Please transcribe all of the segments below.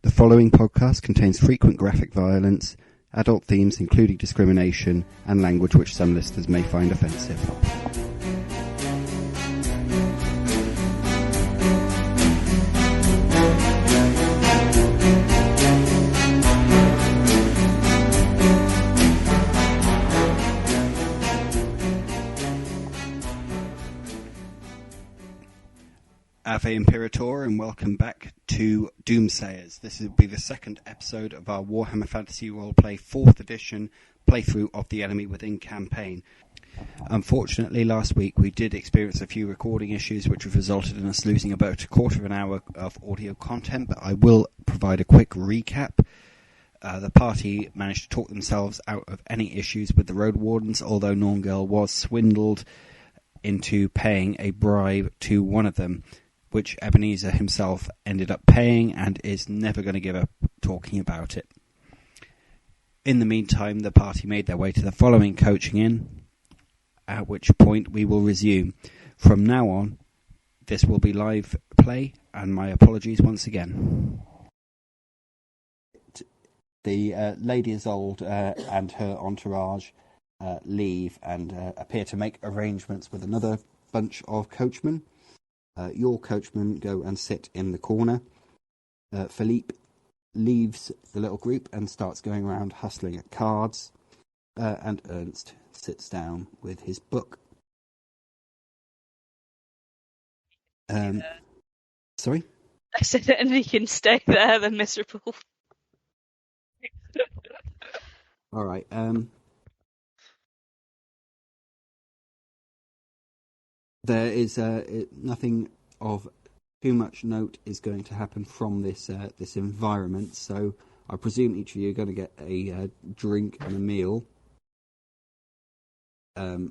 The following podcast contains frequent graphic violence, adult themes including discrimination, and language which some listeners may find offensive. Ave Imperator, and welcome back to Doomsayers. This will be the second episode of our Warhammer Fantasy Roleplay 4th edition playthrough of the Enemy Within campaign. Unfortunately, last week we did experience a few recording issues which have resulted in us losing about a quarter of an hour of audio content, but I will provide a quick recap. The party managed to talk themselves out of any issues with the road wardens, although Nornghal was swindled into paying a bribe to one of them, which Ebenezer himself ended up paying and is never going to give up talking about it. In the meantime, the party made their way to the following coaching inn, at which point we will resume. From now on, this will be live play, and my apologies once again. The Lady Isolde and her entourage leave and appear to make arrangements with another bunch of coachmen. Your coachmen go and sit in the corner. Philippe leaves the little group and starts going around hustling at cards. And Ernst sits down with his book. Sorry? I said that, and he can stay there, they're miserable. All right. There is nothing of too much note is going to happen from this this environment, so I presume each of you are going to get a drink and a meal. But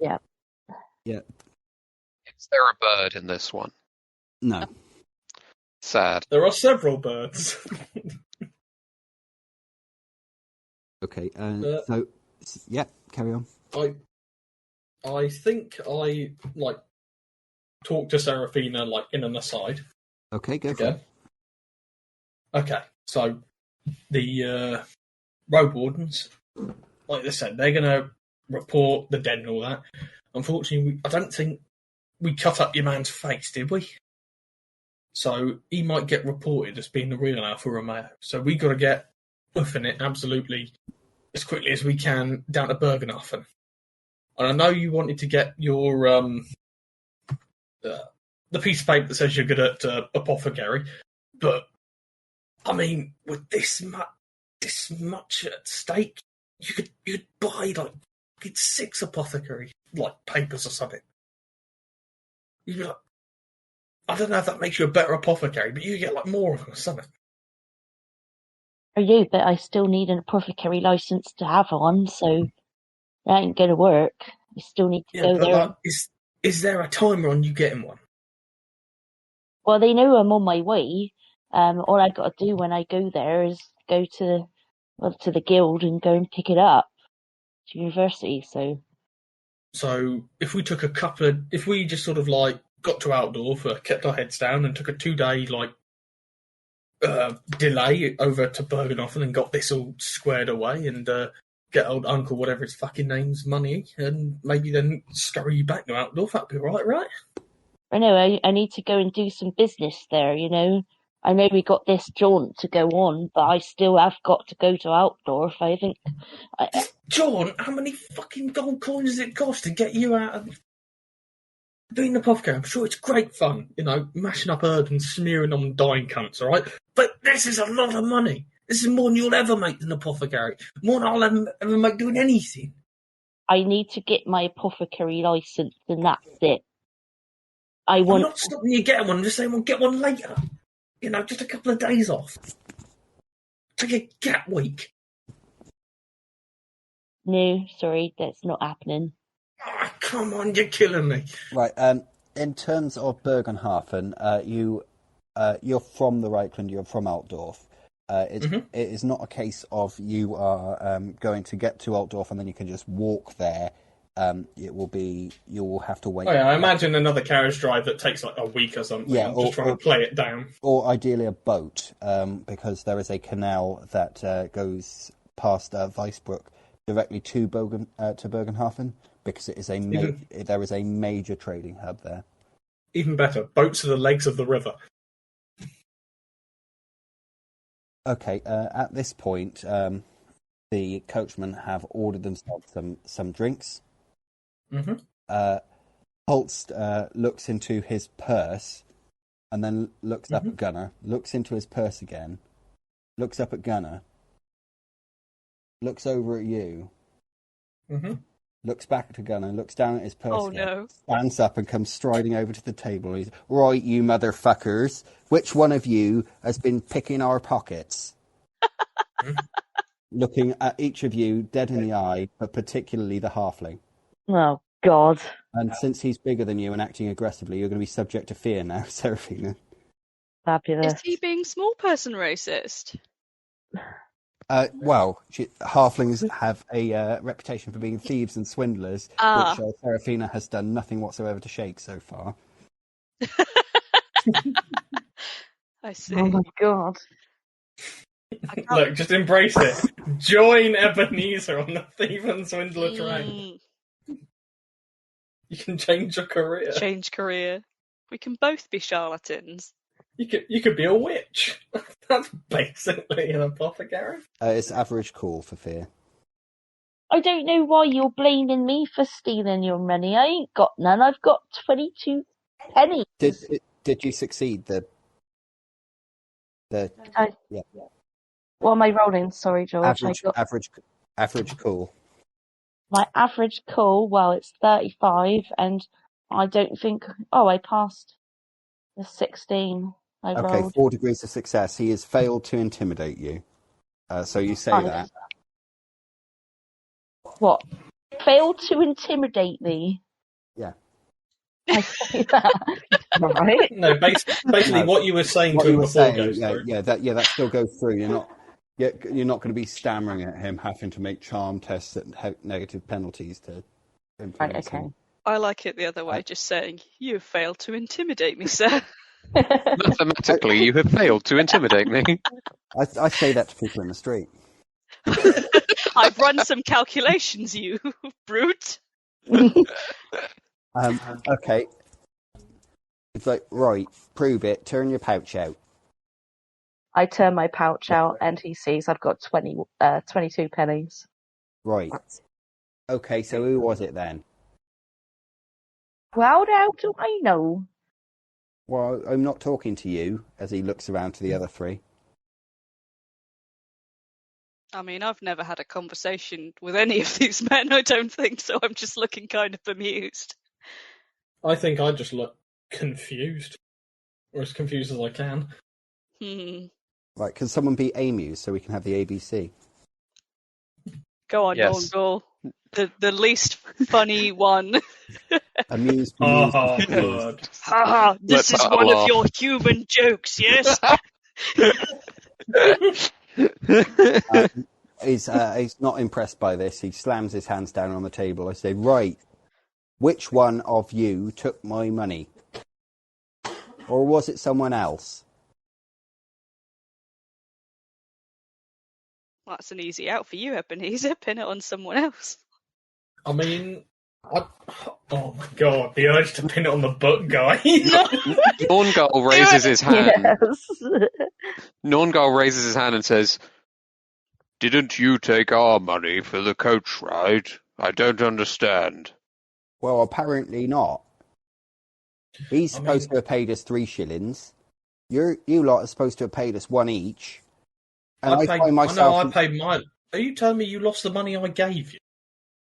yeah. Is there a bird in this one? No. Sad. There are several birds. Okay. So, yeah, carry on. I think I talk to Seraphina in an aside. Okay, go for it. Okay, so the road wardens, like they said, they're going to report the dead and all that. Unfortunately, I don't think we cut up your man's face, did we? So he might get reported as being the real Alpha Romeo. So we got to get buffing it absolutely as quickly as we can down to Bergenhofen. And I know you wanted to get your the piece of paper that says you're good at Apothecary, but I mean, with this much at stake, you could buy get 6 Apothecary papers or something. You'd be like, I don't know if that makes you a better Apothecary, but you get more of them or something. I do, but I still need an Apothecary license to have one, so that ain't going to work. You still need to go there. Is there a timer on you getting one? Well, they know I'm on my way. All I got to do when I go there is go to the guild and go and pick it up to university. So if we took if we just sort of got to Altdorf, kept our heads down, and took a 2-day delay over to Bergenhofen and got this all squared away and get old Uncle, whatever his fucking name's, money, and maybe then scurry you back to Altdorf, that'd be right? I know, I need to go and do some business there, you know. I know we got this jaunt to go on, but I still have got to go to Altdorf, I think. Jaunt? How many fucking gold coins does it cost to get you out of being an apothecary? I'm sure it's great fun, mashing up herbs and smearing on dying cunts, alright? But this is a lot of money. This is more than you'll ever make than Apothecary. More than I'll ever make doing anything. I need to get my Apothecary license, and that's it. I'm not stopping you getting one. I'm just saying we'll get one later. Just a couple of days off. Take a gap week. No, sorry, that's not happening. Oh, come on, you're killing me. Right, in terms of Bergenhofen, you're from the Reichland, you're from Altdorf. It is not a case of you are going to get to Altdorf and then you can just walk there. it will be, you will have to wait. Oh, yeah, I imagine another carriage drive that takes like a week or something. Yeah, I'm just trying to play it down. Or ideally a boat, because there is a canal that goes past Weisbrook directly to Bergenhafen, because it is there is a major trading hub there. Even better, boats are the legs of the river. Okay, at this point, the coachmen have ordered themselves some drinks. Mm-hmm. Holst looks into his purse and then looks up at Gunnar, looks into his purse again, looks up at Gunnar, looks over at you, looks back to Gunnar, looks down at his purse again, stands up and comes striding over to the table. He's, right, you motherfuckers, which one of you has been picking our pockets? Looking at each of you dead in the eye, but particularly the halfling. Oh, God. And since he's bigger than you and acting aggressively, you're going to be subject to fear now, Seraphina. Fabulous. Is he being small person racist? Well, halflings have a reputation for being thieves and swindlers, which Seraphina has done nothing whatsoever to shake so far. I see. Oh, my God. Look, just embrace it. Join Ebenezer on the thief and swindler train. You can change your career. Change career. We can both be charlatans. You could be a witch. That's basically an apothecary. It's average call for fear. I don't know why you're blaming me for stealing your money. I ain't got none. I've got 22 pennies. Did you succeed? Yeah. What am I rolling? Sorry, George. Average call. My average call, well, it's 35, and I don't think... Oh, I passed the 16 I rolled. 4 degrees of success. He has failed to intimidate you. So you say that. What? Failed to intimidate me? Yeah. I say that. Right? No, basically what you were saying to him before goes through. That still goes through. You're not going to be stammering at him, having to make charm tests at negative penalties to influence him. I like it the other way, just saying, you have failed to intimidate me, sir. Mathematically, you have failed to intimidate me. I say that to people in the street. I've run some calculations, you brute. Okay. It's like, right, prove it, turn your pouch out. I turn my pouch out and he sees I've got 22 pennies. Right. Okay, so who was it then? Well, how do I know? Well, I'm not talking to you, as he looks around to the other three. I mean, I've never had a conversation with any of these men, I don't think, so I'm just looking kind of bemused. I think I just look confused. Or as confused as I can. Right, can someone be amused so we can have the ABC? Go on, Yes. Nornghal. The least funny one. Amused. Oh, God. This is one of your human jokes, yes? He's not impressed by this. He slams his hands down on the table. I say, right, which one of you took my money? Or was it someone else? Well, that's an easy out for you, Ebenezer. Pin it on someone else. I mean, oh my God, the urge to pin it on the book guy. Nornghal raises his hand. Yes. Nornghal raises his hand and says, "Didn't you take our money for the coach ride? I don't understand." Well, apparently not. He's supposed to have paid us 3 shillings. You lot are supposed to have paid us 1 each. And I find myself... I paid mine. Are you telling me you lost the money I gave you?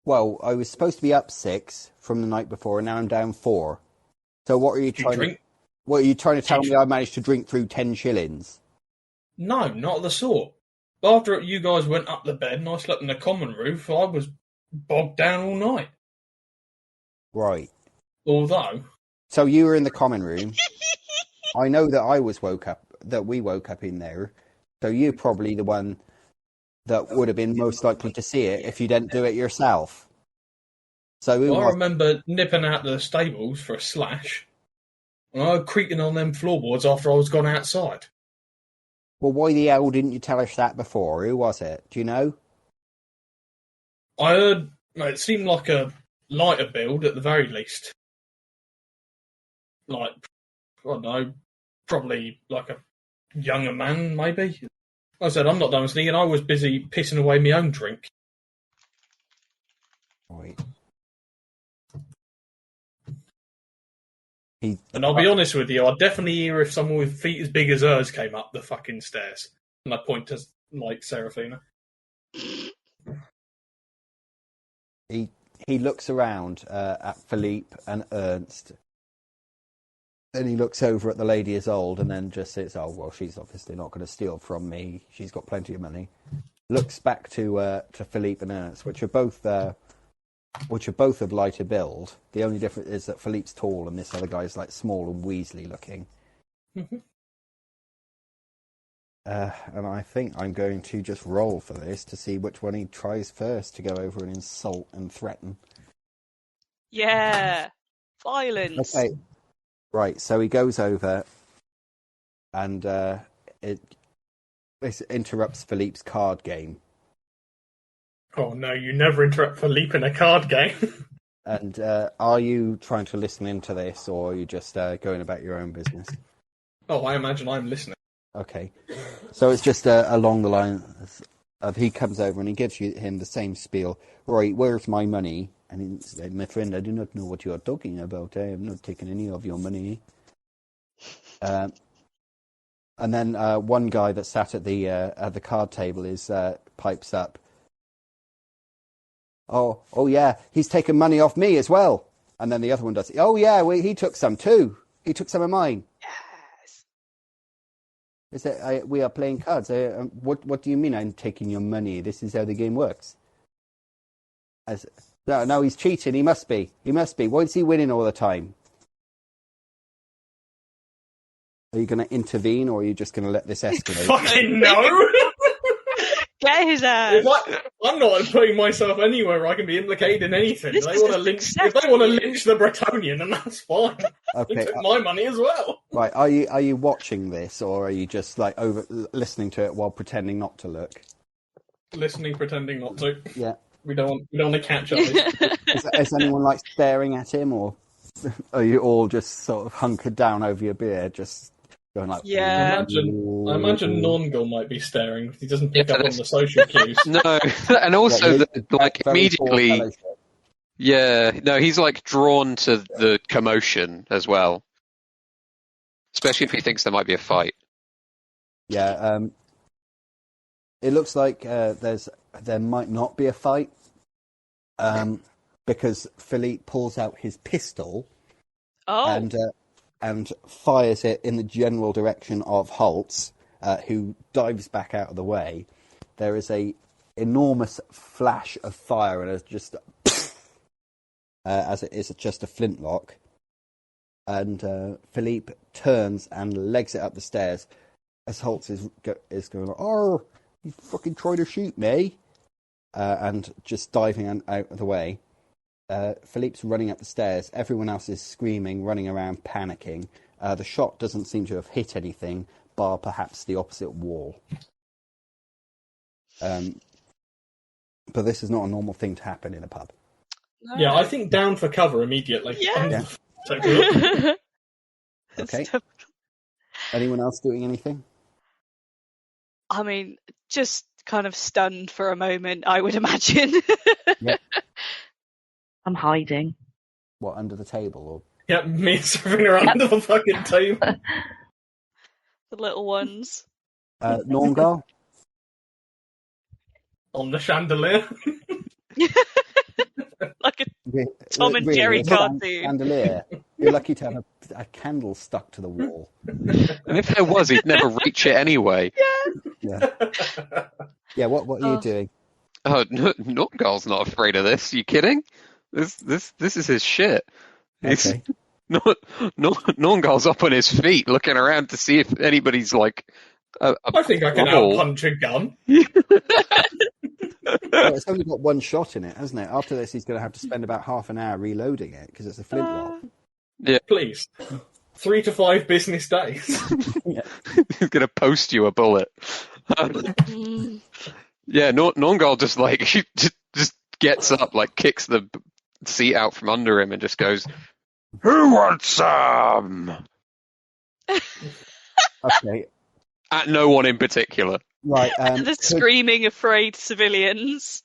Well, I was supposed to be up 6 from the night before, and now I'm down 4. So what are you trying to tell me? I managed to drink through 10 shillings? No, not the sort. After you guys went up the bed and I slept in the common roof, I was bogged down all night. Right. Although... So you were in the common room. I know that we woke up in there. So you're probably the one that would have been most likely to see it if you didn't do it yourself. So who I was... remember nipping out the stables for a slash, and I was creaking on them floorboards after I was gone outside. Well, why the hell didn't you tell us that before? Who was it? Do you know? I heard it seemed like a lighter build at the very least. Like, I don't know, probably like a younger man, maybe. I said, I'm not done sneaking. I was busy pissing away my own drink. Right. And I'll be honest with you, I'd definitely hear if someone with feet as big as hers came up the fucking stairs. And I point to, like, Seraphina. He looks around at Philippe and Ernst. Then he looks over at the lady as old and then just says, oh, well, she's obviously not going to steal from me. She's got plenty of money. Looks back to Philippe and Ernst, which are both of lighter build. The only difference is that Philippe's tall and this other guy's like small and weaselly looking. Mm-hmm. And I think I'm going to just roll for this to see which one he tries first to go over and insult and threaten. Yeah. Violence. Okay. Right, so he goes over and it interrupts Philippe's card game. Oh no, you never interrupt Philippe in a card game. And are you trying to listen into this, or are you just going about your own business? Oh, I imagine I'm listening. Okay. So it's just along the line of he comes over and he gives him the same spiel. Right, where's my money? And he said, my friend, I do not know what you are talking about. I have not taken any of your money. And then one guy that sat at the card table is pipes up. Oh yeah, he's taken money off me as well. And then the other one does. Oh yeah, he took some too. He took some of mine. Yes. Is that we are playing cards? What do you mean I'm taking your money? This is how the game works. No, he's cheating. He must be. Why is he winning all the time? Are you going to intervene, or are you just going to let this escalate? Fucking no! Get his ass. I'm not putting myself anywhere where I can be implicated in anything. If they want to lynch the Bretonian, then that's fine. Okay, He took my money as well. Right, are you watching this, or are you just like listening to it while pretending not to look? Listening, pretending not to. Yeah. We don't want to catch up. Is anyone like staring at him, or are you all just sort of hunkered down over your beer, just going like? Yeah. I imagine Nornghal might be staring. He doesn't pick up on the social cues. No, and also immediately. Yeah, no, he's like drawn to the commotion as well, especially if he thinks there might be a fight. Yeah. It looks like there might not be a fight, because Philippe pulls out his pistol and fires it in the general direction of Holtz, who dives back out of the way. There is a enormous flash of fire, and it's just as it is just a flintlock. And Philippe turns and legs it up the stairs as Holtz is going, "Oh, you fucking tried to shoot me!" And just diving out of the way. Philippe's running up the stairs. Everyone else is screaming, running around, panicking. The shot doesn't seem to have hit anything, bar perhaps the opposite wall. But this is not a normal thing to happen in a pub. No. Yeah, I think down for cover immediately. Yeah. Take a look. Okay. Anyone else doing anything? I mean, just kind of stunned for a moment, I would imagine. Yeah. I'm hiding. What, under the table? Or Yeah, me and Seraphina are under the fucking table. The little ones. Nornghal? On the chandelier. Like a Tom and Jerry cartoon. Chandelier. You're lucky to have a candle stuck to the wall. And if there was, he'd never reach it anyway. Yeah. Yeah. What are you doing? Oh, Nornghal's not afraid of this. You kidding? This is his shit. Okay. Nornghal's up on his feet, looking around to see if anybody's like. I think I can out-punch a gun. Well, it's only got one shot in it, hasn't it? After this, he's going to have to spend about half an hour reloading it because it's a flintlock. Yeah. Please. 3 to 5 business days. Yeah. He's going to post you a bullet. Yeah, Nornghal just like just gets up, like kicks the seat out from under him, and just goes, "Who wants some?" Okay. At no one in particular. Right. The screaming, afraid civilians.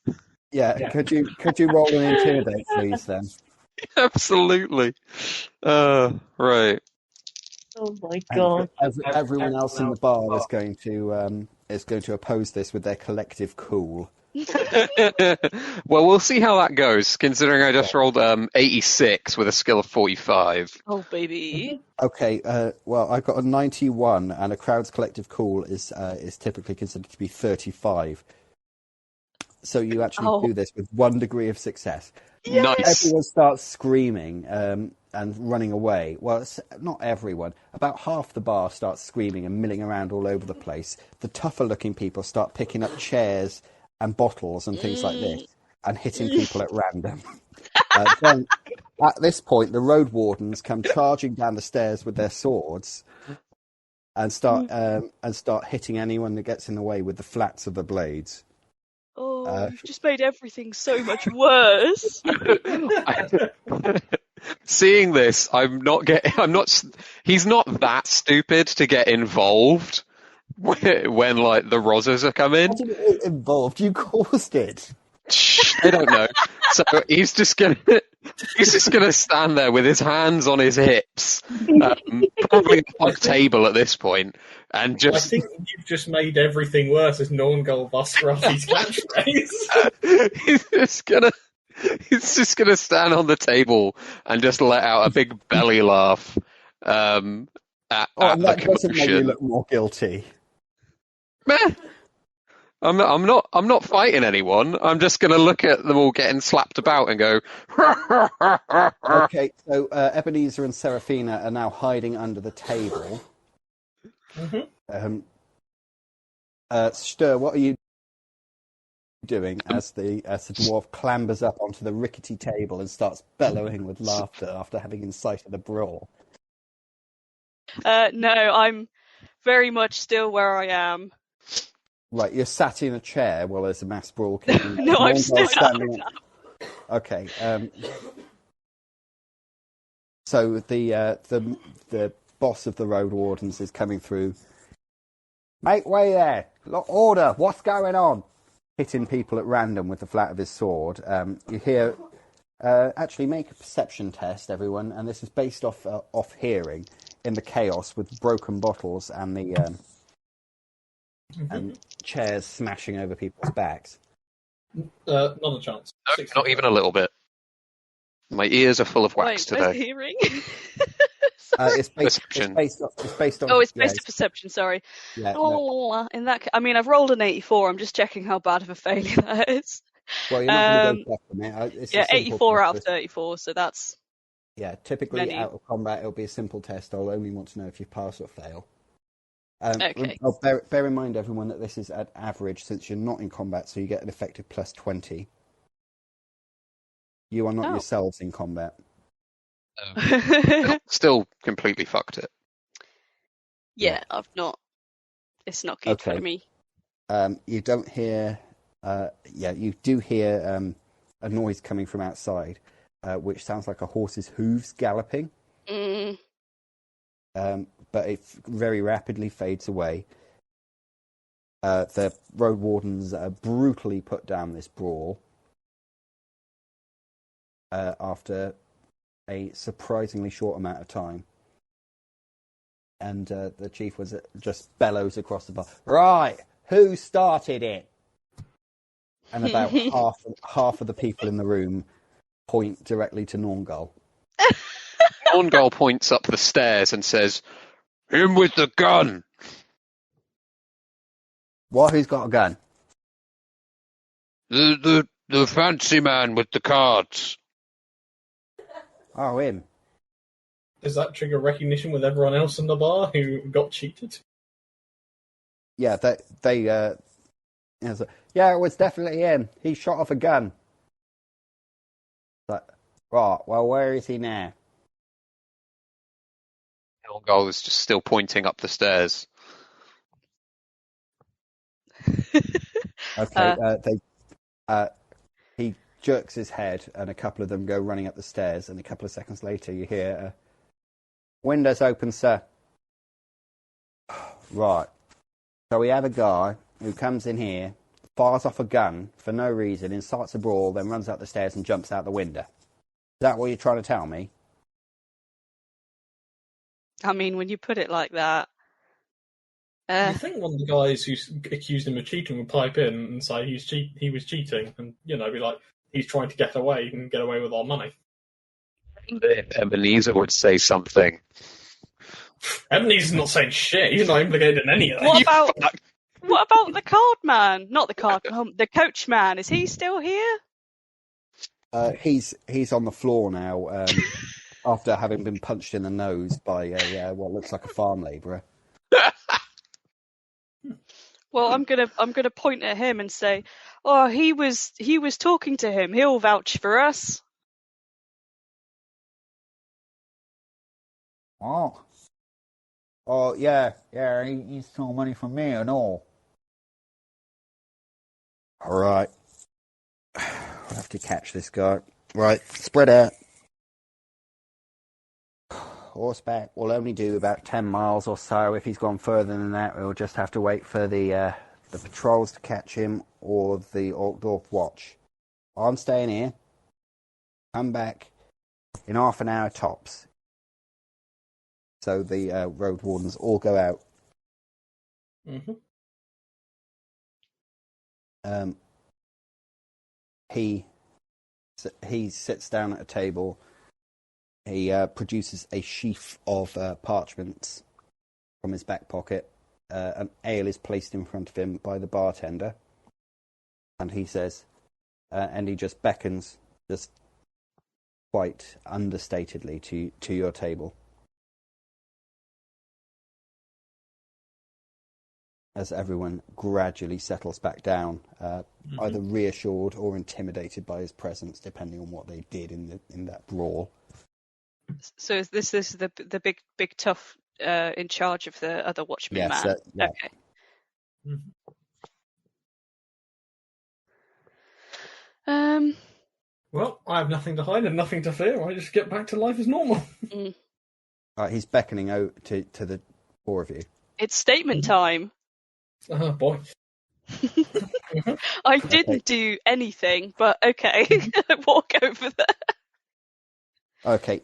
Yeah. Could you roll an intimidate, please? Then. Absolutely. Right. Oh my god! Everyone else in the bar is going to oppose this with their collective cool. Well, we'll see how that goes, considering I just rolled 86 with a skill of 45. Oh, baby. Okay, well, I've got a 91, and a crowd's collective cool is typically considered to be 35. So you actually do this with 1 degree of success. Yes! Nice. Everyone starts screaming and running away. Well, it's not everyone. About half the bar starts screaming and milling around all over the place. The tougher-looking people start picking up chairs and bottles and things like this and hitting people at random. Then, at this point, the road wardens come charging down the stairs with their swords and start hitting anyone that gets in the way with the flats of the blades. Oh, you've just made everything so much worse. Seeing this, he's not that stupid to get involved when like the Rozzers are coming. How did you get involved? You caused it. I don't know. So he's just gonna stand there with his hands on his hips, probably on a table at this point, and just. I think you've just made everything worse as Nornghal Varrskrati's catchphrase. He's just gonna stand on the table and just let out a big belly laugh at And the that doesn't make you commotion. look more guilty. Meh. I'm not fighting anyone. I'm just going to look at them all getting slapped about and go. Okay, so Ebenezer and Seraphina are now hiding under the table. Mm-hmm. Stör, what are you doing as the dwarf clambers up onto the rickety table and starts bellowing with laughter after having incited a brawl? No, I'm very much still where I am. Right, you're sat in a chair while there's a mass brawl kicking. No, I'm still standing. Okay. So the boss of the road wardens is coming through. Make way there! Order! What's going on? Hitting people at random with the flat of his sword. You hear. Actually, make a perception test, everyone, and this is based off hearing in the chaos with broken bottles and the. And chairs smashing over people's backs. Not a chance. No, not even a little bit. My ears are full of wax Wait, where's today. hearing? It's based on. Oh, it's based on perception. Sorry. Yeah, In that, I mean, I've rolled an 84. I'm just checking how bad of a failure that is. Well, you're not going to go from it. It's Yeah, a simple 84 test. out of 34. So that's. Yeah, typically Many. out of combat, it'll be a simple test. I'll only want to know if you pass or fail. Okay. Bear in mind, everyone, that this is at average since you're not in combat, so you get an effective plus 20. You are not yourselves in combat. Still completely fucked it. Yeah, I've not. It's not good for me. You don't hear. You do hear a noise coming from outside, which sounds like a horse's hooves galloping. But it very rapidly fades away. The road wardens brutally put down this brawl after a surprisingly short amount of time. And the chief just bellows across the bar. Right, who started it? And about half of the people in the room point directly to Nornghal. Nornghal points up the stairs and says, "Him with the gun!" What? Who's got a gun? The fancy man with the cards. Oh, him. Does that trigger recognition with everyone else in the bar who got cheated? Yeah, Yeah, it was definitely him. He shot off a gun. Like, right, well, where is he now? Nornghal is just still pointing up the stairs. Okay, he jerks his head, and a couple of them go running up the stairs, and a couple of seconds later you hear, windows open, sir. Right. So we have a guy who comes in here, fires off a gun for no reason, incites a brawl, then runs up the stairs and jumps out the window. Is that what you're trying to tell me? I mean, when you put it like that... You think one of the guys who accused him of cheating would pipe in and say he was cheating and, be like, he's trying to get away and get away with our money. Ebenezer would say something. Ebenezer's not saying shit. He's not implicated in any of that. What about the card man? Not the card man, the coach man. Is he still here? He's on the floor now after having been punched in the nose by what looks like a farm labourer. Well, I'm gonna point at him and say, "Oh, he was talking to him. He'll vouch for us." Oh, yeah, he stole money from me and all. All right, we'll have to catch this guy. Right, spread out. Horseback will only do about 10 miles or so. If he's gone further than that, we'll just have to wait for the patrols to catch him or the Dwarf watch. I'm staying here. Come back in half an hour tops. So the road wardens all go out. Mm-hmm. He sits down at a table. He produces a sheaf of parchments from his back pocket. An ale is placed in front of him by the bartender. And he says, and he just beckons, just quite understatedly, to your table. As everyone gradually settles back down, either reassured or intimidated by his presence, depending on what they did in that brawl. So is this the big tough in charge of the other watchman man? Yeah. Okay. Well, I have nothing to hide and nothing to fear. I just get back to life as normal. He's beckoning out to the four of you. It's statement time. Oh boy. I didn't do anything, but okay. Walk over there. Okay.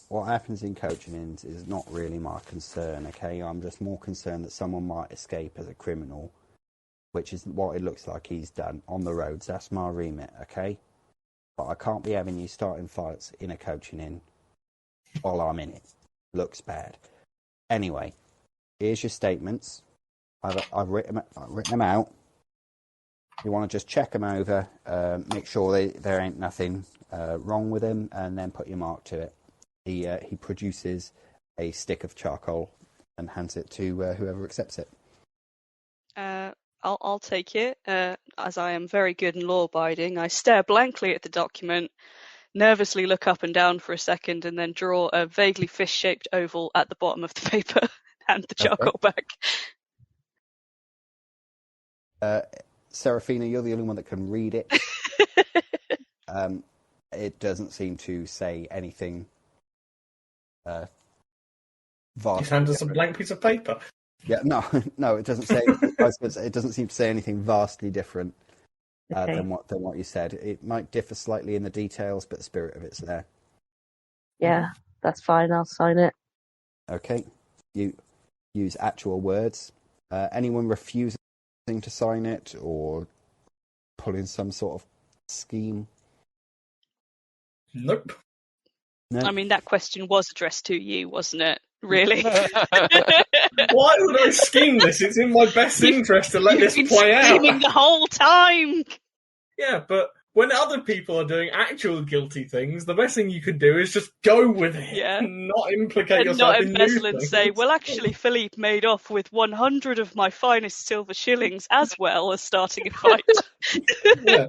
What happens in coaching is not really my concern, okay? I'm just more concerned that someone might escape as a criminal, which is what it looks like he's done on the roads. That's my remit, okay? But I can't be having you starting fights in a coaching inn while I'm in it. Looks bad. Anyway, here's your statements. I've written them out. You want to just check them over, make sure there ain't nothing wrong with them, and then put your mark to it. He produces a stick of charcoal and hands it to whoever accepts it. I'll take it. As I am very good and law-abiding, I stare blankly at the document, nervously look up and down for a second, and then draw a vaguely fish-shaped oval at the bottom of the paper. Hand the charcoal back. Seraphina, you're the only one that can read it. It doesn't seem to say anything. He's handed us a blank piece of paper. Yeah, no, it doesn't say. It doesn't seem to say anything vastly different than what you said. It might differ slightly in the details, but the spirit of it's there. Yeah, that's fine. I'll sign it. Okay, you use actual words. Anyone refusing to sign it or pull in some sort of scheme? Nope. No? I mean, that question was addressed to you, wasn't it? Really? Why would I scheme this? It's in my best interest to let this play out. You've been scheming the whole time. Yeah, but when other people are doing actual guilty things, the best thing you can do is just go with it, and not implicate and yourself not in embezzle new and things. say, well, actually, Philippe made off with 100 of my finest silver shillings, as well as starting a fight. Yeah.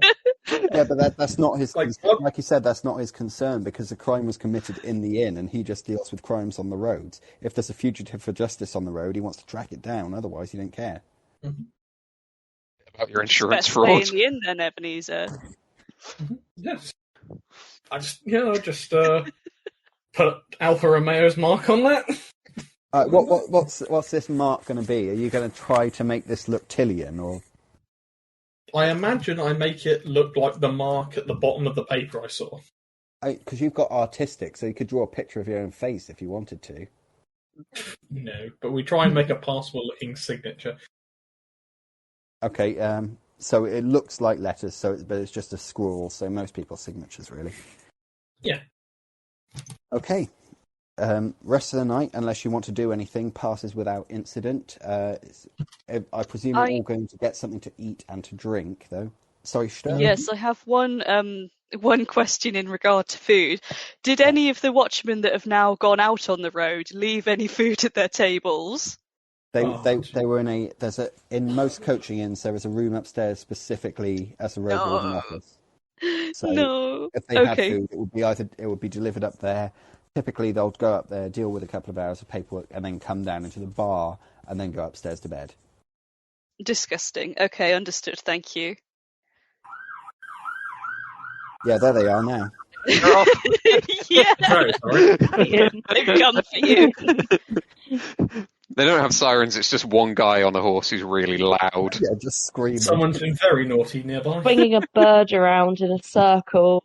Yeah, but that's not his. Like You said, that's not his concern because the crime was committed in the inn, and he just deals with crimes on the roads. If there's a fugitive for justice on the road, he wants to track it down. Otherwise, he don't care. About your insurance Best fraud. way in the inn, then, Ebenezer. Yes. I just put Alfa Romeo's mark on that. What's this mark going to be? Are you going to try to make this look Tillian, or? I imagine I make it look like the mark at the bottom of the paper I saw. Because you've got artistic, so you could draw a picture of your own face if you wanted to. No, but we try and make a passable-looking signature. Okay, so it looks like letters, but it's just a scrawl, so most people's signatures, really. Yeah. Okay. Rest of the night, unless you want to do anything, passes without incident. I presume you're all going to get something to eat and to drink, though. Sorry, Stör? Yes, I have one question in regard to food. Did any of the watchmen that have now gone out on the road leave any food at their tables? They were in most coaching inns there is a room upstairs specifically as a road warden office. So if they had food, it would be delivered up there. Typically, they'll go up there, deal with a couple of hours of paperwork, and then come down into the bar, and then go upstairs to bed. Disgusting. Okay, understood. Thank you. Yeah, there they are now. Yeah. Very sorry. They've come for you. They don't have sirens, it's just one guy on a horse who's really loud. Yeah, just screaming. Someone's been very naughty nearby. Bringing a bird around in a circle.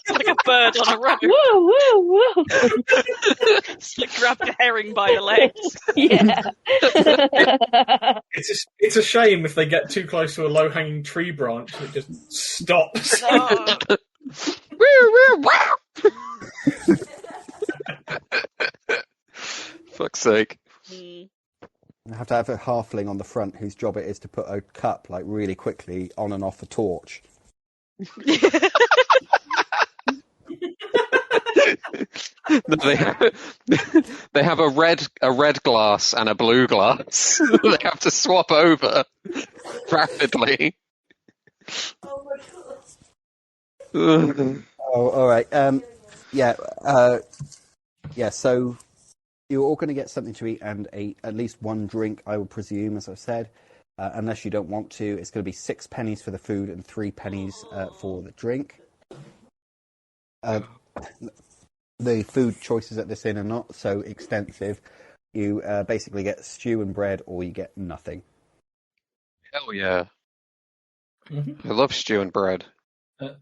It's like a bird on a rope. Woo, woo, woo. It's like grabbed a herring by the legs. Yeah. It's a shame if they get too close to a low-hanging tree branch and it just stops. Fuck's sake. I have to have a halfling on the front whose job it is to put a cup, like, really quickly on and off a torch. No, they have a red glass and a blue glass. They have to swap over rapidly. Oh, all right. So you're all going to get something to eat and at least one drink, I would presume, as I've said. Unless you don't want to, it's going to be 6 pennies for the food and 3 pennies for the drink. The food choices at this inn are not so extensive. You basically get stew and bread, or you get nothing. Hell yeah. Mm-hmm. I love stew and bread.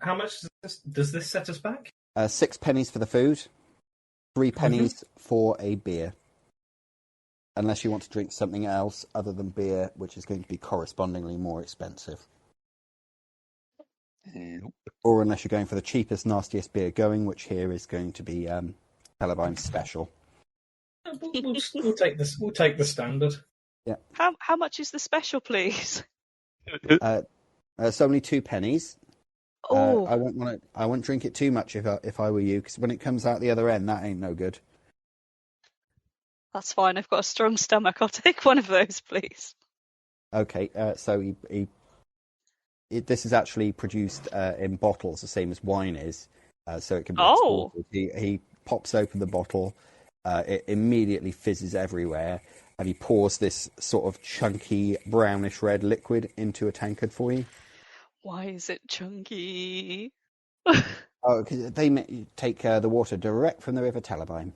How much does this set us back? 6 pennies for the food, 3 pennies for a beer. Unless you want to drink something else other than beer, which is going to be correspondingly more expensive. Nope. Or unless you're going for the cheapest, nastiest beer going, which here is going to be Callum Special. We'll take this. We'll take the standard. Yeah. How much is the special, please? It's only 2 pennies. Oh, I wouldn't drink it too much if I were you, because when it comes out the other end, that ain't no good. that's fine. I've got a strong stomach. I'll take one of those, please. Okay, so this is actually produced in bottles, the same as wine is, so it can be exported. He pops open the bottle, it immediately fizzes everywhere, and he pours this sort of chunky brownish red liquid into a tankard for you. Why is it chunky? Oh, because they take the water direct from the River Talabine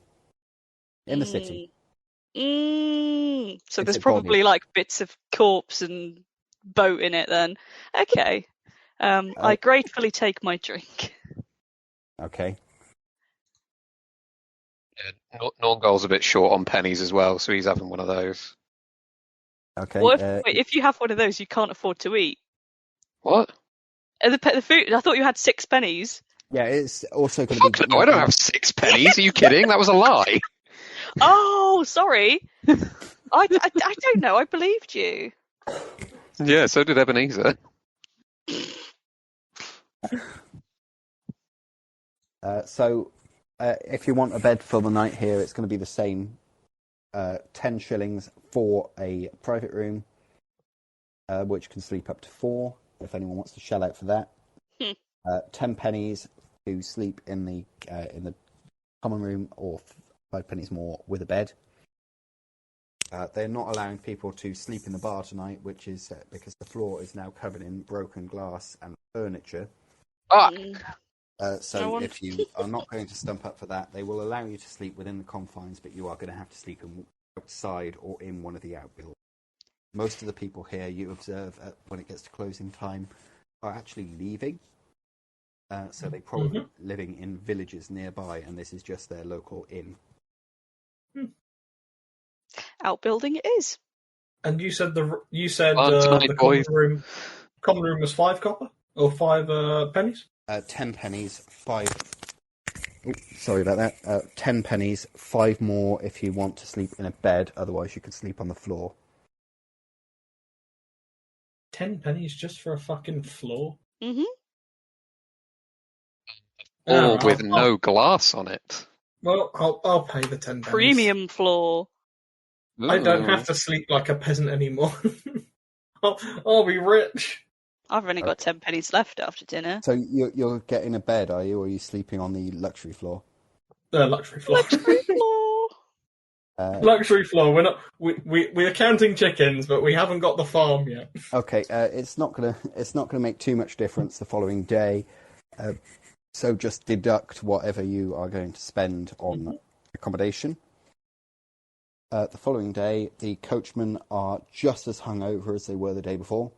in the city. So It's there's a probably body. like bits of corpse and boat in it then. Okay. I gratefully take my drink. Okay. Yeah, Nornghal's a bit short on pennies as well, so he's having one of those. Okay. What if you have one of those, you can't afford to eat? What? The food. I thought you had 6 pennies. Yeah, it's also going to be... No, I don't have 6 pennies. Are you kidding? That was a lie. Oh, sorry. I don't know. I believed you. Yeah, so did Ebenezer. So, if you want a bed for the night here, it's going to be the same. 10 shillings for a private room, which can sleep up to 4, if anyone wants to shell out for that. 10 pennies to sleep in the common room, or 5 pennies more with a bed. They're not allowing people to sleep in the bar tonight, which is because the floor is now covered in broken glass and furniture. So if you are not going to stump up for that, they will allow you to sleep within the confines, but you are going to have to sleep outside or in one of the outbuildings. Most of the people here, you observe when it gets to closing time, are actually leaving. So they probably living in villages nearby, and this is just their local inn. Outbuilding it is. And you said the common room was 5 copper or 5 pennies. 10 pennies, 5. Oh, sorry about that. 10 pennies, 5 more if you want to sleep in a bed. Otherwise, you could sleep on the floor. 10 pennies just for a fucking floor. Or with no glass on it. Well, I'll pay the 10 pennies. Premium floor. I don't have to sleep like a peasant anymore. I'll be rich. I've only got 10 pennies left after dinner. So you're getting a bed, are you, or are you sleeping on the luxury floor? The luxury floor. Luxury floor. Luxury floor. We're not. We're counting chickens, but we haven't got the farm yet. Okay. It's not gonna make too much difference the following day. So just deduct whatever you are going to spend on accommodation. The following day, the coachmen are just as hungover as they were the day before.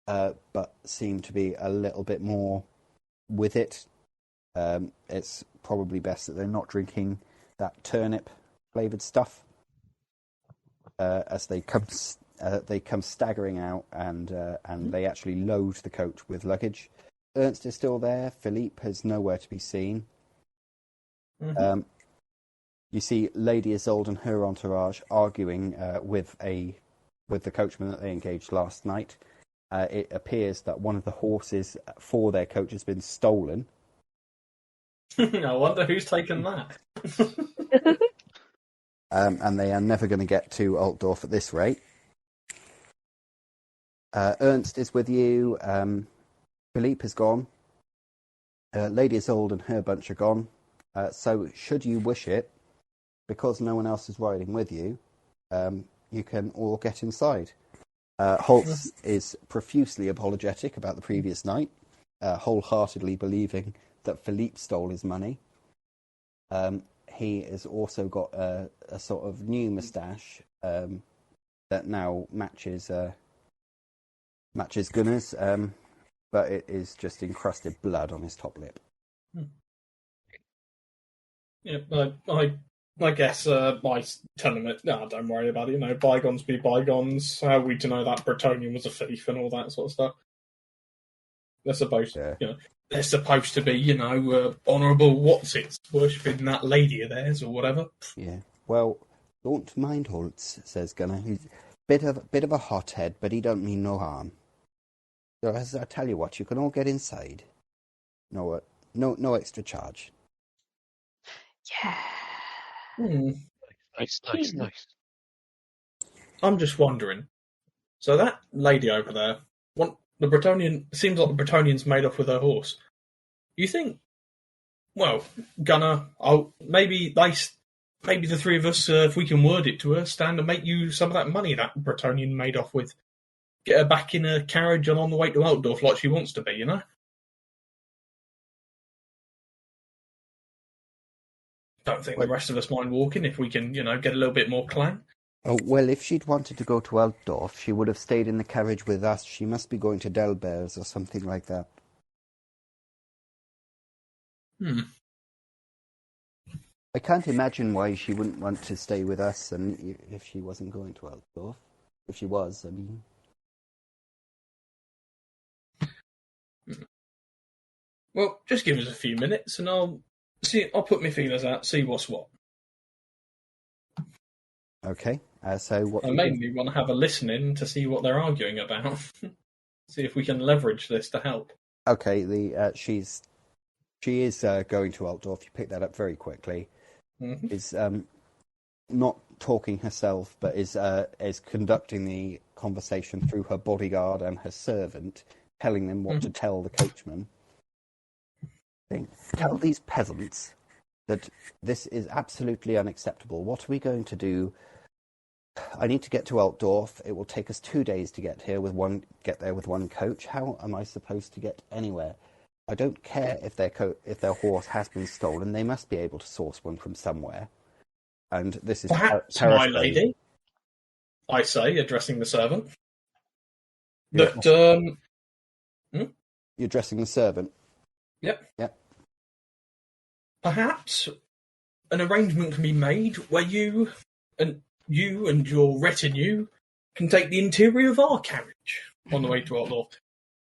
But seem to be a little bit more with it. It's probably best that they're not drinking that turnip-flavoured stuff as they come staggering out, and they actually load the coach with luggage. Ernst is still there. Philippe is nowhere to be seen. You see Lady Isolde and her entourage arguing with the coachman that they engaged last night. It appears that one of the horses for their coach has been stolen. I wonder who's taken that. And they are never going to get to Altdorf at this rate. Ernst is with you. Philippe is gone. Lady Isolde and her bunch are gone. So should you wish it, because no one else is riding with you, you can all get inside. Holtz is profusely apologetic about the previous night, wholeheartedly believing that Philippe stole his money. He has also got a sort of new moustache that now matches Gunnar's, but it is just encrusted blood on his top lip. Yeah, I guess I tell him no, don't worry about it. You know, bygones be bygones. How are we to know that Bretonian was a thief and all that sort of stuff? They're supposed to, they're supposed to be, honourable what's-its, worshipping that lady of theirs or whatever. Yeah. Well, don't mind Holtz, says Gunnar. He's a bit of a hothead, but he don't mean no harm. So as I tell you what, you can all get inside. No extra charge. Yeah. Nice. I'm just wondering. So that lady over there, the Bretonian, seems like the Bretonian's made off with her horse. You think? Well, Gunnar, maybe the three of us, if we can word it to her, stand and make you some of that money that Bretonian made off with. Get her back in a carriage and on the way to Altdorf like she wants to be, you know? Don't think the rest of us mind walking if we can, get a little bit more clang. Oh, well, if she'd wanted to go to Altdorf, she would have stayed in the carriage with us. She must be going to Delber's or something like that. I can't imagine why she wouldn't want to stay with us, and if she wasn't going to Altdorf. If she was, I mean... Well, just give us a few minutes and I'll put my feelers out, see what's what. Okay, so what... I mainly want to have a listen in to see what they're arguing about. See if we can leverage this to help. Okay, she is going to Altdorf. You pick that up very quickly. Mm-hmm. Is not talking herself, but is conducting the conversation through her bodyguard and her servant, telling them what to tell the coachman. Tell these peasants that this is absolutely unacceptable. What are we going to do? I need to get to Altdorf. It will take us 2 days to get there with one coach. How am I supposed to get anywhere? I don't care if their horse has been stolen. They must be able to source one from somewhere. And this is perhaps, my lady, I say, addressing the servant. That You're addressing the servant. Yep. Perhaps an arrangement can be made where you and your retinue can take the interior of our carriage on the way to Altdorf.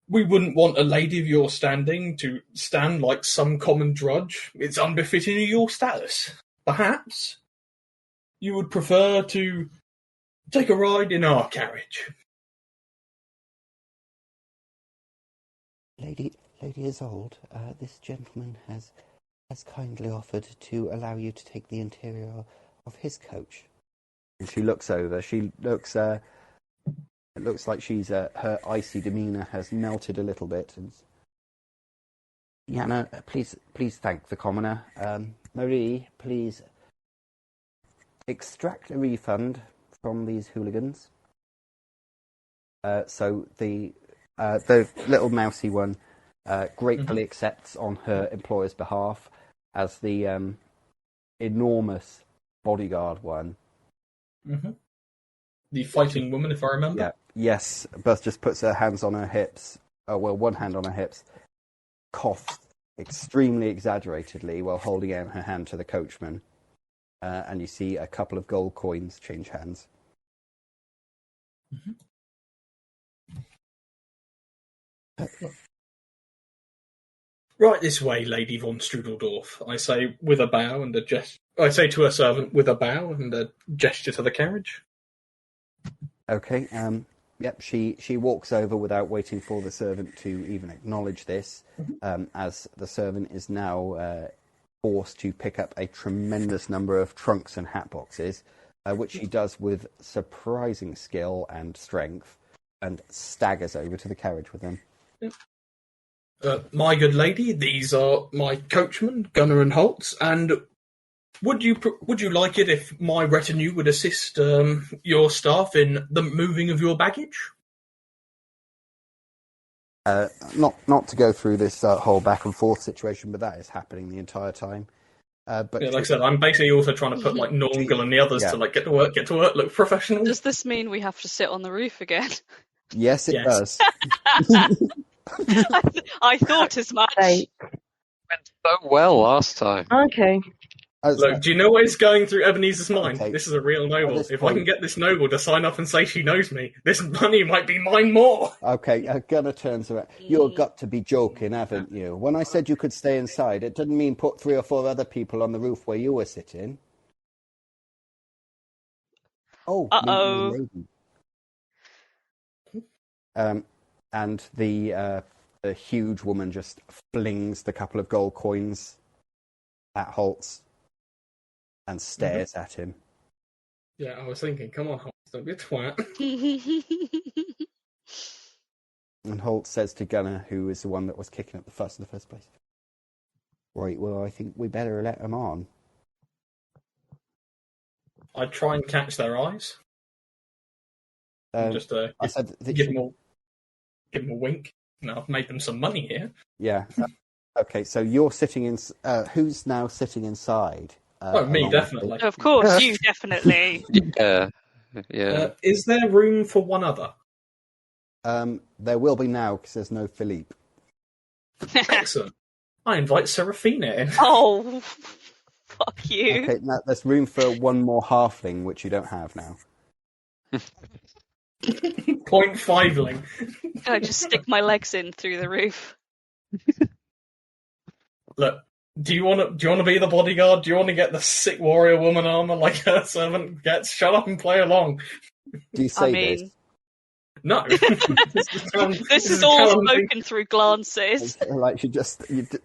We wouldn't want a lady of your standing to stand like some common drudge. It's unbefitting of your status. Perhaps you would prefer to take a ride in our carriage. Lady Isolde, this gentleman has kindly offered to allow you to take the interior of his coach. And she looks over. She looks. It looks like she's her icy demeanour has melted a little bit. And Yana, please thank the commoner. Marie, please extract a refund from these hooligans. So the little mousy one gratefully accepts on her employer's behalf, as the enormous bodyguard one. Mm-hmm. The fighting woman, if I remember. Yeah. Yes, Beth just puts her hands on her hips. Oh, well, one hand on her hips, coughs extremely exaggeratedly while holding out her hand to the coachman. And you see a couple of gold coins change hands. Right this way, Lady von Strudeldorf, I say with a bow and a gesture. I say to her servant with a bow and a gesture to the carriage. Okay. Yep. She walks over without waiting for the servant to even acknowledge this, as the servant is now forced to pick up a tremendous number of trunks and hat boxes, which she does with surprising skill and strength, and staggers over to the carriage with them. My good lady, these are my coachmen, Gunnar and Holtz, and would you like it if my retinue would assist your staff in the moving of your baggage? Not to go through this whole back and forth situation, but that is happening the entire time. But yeah, like I said, I'm basically also trying to put like Nornghal and the others to like get to work, look professional. Does this mean we have to sit on the roof again? Yes, it does. I thought as much. Right. Went so well last time. Okay. Look, do you know what is going through Ebenezer's mind? Okay. This is a real noble. If point, I can get this noble to sign up and say she knows me, this money might be mine more. Okay, Gunnar turns around. You've got to be joking, haven't you? When I said you could stay inside, it didn't mean put 3 or 4 other people on the roof where you were sitting. Oh, Uh-oh. And the huge woman just flings the couple of gold coins at Holtz and stares at him. Yeah, I was thinking, come on, Holtz, don't be a twat. And Holtz says to Gunnar, who is the one that was kicking up the fuss in the first place, right, well, I think we better let them on. I'd try and catch their eyes. Just give them a wink. No, I've made them some money here. Yeah. Okay, so you're sitting in... who's now sitting inside? Me, definitely. Of course, you definitely. Yeah. Is there room for one other? There will be now, because there's no Philippe. Excellent. I invite Seraphina in. Oh, fuck you. Okay, now there's room for one more halfling, which you don't have now. 0.5ling. I just stick my legs in through the roof. Look, do you want to be the bodyguard? Do you want to get the sick warrior woman armor like her servant gets? Shut up and play along. Do you say this? No. This is all spoken through glances. Like she just, it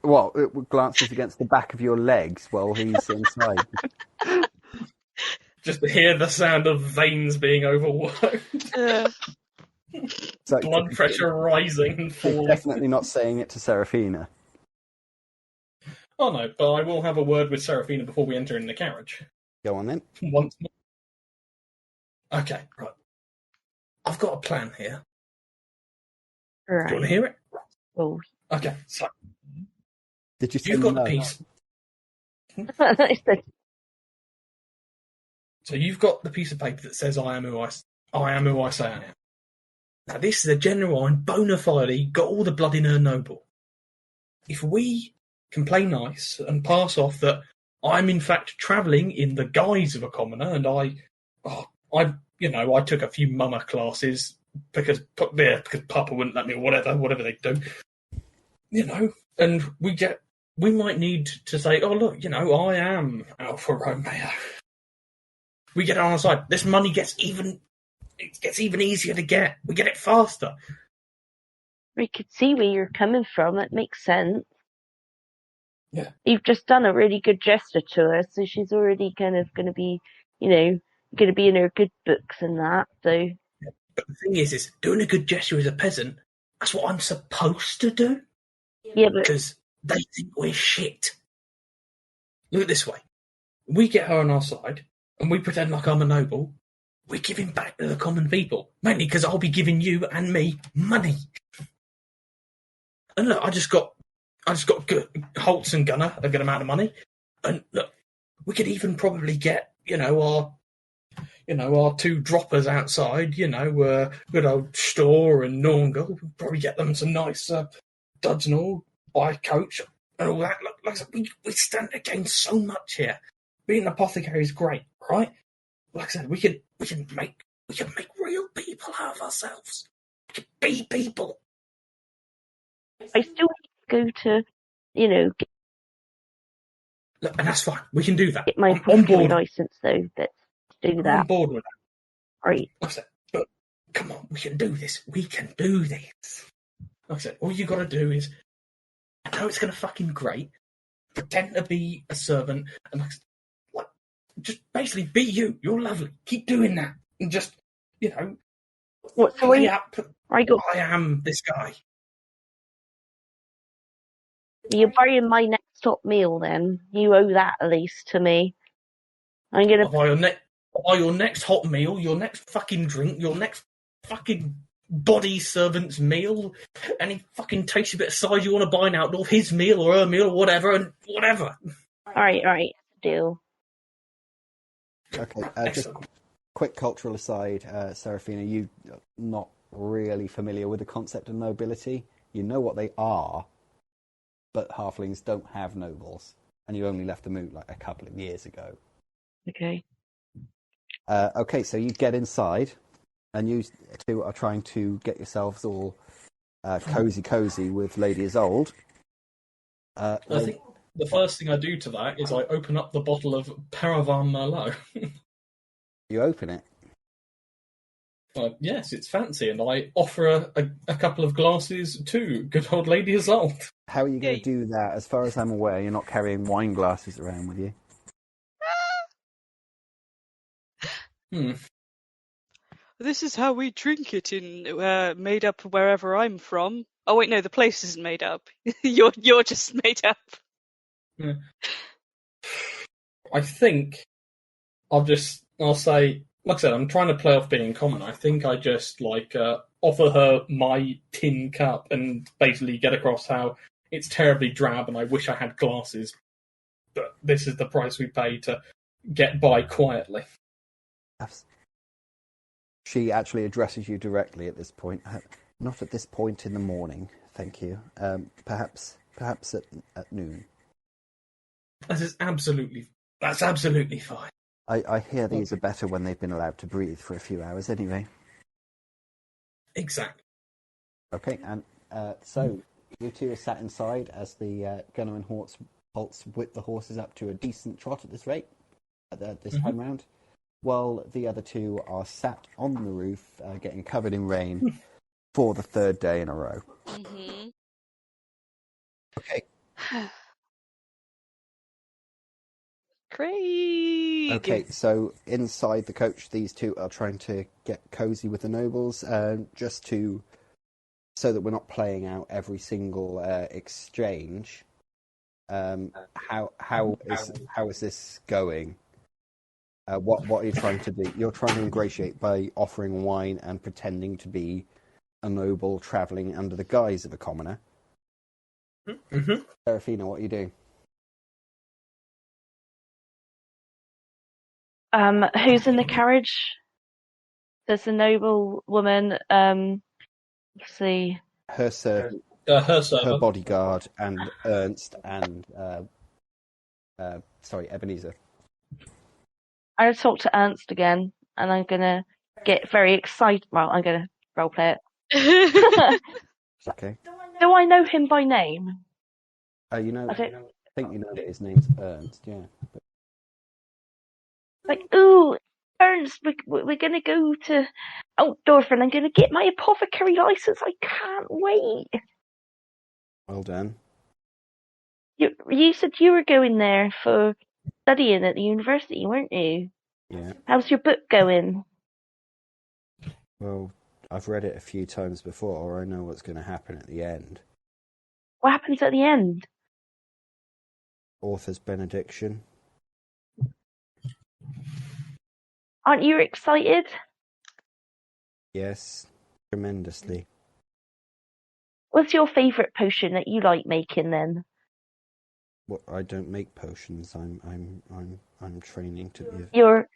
glances against the back of your legs while he's inside. Just to hear the sound of veins being overworked. So, blood pressure rising and falling. Definitely not saying it to Seraphina. Oh no, but I will have a word with Seraphina before we enter in the carriage. Go on then. Once more. Okay, right. I've got a plan here. Right. Do you want to hear it? Oh. Okay, so did you? You've got the piece. So you've got the piece of paper that says I am who I say I am. Now this is a genuine, bona fide, got all the blood in her noble. If we can play nice and pass off that I'm in fact travelling in the guise of a commoner, and I took a few mummer classes because Papa wouldn't let me, or whatever they do, and we might need to say, oh look, I am Alpha Romeo. We get it on our side. This money gets even easier to get. We get it faster. We could see where you're coming from. That makes sense. Yeah. You've just done a really good gesture to her, so she's already kind of going to be, going to be in her good books and that. So. Yeah. But the thing is doing a good gesture as a peasant, that's what I'm supposed to do. Yeah, but because they think we're shit. Look at it this way. We get her on our side, and we pretend like I'm a noble. We're giving back to the common people. Mainly because I'll be giving you and me money. And look, I just got Holtz and Gunner a good amount of money. And look, we could even probably get, our two droppers outside, good old Stör and Nornghal. We'll probably get them some nice duds and all, buy a coach and all that. Look, like I said, we stand to gain so much here. Being an apothecary is great, right? Like I said, we can make real people out of ourselves. We can be people. I still need to go to, Look, and that's fine. We can do that. get my I'm on board. license though. Let's do I'm that. on board with that. Right. Like I said, but come on, we can do this. We can do this. Like I said, all you got to do is, I know it's going to fucking great. Pretend to be a servant and just basically be you. You're lovely. Keep doing that. And just, What? So I am this guy. You're buying my next top meal then. You owe that at least to me. I'm going to buy your next hot meal, your next fucking drink, your next fucking body servant's meal, any fucking tasty bit of side you want to buy now, his meal or her meal or whatever, and whatever. Alright, deal. Okay, just quick cultural aside, Seraphina, you're not really familiar with the concept of nobility. You know what they are, but halflings don't have nobles, and you only left the moot like a couple of years ago. Okay. Okay, so you get inside, and you two are trying to get yourselves all cozy with Lady Isolde. I think the first thing I do to that is I open up the bottle of Paravan Merlot. You open it? Yes, it's fancy, and I offer a couple of glasses to good old Lady Isolde. How are you going to do that? As far as I'm aware, you're not carrying wine glasses around with you. This is how we drink it made up wherever I'm from. Oh wait, no, the place isn't made up. You're just made up. Yeah. I think I'll say, like I said, I'm trying to play off being common. I think I just offer her my tin cup and basically get across how it's terribly drab and I wish I had glasses, but this is the price we pay to get by quietly. She actually addresses you directly at this point. Not at this point in the morning, thank you. Perhaps at noon. That's absolutely fine. I hear these are better when they've been allowed to breathe for a few hours anyway. Exactly. Okay, and so you two are sat inside as the Gunner and Holtz whip the horses up to a decent trot at this rate, this time round. while the other two are sat on the roof, getting covered in rain for the third day in a row. Mm-hmm. Okay. Craig. Okay, so inside the coach, these two are trying to get cozy with the nobles, just so that we're not playing out every single exchange. How is this going? What are you trying to do? You're trying to ingratiate by offering wine and pretending to be a noble travelling under the guise of a commoner. Mm-hmm. Seraphina, what are you doing? Who's in the carriage? There's a noble woman. Let's see. Her servant, Her servant. her bodyguard, and Ernst and Ebenezer. I'm gonna talk to Ernst again, and I'm gonna get very excited. Well, I'm gonna roleplay it. Okay. Do I know him by name? I think you know that his name's Ernst. Yeah. Like, ooh, Ernst, we're gonna go to Outdorf, and I'm gonna get my apothecary license. I can't wait. Well done. You said you were going there for studying at the university, weren't you? Yeah. How's your book going? Well, I've read it a few times before. I know what's going to happen at the end. What happens at the end? Author's benediction. Aren't you excited? Yes, tremendously. What's your favourite potion that you like making then? Well, I don't make potions. I'm training to be. You're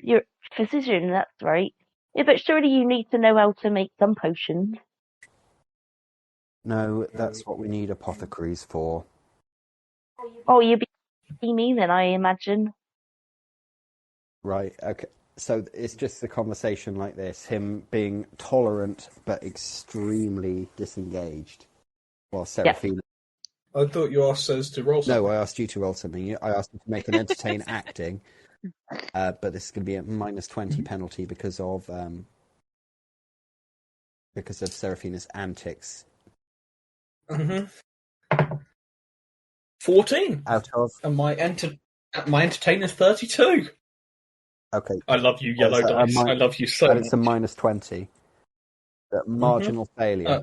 physician, that's right. Yeah, but surely you need to know how to make some potions. No, that's what we need apothecaries for. Oh, you'd be me then, I imagine. Right. Okay. So it's just a conversation like this, him being tolerant but extremely disengaged, while Seraphina. I thought you asked us to roll something. No, I asked you to roll something. I asked you to make an entertain acting, but this is going to be a -20 penalty because of Seraphina's antics. 14 Out of, and my entertainer's 32. okay. I love you, yellow dice. I love you so and much. it's a -20. Marginal failure.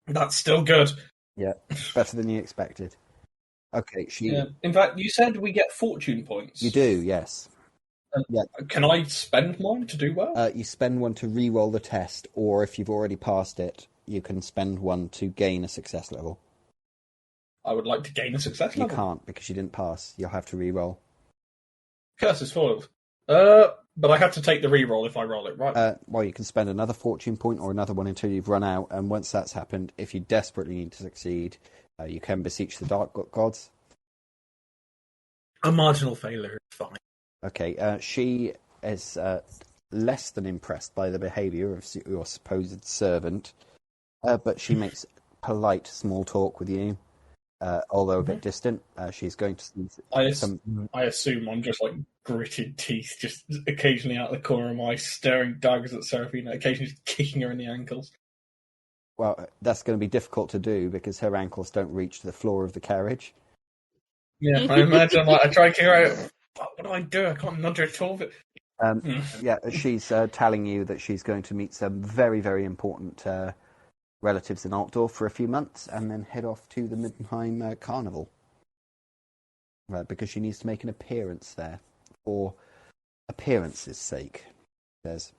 That's still good. Yeah, better than you expected. Okay, Yeah. In fact, you said we get fortune points. You do, yes. Yeah. Can I spend mine to do well? You spend one to re-roll the test, or if you've already passed it, you can spend one to gain a success level. I would like to gain a success level. You can't, because you didn't pass. You'll have to re-roll. Curse is foiled. But I have to take the re-roll if I roll it, right? Well, you can spend another fortune point or another one until you've run out, and once that's happened, if you desperately need to succeed, you can beseech the dark gods. A marginal failure is fine. Okay, she is less than impressed by the behaviour of your supposed servant, but she makes polite small talk with you, although a bit distant. She's going to see I assume I'm just like gritted teeth, just occasionally out of the corner of my eye, staring daggers at Seraphina, occasionally just kicking her in the ankles. Well, that's going to be difficult to do because her ankles don't reach the floor of the carriage. Yeah, I imagine. I try and figure out what do I do? I can't nudge her at all. But... Yeah, she's telling you that she's going to meet some very, very important relatives in Altdorf for a few months and then head off to the Middenheim Carnival. Because she needs to make an appearance there for appearance's sake, she says.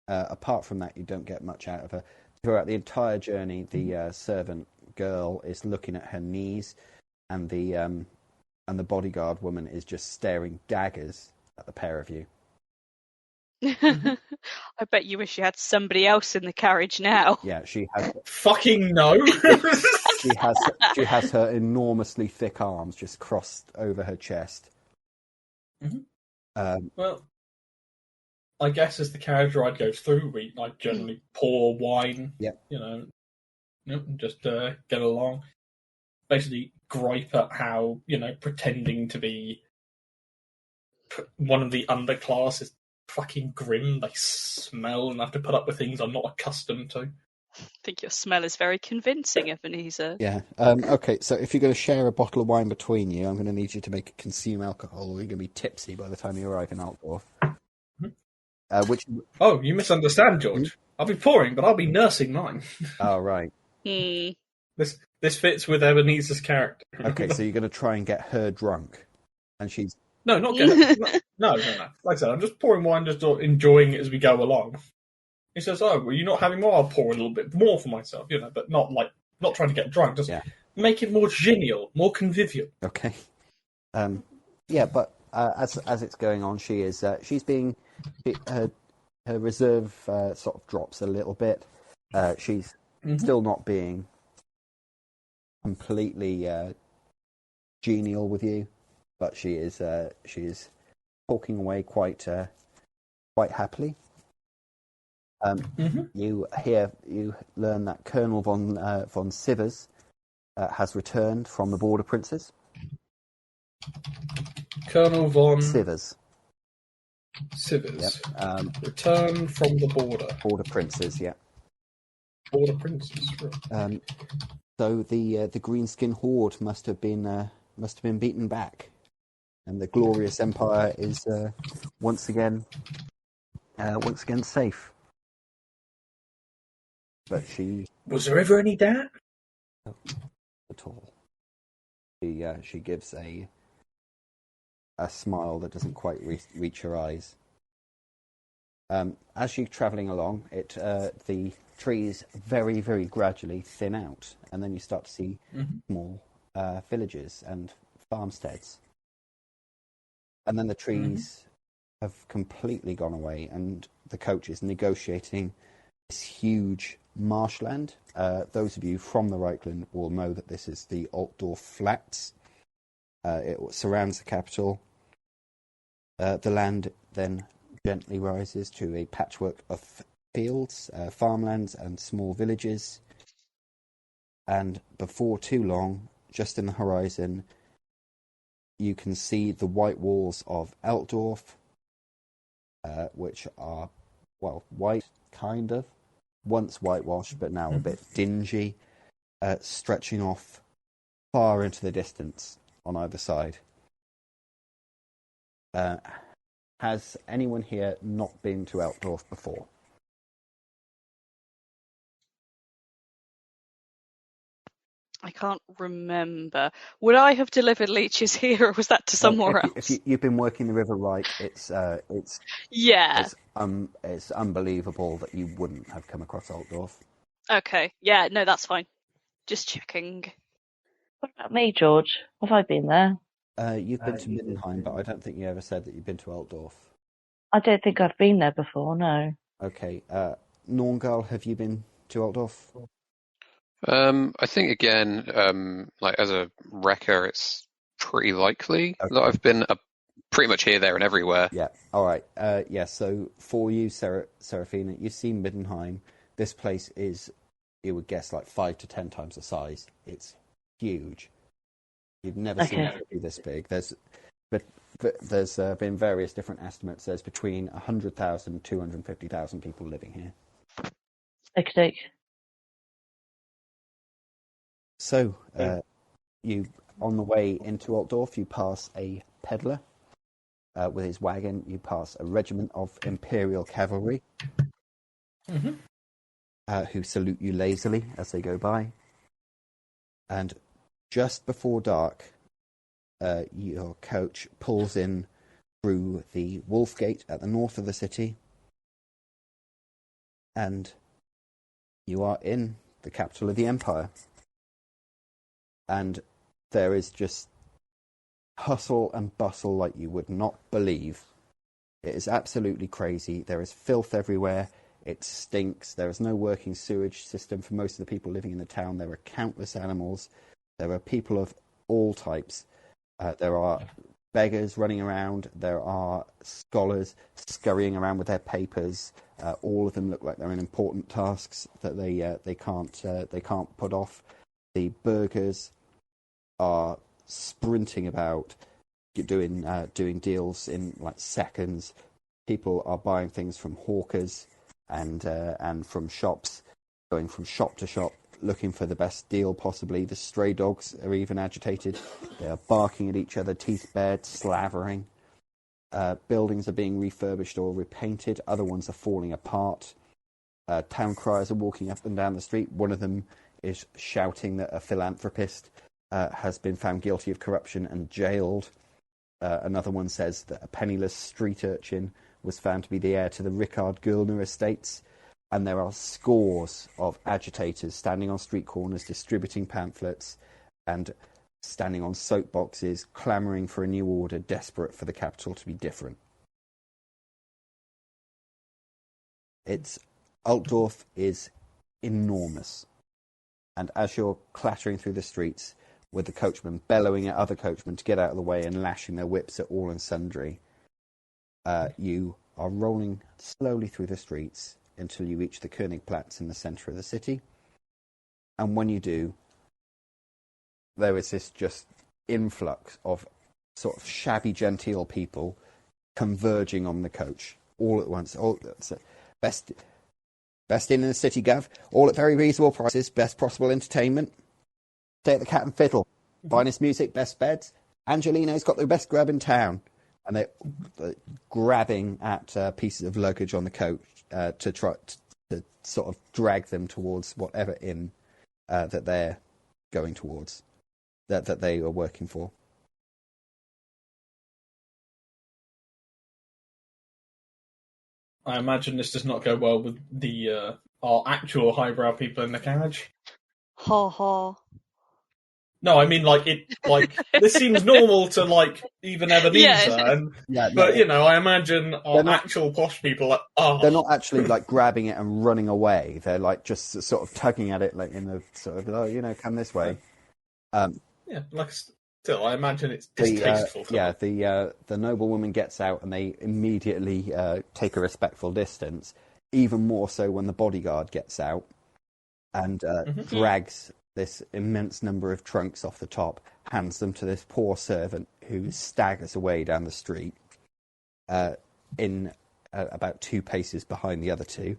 Apart from that, you don't get much out of her. Throughout the entire journey, the servant girl is looking at her knees, and the bodyguard woman is just staring daggers at the pair of you. I bet you wish you had somebody else in the carriage now. Yeah, she has. Fucking no. She has her enormously thick arms just crossed over her chest. Well, I guess as the carriage ride goes through, we generally pour wine. Yep. Just get along. Basically, gripe at how pretending to be one of the underclass is fucking grim. They smell and have to put up with things I'm not accustomed to. I think your smell is very convincing, Ebenezer. Yeah. Okay, so if you're going to share a bottle of wine between you, I'm going to need you to make it consume alcohol, or you're going to be tipsy by the time you arrive in Altdorf. Oh, you misunderstand, George. I'll be pouring, but I'll be nursing mine. Oh, right. This fits with Ebenezer's character. Okay, so you're going to try and get her drunk, and she's... No, not get her. No. Like I said, I'm just pouring wine, just enjoying it as we go along. He says, "Oh, well, you're not having more. I'll pour a little bit more for myself, but not trying to get drunk. Just make it more genial, more convivial." Okay. But as it's going on, she's being her reserve sort of drops a little bit. She's still not being completely genial with you, but she is talking away quite happily. You learn that Colonel von Sivers has returned from the Border Princes. Colonel von Sivers. Yep. Return from the border. Border Princes, yeah. Border Princes. Right. So the Greenskin Horde must have been beaten back, and the glorious Empire is once again safe. But was there ever any doubt? Not at all. She gives a smile that doesn't quite reach her eyes. As you're travelling along, the trees very, very gradually thin out, and then you start to see small villages and farmsteads. And then the trees have completely gone away, and the coach is negotiating this huge marshland. Those of you from the Reichland will know that this is the Altdorf Flats. It surrounds the capital. The land then gently rises to a patchwork of fields, farmlands, and small villages. And before too long, just in the horizon, you can see the white walls of Altdorf, which are, white, kind of. Once whitewashed, but now a bit dingy, stretching off far into the distance on either side. Has anyone here not been to Altdorf before? I can't remember. Would I have delivered leeches here, or was that to somewhere else? If you've been working the River right, it's unbelievable that you wouldn't have come across Altdorf. Okay, yeah, no, that's fine. Just checking. What about me, George? Have I been there? You've been to Middenheim, but I don't think you ever said that you've been to Altdorf. I don't think I've been there before, no. Okay. Nornghal, have you been to Altdorf? I think again, as a wrecker, it's pretty likely that I've been pretty much here, there, and everywhere. Yeah. All right. So for you, Seraphina, you've seen Middenheim. This place is, you would guess, like 5 to 10 times the size. It's huge. You've never seen it be this big. There's been various different estimates. There's between 100,000 and 250,000 people living here. Okay. So, you on the way into Altdorf, you pass a peddler with his wagon. You pass a regiment of Imperial Cavalry who salute you lazily as they go by. And just before dark, your coach pulls in through the Wolf Gate at the north of the city, and you are in the capital of the Empire. And there is just hustle and bustle like you would not believe. It is absolutely crazy. There is filth everywhere. It stinks. There is no working sewage system for most of the people living in the town. There are countless animals. There are people of all types. There are beggars running around. There are scholars scurrying around with their papers. All of them look like they're in important tasks that they can't put off. The burghers are sprinting about, doing deals in like seconds. People are buying things from hawkers and from shops, going from shop to shop, looking for the best deal possibly. The stray dogs are even agitated. They are barking at each other, teeth bared, slavering. Buildings are being refurbished or repainted. Other ones are falling apart. Town criers are walking up and down the street. One of them is shouting that a philanthropist has been found guilty of corruption and jailed. Another one says that a penniless street urchin was found to be the heir to the Rickard Gulner estates. And there are scores of agitators standing on street corners, distributing pamphlets and standing on soapboxes, clamouring for a new order, desperate for the capital to be different. Altdorf is enormous. And as you're clattering through the streets with the coachmen bellowing at other coachmen to get out of the way and lashing their whips at all and sundry, you are rolling slowly through the streets until you reach the Königplatz in the centre of the city. And when you do, there is this just influx of sort of shabby genteel people converging on the coach all at once. Best inn in the city, Gav. All at very reasonable prices. Best possible entertainment. Stay at the Cat and Fiddle. Finest music, best beds. Angelino's got the best grub in town. And they're grabbing at pieces of luggage on the coach to try to sort of drag them towards whatever inn that they're going towards, that they are working for. I imagine this does not go well with the our actual highbrow people in the carriage. Ha ha. No, I mean this seems normal to like even Ebenezer, but you know, I imagine our actual posh people they're not actually like grabbing it and running away. They're like just sort of tugging at it, like in the sort of come this way. Still, I imagine it's distasteful. The noblewoman gets out and they immediately take a respectful distance. Even more so when the bodyguard gets out and drags this immense number of trunks off the top, hands them to this poor servant who staggers away down the street in about 2 paces behind the other two.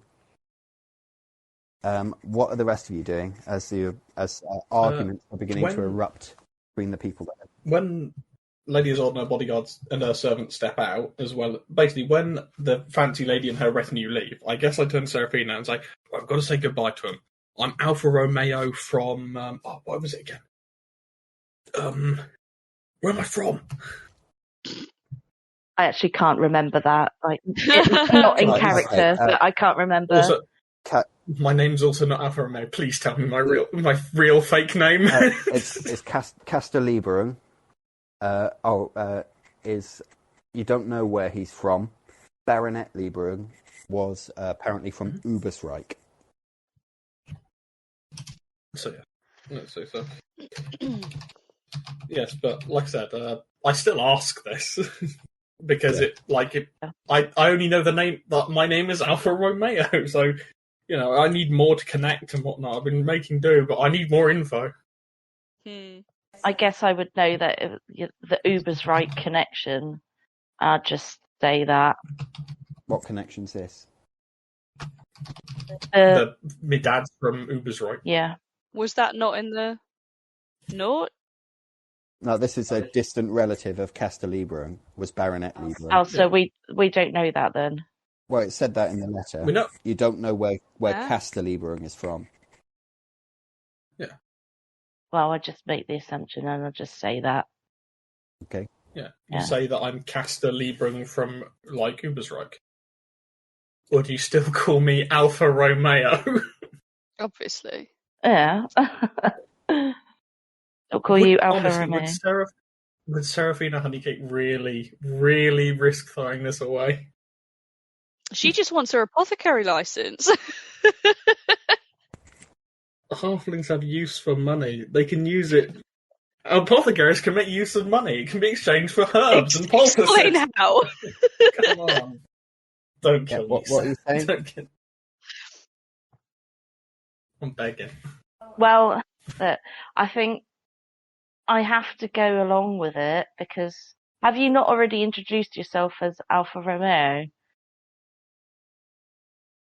What are the rest of you doing as arguments are beginning to erupt between the people there? When Lady Isolde and her bodyguards and her servants step out, as well, basically when the fancy lady and her retinue leave, I guess I turn to Seraphina and say, I've got to say goodbye to him. I'm Alfa Romeo from... what was it again? Where am I from? I actually can't remember that. Like, it's not in character, but I can't remember. Also, my name's also not Alfa Romeo. Please tell me my real fake name. It's Castellibrung. You don't know where he's from. Baronet Liebrung was apparently from Ubersreich. So yes, but like I said, I still ask this because I only know the name. That my name is Alfa Romeo, so you know I need more to connect and whatnot. I've been making do, but I need more info. I guess I would know that the Ubersreich connection. I'll just say that. What connection's this? My dad's from Ubersreich. Yeah. Was that not in the note? No, this is a distant relative of Castellibrung, was Baronet Liebrung. Oh, so we don't know that then? Well, it said that in the letter. You don't know where Castellibrung is from. Yeah. Well, I just make the assumption and I'll just say that. Okay. Yeah. You say that I'm Castellibrung from, like, Ubersreich. Or do you still call me Alfa Romeo? Obviously. Yeah. I'll call you Alfa Romeo. Would Seraphina Honeycake really, really risk throwing this away? She just wants her apothecary license. Halflings have use for money. They can use it. Apothecaries can make use of money. It can be exchanged for herbs and poultices. Explain how. Come on. Don't kill me. What are you saying? I'm begging. Well, I think I have to go along with it because Have you not already introduced yourself as Alfa Romeo?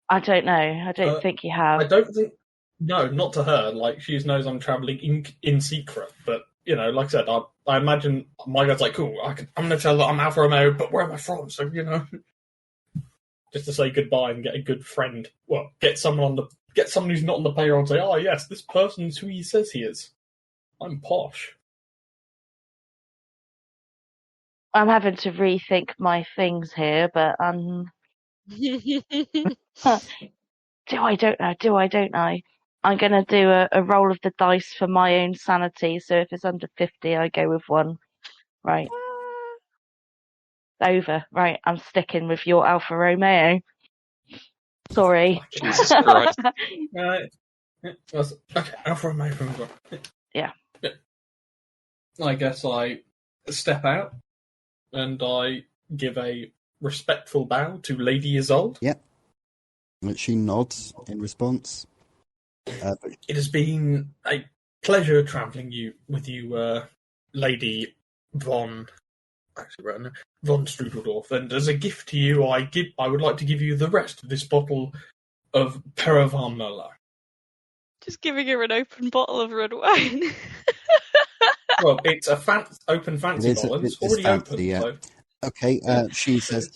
I don't know. I don't think you have. I don't think. No, not to her. Like, she knows I'm travelling in secret. But, you know, like I said, I imagine my guy's like, cool, I'm going to tell that I'm Alfa Romeo, but where am I from? So, you know, just to say goodbye and get a good friend. Well, get someone who's not on the payroll and say, oh, yes, this person's who he says he is. I'm posh. I'm having to rethink my things here, but do I don't know. I'm going to do a roll of the dice for my own sanity, so if it's under 50, I go with 1. Right. Over. Right, I'm sticking with your Alfa Romeo. Sorry. Jesus Christ. Right. Okay, Alfa Romeo. Yeah. I guess I step out and I give a respectful bow to Lady Isolde. Yep. She nods in response. It has been a pleasure travelling with you, Lady Von Strudeldorf, and as a gift to you, I would like to give you the rest of this bottle of Perrovan Merlot. Just giving her an open bottle of red wine. Well, it's a open fancy bottle. It's already fancy, open. yeah. So. Okay, she says,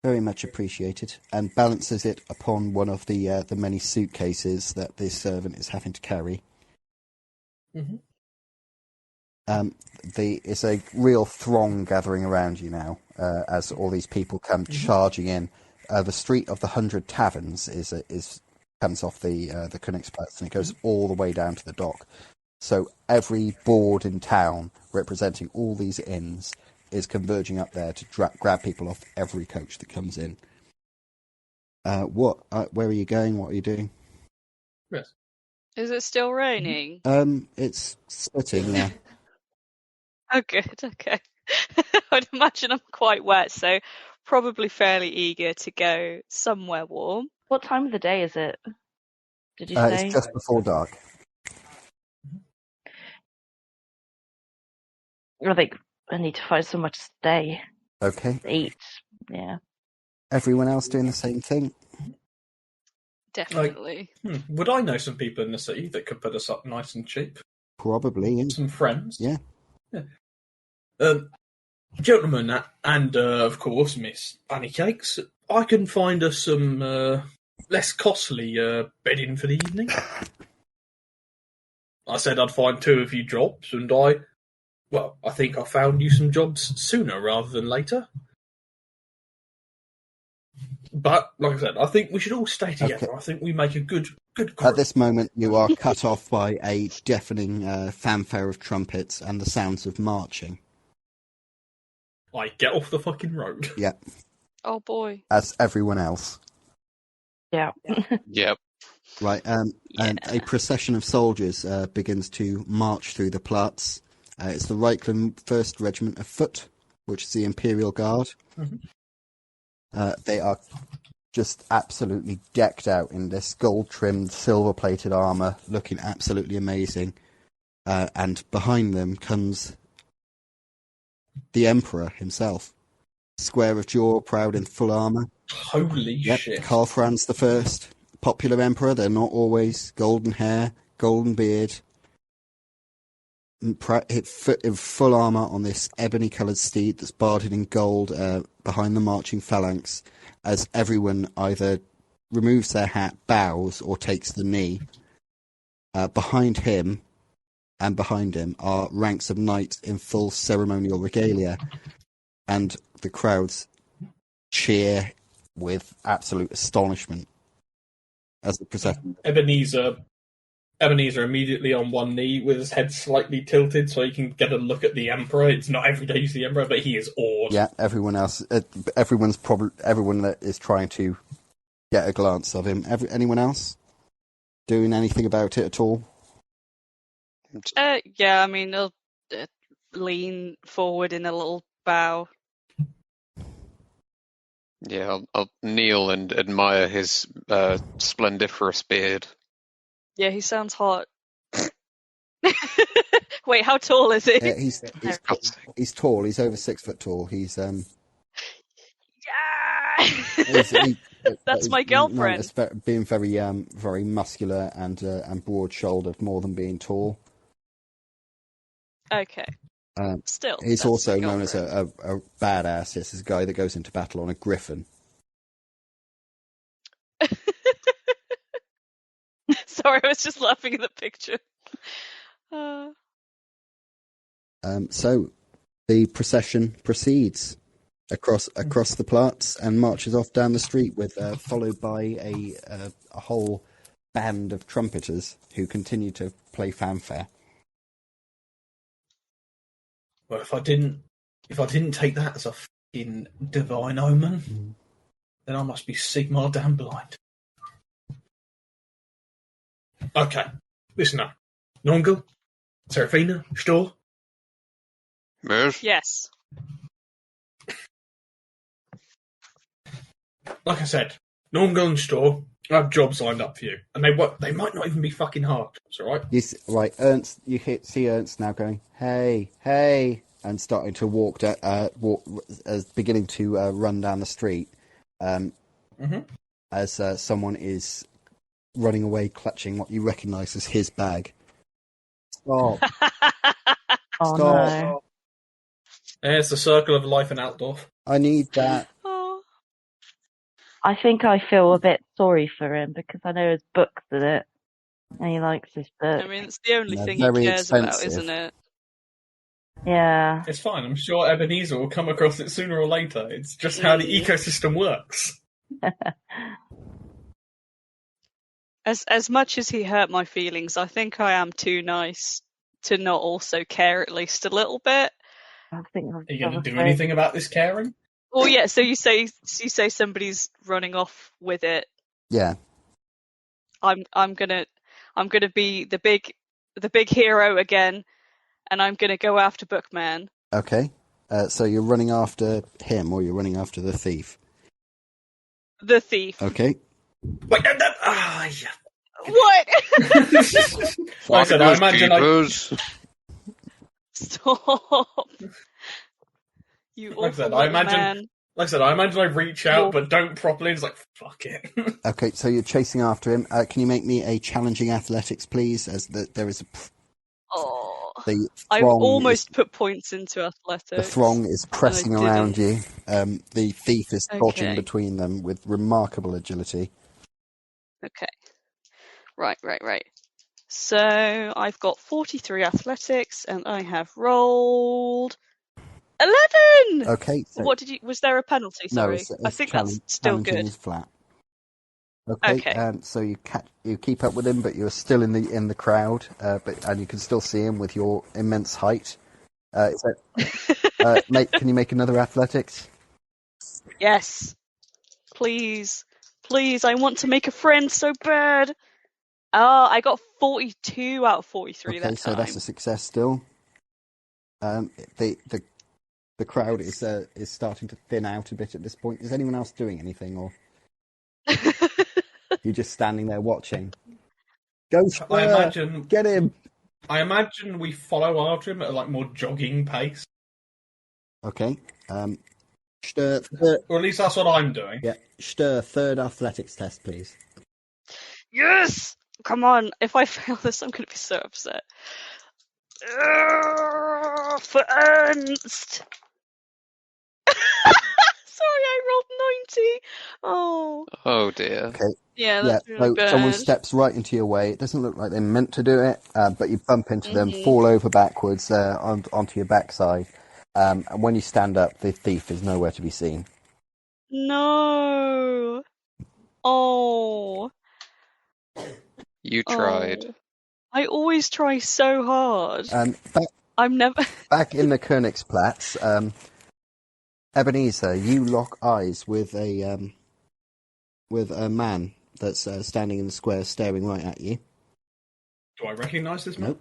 very much appreciated, and balances it upon one of the many suitcases that this servant is having to carry. Mm-hmm. It's a real throng gathering around you now as all these people come charging in. The Street of the 100 Taverns comes off the Königsplatz, and it goes all the way down to the dock. So every board in town representing all these inns is converging up there to grab people off every coach that comes in. Where are you going? What are you doing? Yes. Is it still raining? It's splitting, yeah. Oh, good. Okay. I'd imagine I'm quite wet, so probably fairly eager to go somewhere warm. What time of the day is it? Did you say? It's just before dark. I think I need to find somewhere to stay. Okay. Eat. Yeah. Everyone else doing the same thing? Definitely. Would I know some people in the city that could put us up nice and cheap? Probably, yeah. Some friends? Yeah. Gentlemen, and of course, Miss Honeycakes, I can find us some less costly bedding for the evening. I said I'd find 2 of you jobs, and I think I found you some jobs sooner rather than later. But, like I said, I think we should all stay together. Okay. I think we make a good group. At this moment, you are cut off by a deafening fanfare of trumpets and the sounds of marching. I get off the fucking road. Yeah. Oh, boy. As everyone else. Yeah. Yep. Right, and a procession of soldiers begins to march through the Platz. It's the Reichland 1st Regiment of Foot, which is the Imperial Guard. Mm-hmm. They are just absolutely decked out in this gold-trimmed, silver-plated armour, looking absolutely amazing. And behind them comes the Emperor himself. Square of jaw, proud in full armour. Holy shit. Karl Franz I, popular Emperor, they're not always. Golden hair, golden beard. In full armour on this ebony-coloured steed that's barded in gold behind the marching phalanx, as everyone either removes their hat, bows, or takes the knee. Behind him and behind him are ranks of knights in full ceremonial regalia, and the crowds cheer with absolute astonishment as the procession. Ebenezer immediately on one knee with his head slightly tilted so he can get a look at the Emperor. It's not every day you see the Emperor, but he is awed. Yeah, everyone that is trying to get a glance of him. Anyone else doing anything about it at all? Yeah, I mean, they'll lean forward in a little bow. Yeah, I'll kneel and admire his splendiferous beard. Yeah, he sounds hot. Wait, how tall is he? He's tall. He's over 6 foot tall. He's Yeah! he- That's he's my girlfriend. known as being very muscular and broad shouldered, more than being tall. Okay. Still, He's that's also my known as girlfriend. a badass. This is a guy that goes into battle on a griffin. Sorry, I was just laughing at the picture. So the procession proceeds across the plats and marches off down the street, with followed by a whole band of trumpeters who continue to play fanfare. Well, if I didn't take that as a fucking divine omen, then I must be Sigmar damn blind. Okay, listen now. Nornghal, Seraphina, Stör. Yes. Like I said, Nornghal and Stör have jobs lined up for you, and they might not even be fucking hard jobs, all right? Right, Ernst. See Ernst now going, "Hey, hey," and starting to walk, beginning to run down the street. As someone is running away, clutching what you recognise as his bag. Stop! Oh, Stop! no. There's the circle of life and Altdorf. I need that. Oh. I think I feel a bit sorry for him because I know there's books in it. And he likes his book. I mean, it's the only They're thing he very cares about, expensive. isn't it? Yeah. It's fine. I'm sure Ebenezer will come across it sooner or later. It's just how the ecosystem works. As much as he hurt my feelings, I think I am too nice to not also care at least a little bit. I think Are you going to do anything about this caring? Well, yeah. So you say somebody's running off with it. Yeah. I'm gonna be the big hero again, and I'm gonna go after Bookman. Okay. So you're running after him, or you're running after the thief? The thief. Okay. Wait, yeah. What? Like I said, I imagine Stop. You Like I said, awful little man. Like I said, I imagine I reach out, but don't properly. It's like, fuck it. Okay, so you're chasing after him. Can you make me a challenging athletics, please? As there is I've almost put points into athletics. The throng is pressing around you. The thief is dodging between them with remarkable agility. Okay. Right. So I've got 43 athletics, and I have rolled 11. Okay. So what did you? Was there a penalty? Sorry, no, I think that's still good. Is flat. Okay. So you keep up with him, but you're still in the crowd. And you can still see him with your immense height. Can you make another athletics? Yes. Please, I want to make a friend so bad. I got 42 out of 43 that time. Okay, so that's a success still. The crowd is starting to thin out a bit at this point. Is anyone else doing anything, or you're just standing there watching? Go, Stör! Get him! I imagine we follow after him at a more jogging pace. Okay. Stör, or at least that's what I'm doing. Yeah. Stör, third athletics test, please. Yes! Come on. If I fail this, I'm going to be so upset. For Ernst! Sorry, I rolled 90. Oh dear. Okay. Yeah, that's really bad. Someone steps right into your way. It doesn't look like they meant to do it, but you bump into them, fall over backwards onto your backside. And when you stand up, the thief is nowhere to be seen. No. Oh. You tried. I always try so hard. I'm never back in the Königsplatz. Ebenezer, you lock eyes with a man that's standing in the square, staring right at you. Do I recognise this man?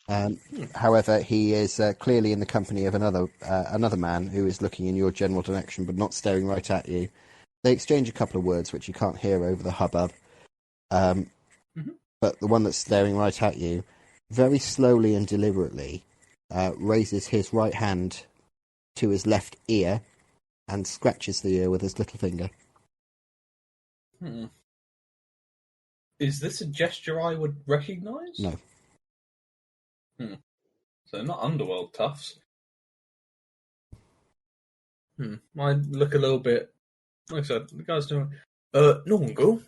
Nope. However, he is clearly in the company of another man who is looking in your general direction, but not staring right at you. They exchange a couple of words which you can't hear over the hubbub. But the one that's staring right at you very slowly and deliberately raises his right hand to his left ear and scratches the ear with his little finger. Is this a gesture I would recognise? No. So they're not underworld toughs. I look a little bit... Like I said, the guy's doing... Nornghal?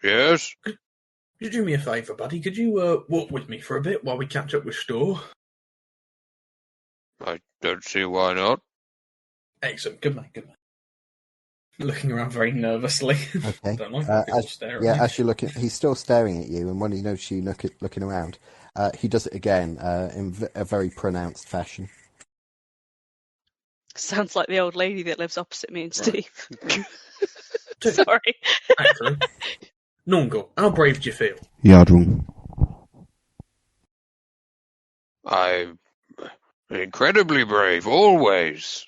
Yes? Could you do me a favour, buddy? Could you walk with me for a bit while we catch up with Stör? I don't see why not. Excellent. Good man. Looking around very nervously. Okay. Don't like people staring. Yeah, as you're looking, he's still staring at you, and when he notices you looking around, he does it again in a very pronounced fashion. Sounds like the old lady that lives opposite me and Steve. Right. Sorry. Actually, Nornghal, how brave do you feel? Yardrung. I'm incredibly brave, always.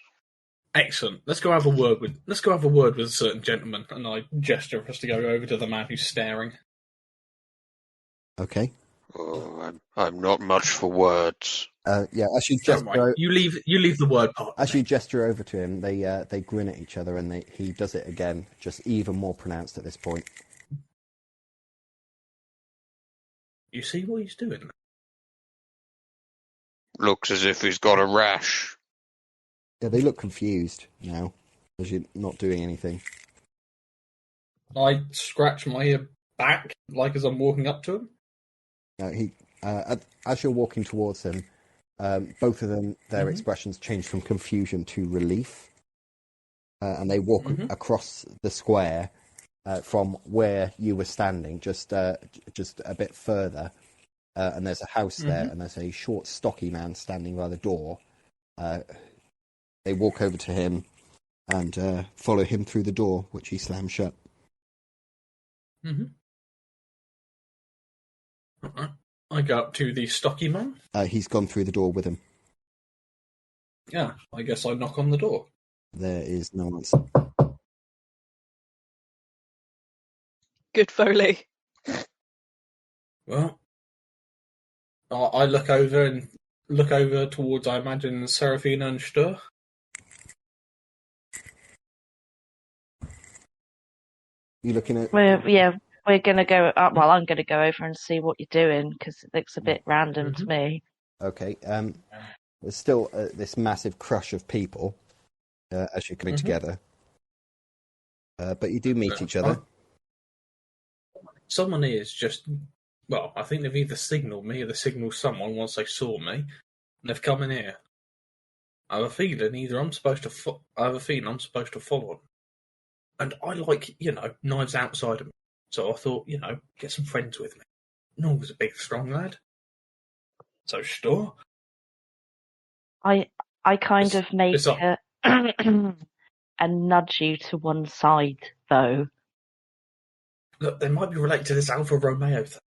Excellent. Let's go have a word with a certain gentleman. And I gesture for us to go over to the man who's staring. Okay. Oh, I'm not much for words. Yeah, as you Don't worry. gesture, You leave the word part. as you gesture over to him, they grin at each other, and he does it again, just even more pronounced at this point. You see what he's doing? Looks as if he's got a rash. Yeah, they look confused now, as you're not doing anything. I scratch my ear back, like as I'm walking up to him. As you're walking towards him, both of them, their expressions change from confusion to relief, and they walk across the square from where you were standing, just a bit further, and there's a house there, and there's a short, stocky man standing by the door. They walk over to him and follow him through the door, which he slams shut. I go up to the stocky man. He's gone through the door with him. Yeah, I guess I knock on the door. There is no answer. Good Foley. Well, I look over towards, I imagine, Seraphina and Stör. You looking at? We're gonna go up. Well, I'm gonna go over and see what you're doing because it looks a bit random to me. Okay. There's still this massive crush of people as you're coming together, but you do meet each other. Someone is just... Well, I think they've either signalled me or they signalled someone once they saw me, and they've come in here. I have a feeling I'm supposed to follow them. And I like, knives outside of me. So I thought, get some friends with me. Norn's a big, strong lad. So Stör. I kind of make and nudge you to one side, though. Look, they might be related to this Alfa Romeo thing.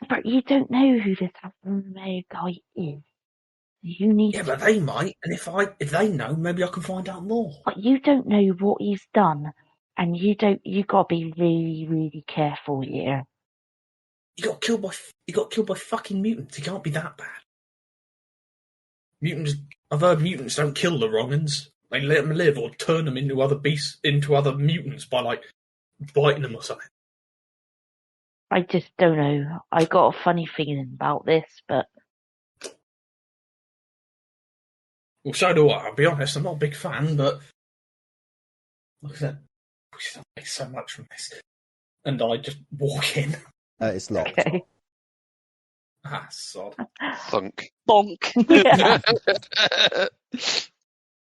But you don't know who this Alfa Romeo guy is. You need. Yeah, but they might, and if they know, maybe I can find out more. But you don't know what he's done, and you gotta be really, really careful here. He got killed by fucking mutants. He can't be that bad. Mutants. I've heard mutants don't kill the wrong uns. They let them live or turn them into other beasts, into other mutants by biting them or something. I just don't know. I got a funny feeling about this, but. Well, so do I. I'll be honest, I'm not a big fan, but like I said, we still make so much from this. And I just walk in. It's locked. Okay. Ah, sod. Thunk. Bonk. Yeah.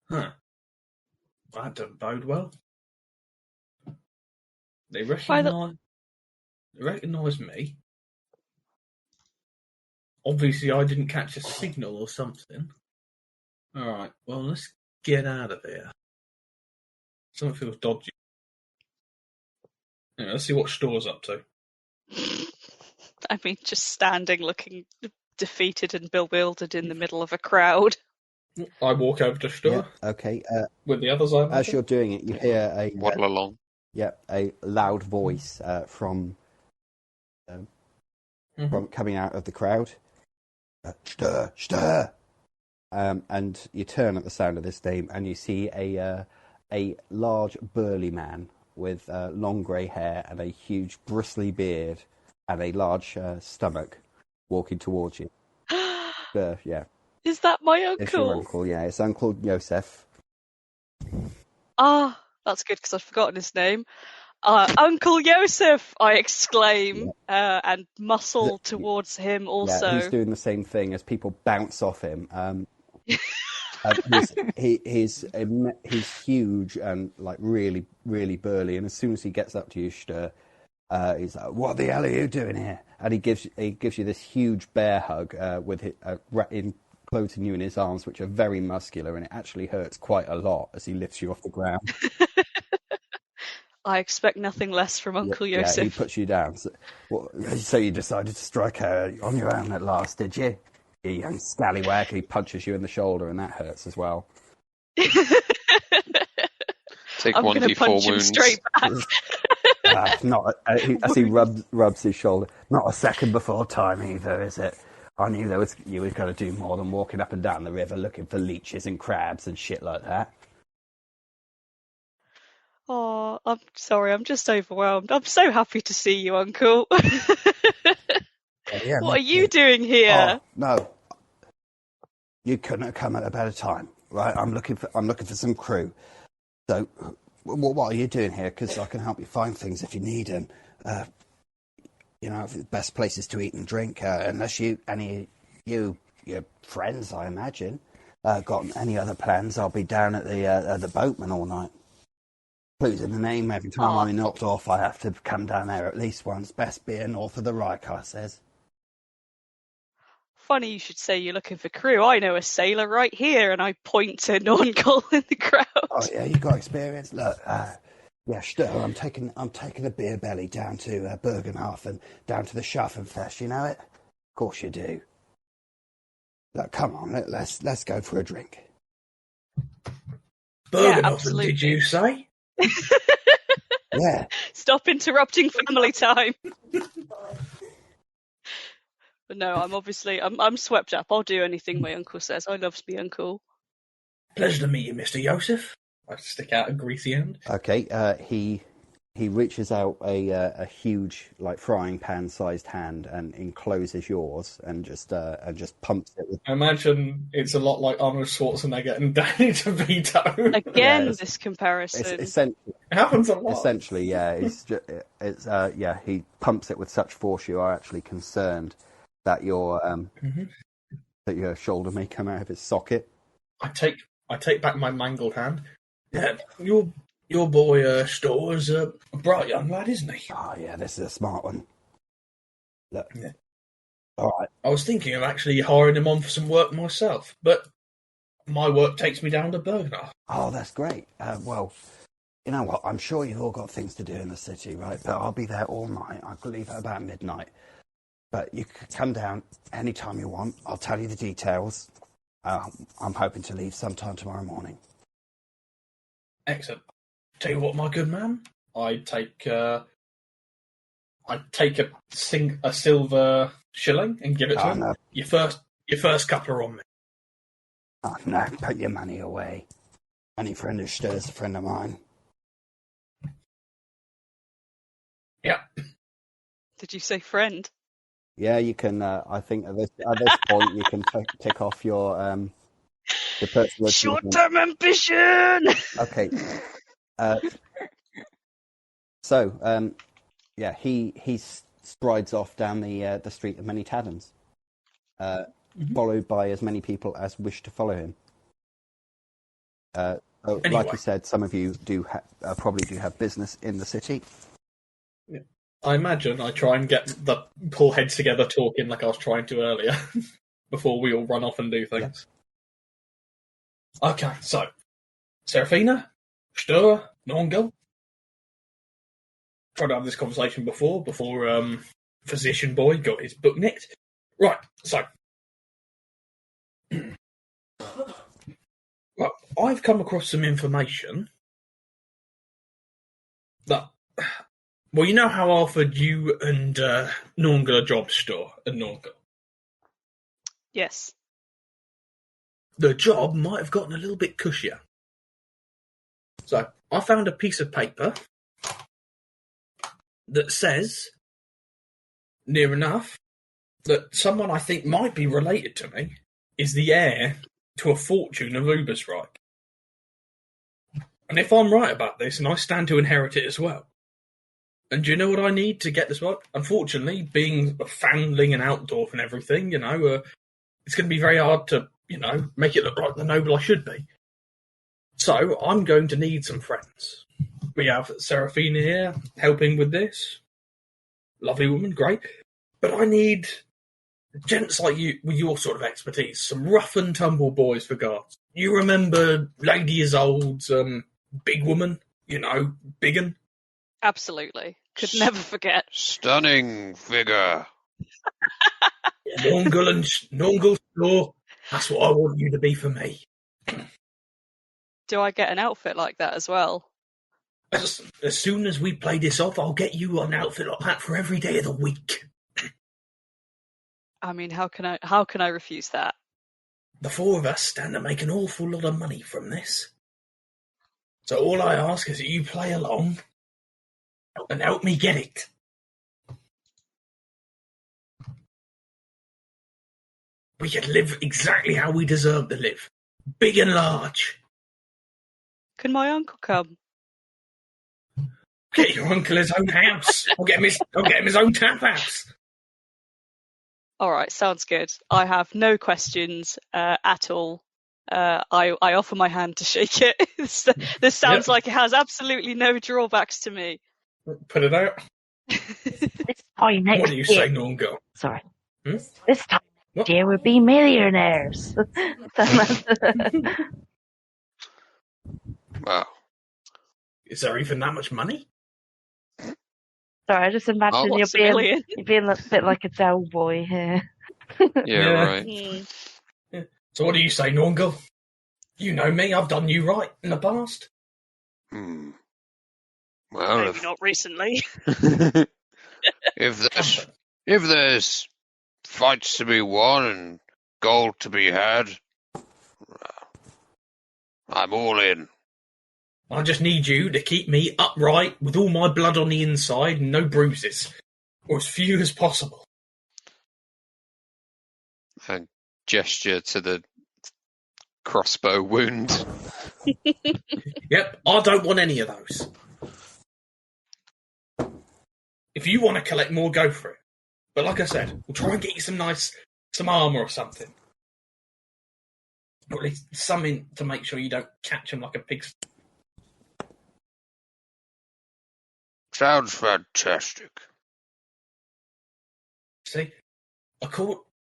Huh. That doesn't bode well. They recognise me. Obviously, I didn't catch a signal or something. Alright, well, let's get out of here. Something feels dodgy. Yeah, let's see what Stör's up to. I mean, just standing looking defeated and bewildered in the middle of a crowd. I walk over to Stör. Yeah, okay. With the others, I imagine. As you're doing it, you hear Waddle along. a loud voice from from coming out of the crowd. Stör, Stör! And you turn at the sound of this name, and you see a large, burly man with long grey hair and a huge, bristly beard and a large stomach walking towards you. Yeah. Is that my uncle? It's your uncle, yeah. It's Uncle Joseph. Ah, that's good because I've forgotten his name. Uncle Joseph, I exclaim, and muscle towards him also. Yeah, he's doing the same thing as people bounce off him. He's huge and like really, really burly. And as soon as he gets up to you, Stör, he's like, "What the hell are you doing here?" And he gives you this huge bear hug enclosing you in his arms, which are very muscular, and it actually hurts quite a lot as he lifts you off the ground. I expect nothing less from Uncle Joseph. Yeah, he puts you down. So you decided to strike her on your own at last, did you? You young scallywag. He punches you in the shoulder, and that hurts as well. Take I'm 1d4 wounds. Straight back. As he rubs his shoulder. Not a second before time either, is it? I knew you were going to do more than walking up and down the river looking for leeches and crabs and shit like that. Oh, I'm sorry, I'm just overwhelmed. I'm so happy to see you, Uncle. What are you doing here? Oh, no. You couldn't have come at a better time, right? I'm looking for some crew. So, what are you doing here? Because I can help you find things if you need them. The best places to eat and drink. Unless your friends, I imagine, got any other plans, I'll be down at the boatman all night. Please, in the name, every time I'm knocked off, I have to come down there at least once. Best beer north of the Reich, I says. Funny you should say you're looking for crew. I know a sailor right here, and I point to Nornghal in the crowd. Oh yeah, you got experience. Look, Stör, I'm taking a beer belly down to Bergenhafen, down to the Schaffenfest. You know it? Of course you do. Look, come on, let's go for a drink. Bergenhafen, did you say? Yeah. Stop interrupting family time. But no, I'm swept up. I'll do anything my uncle says. I loves me uncle. Pleasure to meet you, Mr. Joseph. I stick out a greasy end. Okay, he reaches out a huge, like, frying pan-sized hand and encloses yours and just pumps it with... I imagine it's a lot like Arnold Schwarzenegger and Danny DeVito. Again, this comparison. Essentially, it happens a lot. Essentially, yeah. He pumps it with such force you are actually concerned that your shoulder may come out of its socket. I take back my mangled hand. Yeah, your boy Stör's a bright young lad, isn't he? Oh yeah, this is a smart one. Look. Yeah. All right. I was thinking of actually hiring him on for some work myself, but my work takes me down to Bergnar. Oh, that's great. Well, you know what? I'm sure you've all got things to do in the city, right? But I'll be there all night. I could leave at about midnight. But you could come down any time you want. I'll tell you the details. I'm hoping to leave sometime tomorrow morning. Excellent. Tell you what, my good man, I take a silver shilling and give it to him. No. Your first couple are on me. Oh no, put your money away. Any friend of Stör's a friend of mine. Yeah. Did you say friend? Yeah, you can. I think at this point you can tick off your personal short-term ambition. Okay. He strides off down the street of many taverns, followed by as many people as wish to follow him. Anyway. Like you said, some of you probably do have business in the city. Yeah. I imagine I try and get the pull heads together talking like I was trying to earlier before we all run off and do things. Yeah. Okay, so Seraphina, Stör, Nornghal. Tried to have this conversation before Physician Boy got his book nicked. Right, so well, I've come across some information that Well, you know how I offered you and Nornghal a job, Stör, at Nornghal? Yes. The job might have gotten a little bit cushier. So, I found a piece of paper that says, near enough, that someone I think might be related to me is the heir to a fortune of Ubersreich. And if I'm right about this, and I stand to inherit it as well, and do you know what I need to get this right? Unfortunately, being a foundling and outdoor and everything, it's going to be very hard to, make it look like the noble I should be. So, I'm going to need some friends. We have Seraphina here, helping with this. Lovely woman, great. But I need gents like you, with your sort of expertise, some rough and tumble boys for guards. You remember Lady Isolde's big woman? Big un? Absolutely. Could never forget. Stunning figure. Nornghal Stör, that's what I want you to be for me. Do I get an outfit like that as well? As soon as we play this off, I'll get you an outfit like that for every day of the week. I mean, how can I refuse that? The four of us stand to make an awful lot of money from this. So all I ask is that you play along and help me get it. We can live exactly how we deserve to live. Big and large. Can my uncle come? Get your uncle his own house. I'll get him his own tap house. All right, sounds good. I have no questions at all. I offer my hand to shake it. This sounds like it has absolutely no drawbacks to me. Put it out. This time next What do you year. say, Nornghal? Sorry. Hmm? This time What? next year we'll be millionaires. Wow. Is there even that much money? Sorry, I just imagine What's a you're million? being a bit like a Dell boy here. Yeah, right. Hmm. So what do you say, Nornghal? You know me, I've done you right in the past. Hmm. Well, Maybe not recently. if there's fights to be won and gold to be had, I'm all in. I just need you to keep me upright with all my blood on the inside and no bruises. Or as few as possible. And gesture to the crossbow wound. Yep, I don't want any of those. If you want to collect more, go for it. But like I said, we'll try and get you some armour or something. Or at least something to make sure you don't catch them like a pig. Sounds fantastic. See?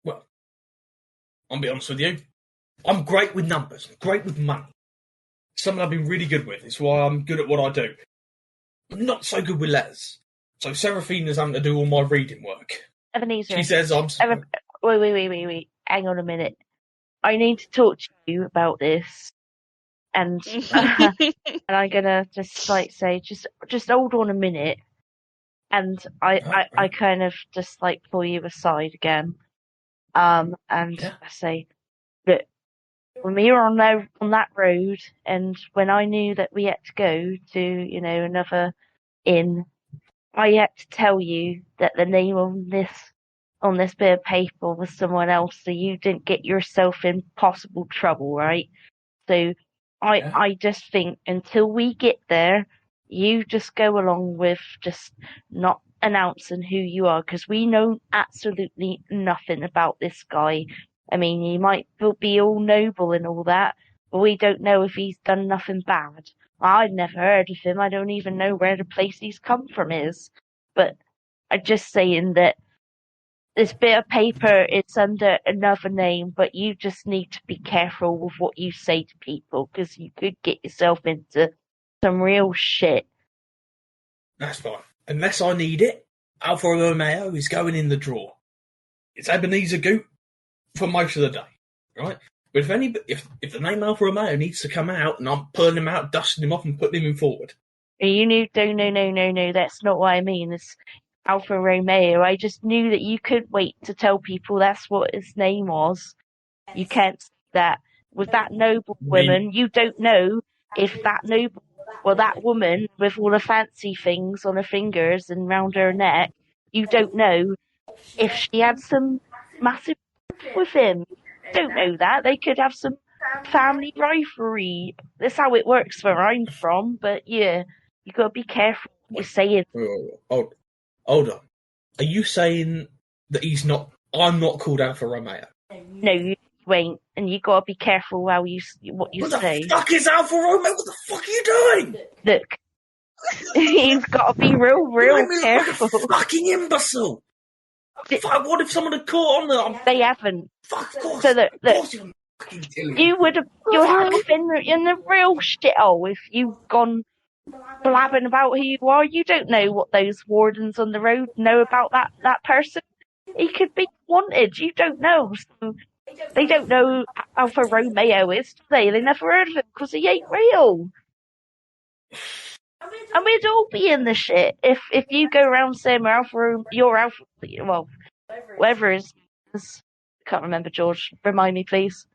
Well, I'll be honest with you. I'm great with numbers. I'm great with money. Something I've been really good with. It's why I'm good at what I do. I'm not so good with letters. So Seraphina's having to do all my reading work. Ebenezer. She says I'm... Wait. Hang on a minute. I need to talk to you about this. And and I'm gonna just say, just hold on a minute. And I kind of just pull you aside again. And I say, look, when we were on that road, and when I knew that we had to go to, another inn, I had to tell you that the name on this bit of paper was someone else, so you didn't get yourself in possible trouble, right? So I just think until we get there, you just go along with just not announcing who you are, because we know absolutely nothing about this guy. I mean, he might be all noble and all that, but we don't know if he's done nothing bad. I've never heard of him. I don't even know where the place he's come from is. But I'm just saying that this bit of paper, it's under another name, but you just need to be careful with what you say to people, because you could get yourself into some real shit. That's fine. Unless I need it, Alpha Romeo is going in the drawer. It's Ebenezer Gütte for most of the day, right? But if the name Alpha Romeo needs to come out and I'm pulling him out, dusting him off and putting him in forward, You knew, no, that's not what I mean. It's Alfa Romeo. I just knew that you could wait to tell people that's what his name was. You can't say that. With that noble woman, you don't know if that noble, well, that woman with all the fancy things on her fingers and round her neck, you don't know if she had some massive with him. You don't know that. They could have some family rivalry. That's how it works where I'm from, but yeah, you gotta be careful what you're saying. Hold on. Are you saying that I'm not called Alfa Romeo? No, you ain't, and you gotta be careful what you say. What the fuck is Alfa Romeo? What the fuck are you doing? Look, you've gotta be real careful. Like a fucking imbecile. What if someone had caught on that? They haven't. Fuck, of course. So look, You're fucking killing you would have been in the real shithole if you'd gone blabbing about who you are. You don't know what those wardens on the road know about that person. He could be wanted. You don't know. So they don't know who Alfa Romeo is, do they? They never heard of him because he ain't real. And we'd all be in the shit if you go around saying you're Alpha, well, whatever his I can't remember, George. Remind me, please.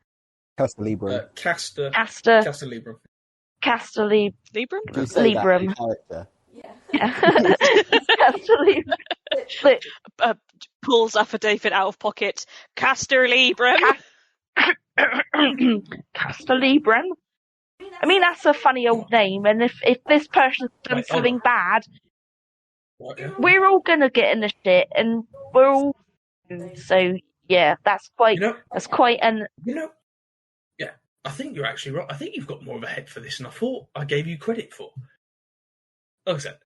Castelibrum. Castelibrum. Castelibrum. Did you say that in character? Yeah. Castelibrum. Look, pulls affidavit out of pocket. Castelibrum. Castelibrum. I mean, that's a funny old name, and if this person's done something bad, we're all gonna get in the shit, and we're all. So yeah, that's quite. Yeah, I think you're actually right. I think you've got more of a head for this than I thought I gave you credit for. Like I said,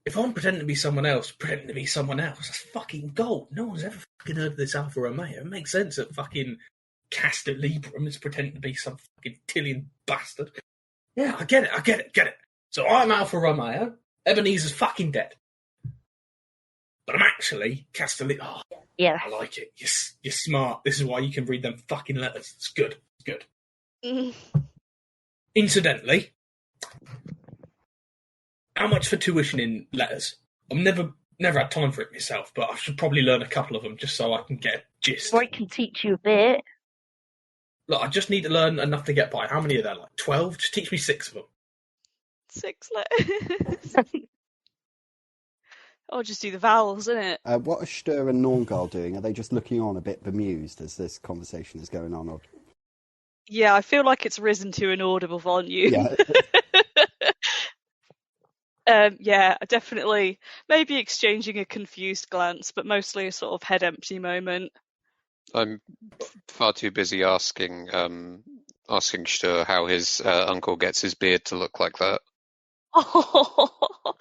if I'm pretending to be someone else, that's fucking gold. No one's ever fucking heard of this Alfa Romeo. It makes sense that fucking Castelibrum is pretending to be some fucking Tillian bastard. Yeah, I get it. So I'm Alfa Romeo. Ebenezer's fucking dead. But I'm actually Castelibrum. Oh, yeah. I like it. You're smart. This is why you can read them fucking letters. It's good. Incidentally, how much for tuition in letters? I've never had time for it myself, but I should probably learn a couple of them just so I can get a gist. I can teach you a bit. Look, I just need to learn enough to get by. How many are there? Like 12? Just teach me 6 of them. 6 letters. I'll just do the vowels, innit? What are Stör and Nornghal doing? Are they just looking on a bit bemused as this conversation is going on? Or... Yeah, I feel like it's risen to an audible volume. Yeah. Yeah, definitely. Maybe exchanging a confused glance, but mostly a sort of head empty moment. I'm far too busy asking Stör how his uncle gets his beard to look like that. Oh,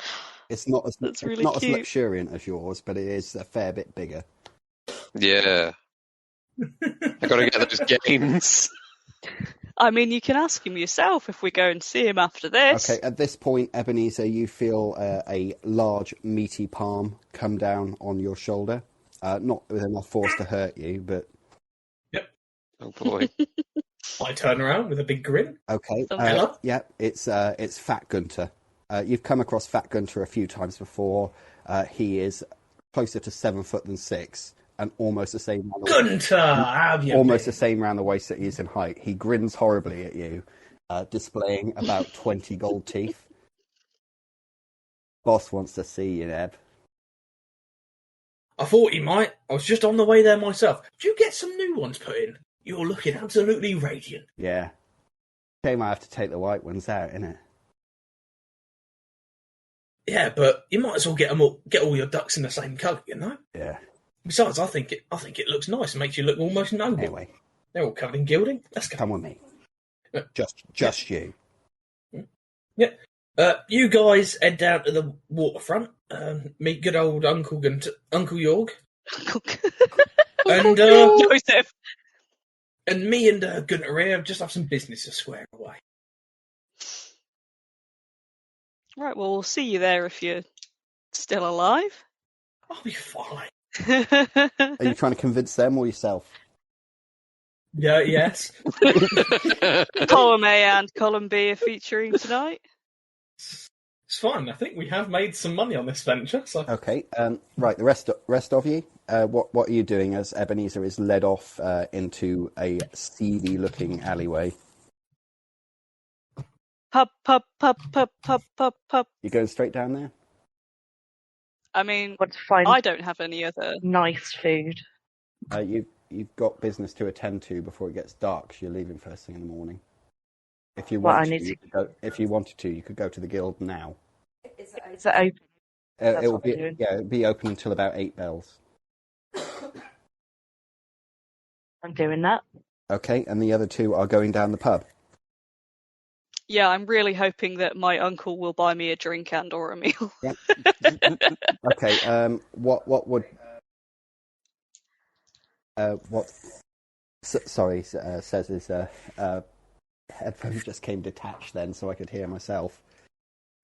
it's not as really as cute. luxuriant as yours, but it is a fair bit bigger. Yeah. I got to get those gains. I mean, you can ask him yourself if we go and see him after this. Okay, at this point, Ebenezer, you feel a large, meaty palm come down on your shoulder. Not with enough force to hurt you, but... Yep. Oh, boy. I turn around with a big grin. Okay. Yeah, it's Fat Gütte. You've come across Fat Gütte a few times before. He is closer to 7 foot than 6. And almost the same. Almost the same round the waist that he is in height. He grins horribly at you, displaying about 20 gold teeth. Boss wants to see you, Eb. I thought he might. I was just on the way there myself. Did you get some new ones put in? You're looking absolutely radiant. Yeah. Shame I have to take the white ones out, innit? Yeah, but you might as well get all your ducks in the same colour, you know? Yeah. Besides, I think it looks nice. It makes you look almost noble. Anyway, they're all covered in gilding. Let's go. Come with me. Just you. Yeah. You guys head down to the waterfront. Meet good old Uncle Jorg. And Joseph. And me and Gunter here just have some business to square away. Right. Well, we'll see you there if you're still alive. I'll be fine. Are you trying to convince them or yourself? Yeah, yes. Column A and Column B are featuring tonight. It's fine. I think we have made some money on this venture. So Okay, right. The rest of you, what are you doing as Ebenezer is led off into a seedy-looking alleyway? Pub, pub, pub, pub, pub, pub, pub. You going straight down there? I mean, Want to find I don't have any other. nice food. You've got business to attend to before it gets dark. So you're leaving first thing in the morning. If you Well, want I need you could go, if you wanted to, you could go to the guild now. Is it open? That's It will what be I'm doing. it'll be open until about 8 bells. I'm doing that. Okay, and the other two are going down the pub. Yeah, I'm really hoping that my uncle will buy me a drink and or a meal. Yeah. Okay. What would what? Sorry, says his headphones just came detached then, so I could hear myself.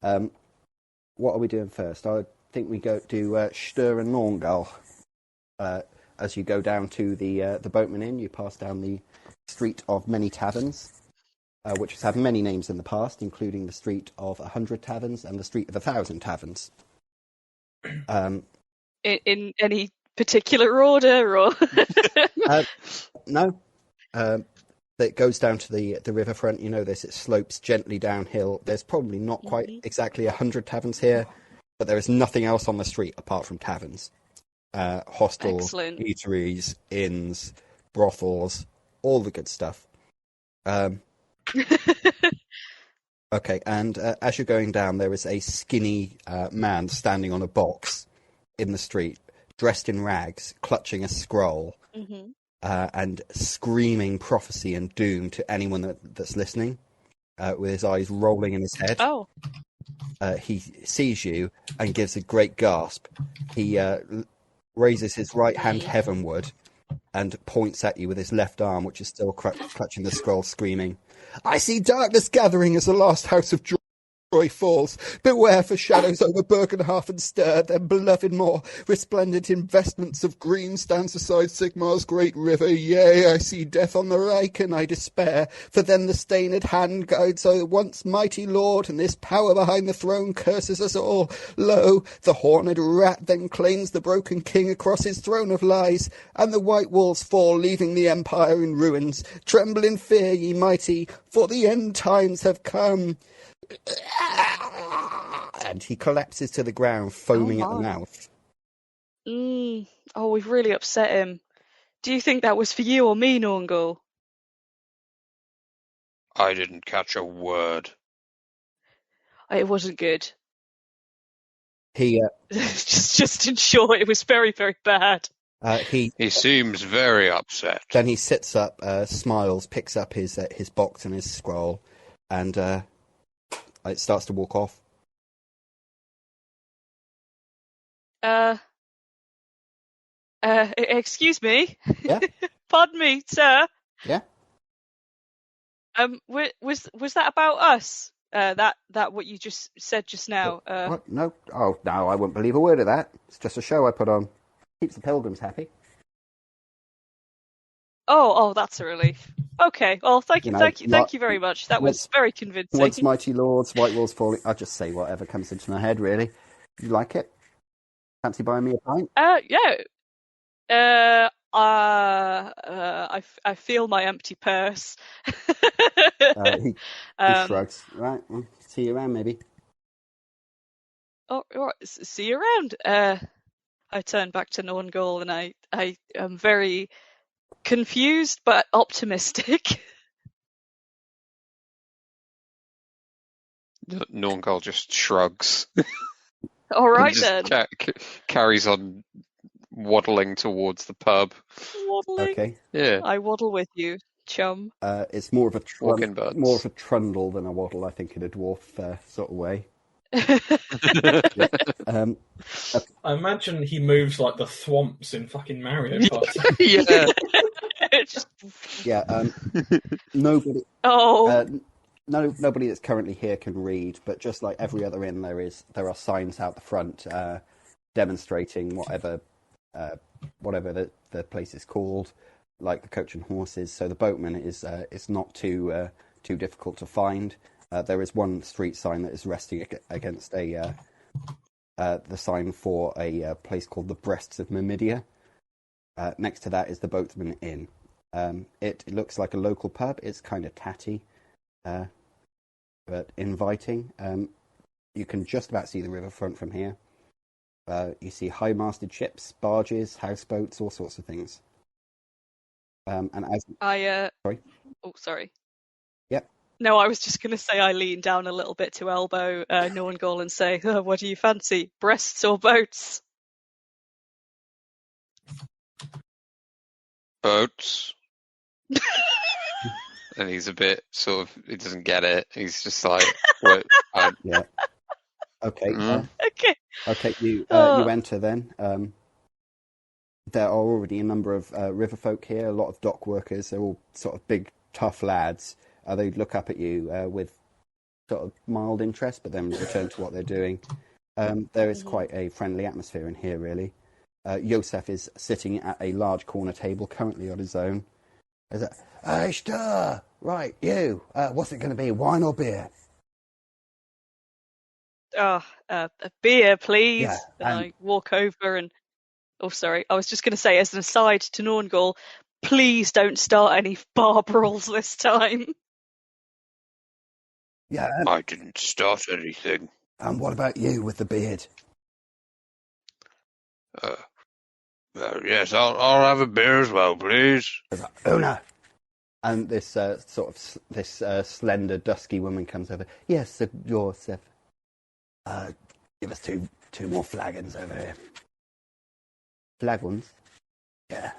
What are we doing first? I think we do Stör and Nornghal. As you go down to the Boatman Inn, you pass down the Street of Many Taverns, which has had many names in the past, including the Street of 100 Taverns and the Street of 1,000 Taverns. In any particular order, or No. It goes down to the riverfront. You know this. It slopes gently downhill. There's probably not quite exactly 100 taverns here, but there is nothing else on the street apart from taverns. Hostels, Excellent. eateries, inns, brothels, all the good stuff. Okay, and as you're going down, there is a skinny man standing on a box in the street, dressed in rags, clutching a scroll. Mhm. And screaming prophecy and doom to anyone that's listening, with his eyes rolling in his head. Oh. He sees you and gives a great gasp. He raises his right hand heavenward and points at you with his left arm, which is still clutching the scroll, screaming, "I see darkness gathering as the last house of Troy falls. Beware, for shadows over Bergenhalf and Stör, then beloved more. Resplendent in vestments of green stands beside Sigmar's great river. Yea, I see death on the right, and I despair. For then the stained hand guides our once mighty lord, and this power behind the throne curses us all. Lo, the horned rat then claims the broken king across his throne of lies, and the white walls fall, leaving the empire in ruins. Tremble in fear, ye mighty, for the end times have come." And he collapses to the ground, foaming at the mouth. Oh, we've really upset him. Do you think that was for you or me, Nornghal? I didn't catch a word. It wasn't good. He just in short, it was very, very bad. he seems very upset. Then he sits up, smiles, picks up his box and his scroll, and it starts to walk off. Excuse me. Yeah. Pardon me, sir. Yeah. Was that about us? That what you just said just now. What? No. Oh no, I wouldn't believe a word of that. It's just a show I put on. Keeps the pilgrims happy. Oh, that's a relief. Okay, well, thank you very much. That was very convincing. Once mighty lords, white walls falling. I just say whatever comes into my head, really. You like it? Fancy buying me a pint? Yeah. I feel my empty purse. He shrugs. Right, well, see you around, maybe. Oh, right. See you around. I turn back to Nornghal and I am very confused but optimistic. Nornghal just shrugs. All right then. Carries on waddling towards the pub. Waddling. Okay. Yeah. I waddle with you, chum. It's more of a Walking birds. more of a trundle than a waddle, I think, in a dwarf sort of way. I imagine he moves like the thwomps in fucking Mario Kart. Yeah. Yeah. Nobody. Oh. Nobody that's currently here can read, but just like every other inn, there are signs out the front demonstrating whatever the place is called, like the Coach and Horses. So the boatman is not too difficult to find. There is one street sign that is resting against the sign for a place called the Breasts of Myrmidia. Next to that is the Boatman Inn. It looks like a local pub. It's kind of tatty, but inviting. You can just about see the riverfront from here. You see high-masted ships, barges, houseboats, all sorts of things. And as sorry. Oh, sorry. Yep. No, I was just going to say I lean down a little bit to elbow Nornghal and say, oh, "What do you fancy, breasts or boats?" Boats. And he's a bit sort of, he doesn't get it. He's just like, what? Yeah. Okay. Okay. Okay. You enter then. There are already a number of riverfolk here. A lot of dock workers. They're all sort of big, tough lads. They look up at you with sort of mild interest, but then return to what they're doing. There is quite a friendly atmosphere in here, really. Yosef is sitting at a large corner table, currently on his own. Hey, Stör! Right, you. What's it going to be, wine or beer? A beer, please. Yeah, and I walk over and... Oh, sorry. I was just going to say, as an aside to Nornghal, please don't start any bar brawls this time. Yeah. I didn't start anything. And what about you with the beard? Yes, I'll have a beer as well, please. Una. And this slender, dusky woman comes over. Yes, Sir Joseph. Give us two more flagons over here. Flagons? Yeah.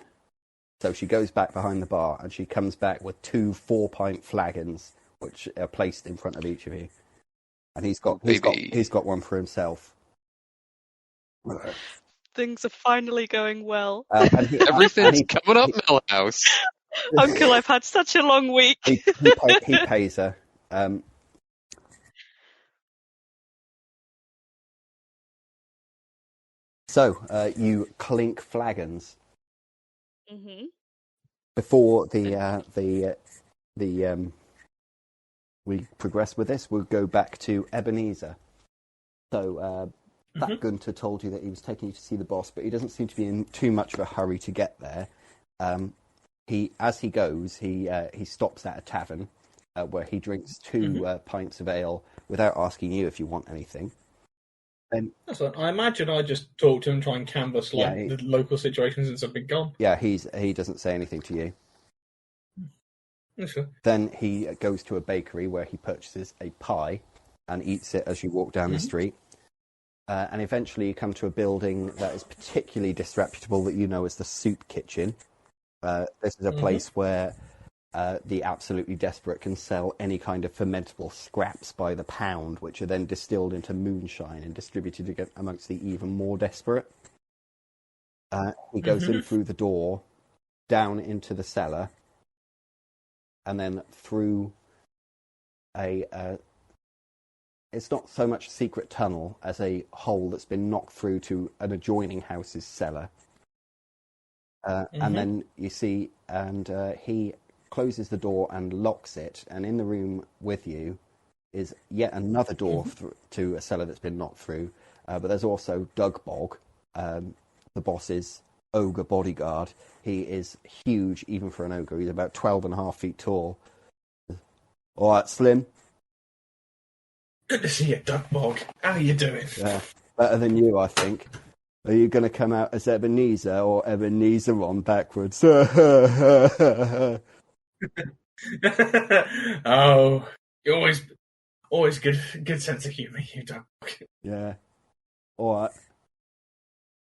So she goes back behind the bar and she comes back with 2 4-pint flagons, which are placed in front of each of you. And he's got one for himself. Things are finally going well. Everything's coming up, Millhouse. Uncle, I've had such a long week. He pays her. So you clink flagons. Mm-hmm. Before we progress with this, we'll go back to Ebenezer. So that Gütte told you that he was taking you to see the boss, but he doesn't seem to be in too much of a hurry to get there. As he goes, he stops at a tavern where he drinks 2 pints of ale without asking you if you want anything. That's right. I imagine I just talk to him, try and canvass the local situation since I've been gone. Yeah, he doesn't say anything to you. Sure. Then he goes to a bakery where he purchases a pie and eats it as you walk down the street. And eventually you come to a building that is particularly disreputable that you know as the soup kitchen. This is a place where the absolutely desperate can sell any kind of fermentable scraps by the pound, which are then distilled into moonshine and distributed amongst the even more desperate. He goes in through the door, down into the cellar, and then through it's not so much a secret tunnel as a hole that's been knocked through to an adjoining house's cellar. And then you see, he closes the door and locks it, and in the room with you is yet another door to a cellar that's been knocked through. But there's also Dugbog, the boss's ogre bodyguard. He is huge, even for an ogre. He's about 12.5 feet tall. All right, Slim. Good to see you, Dugbog. How are you doing? Yeah, better than you, I think. Are you going to come out as Ebenezer or Ebenezer on backwards? Oh, you always good sense of humour, you Dugbog. Yeah. All right.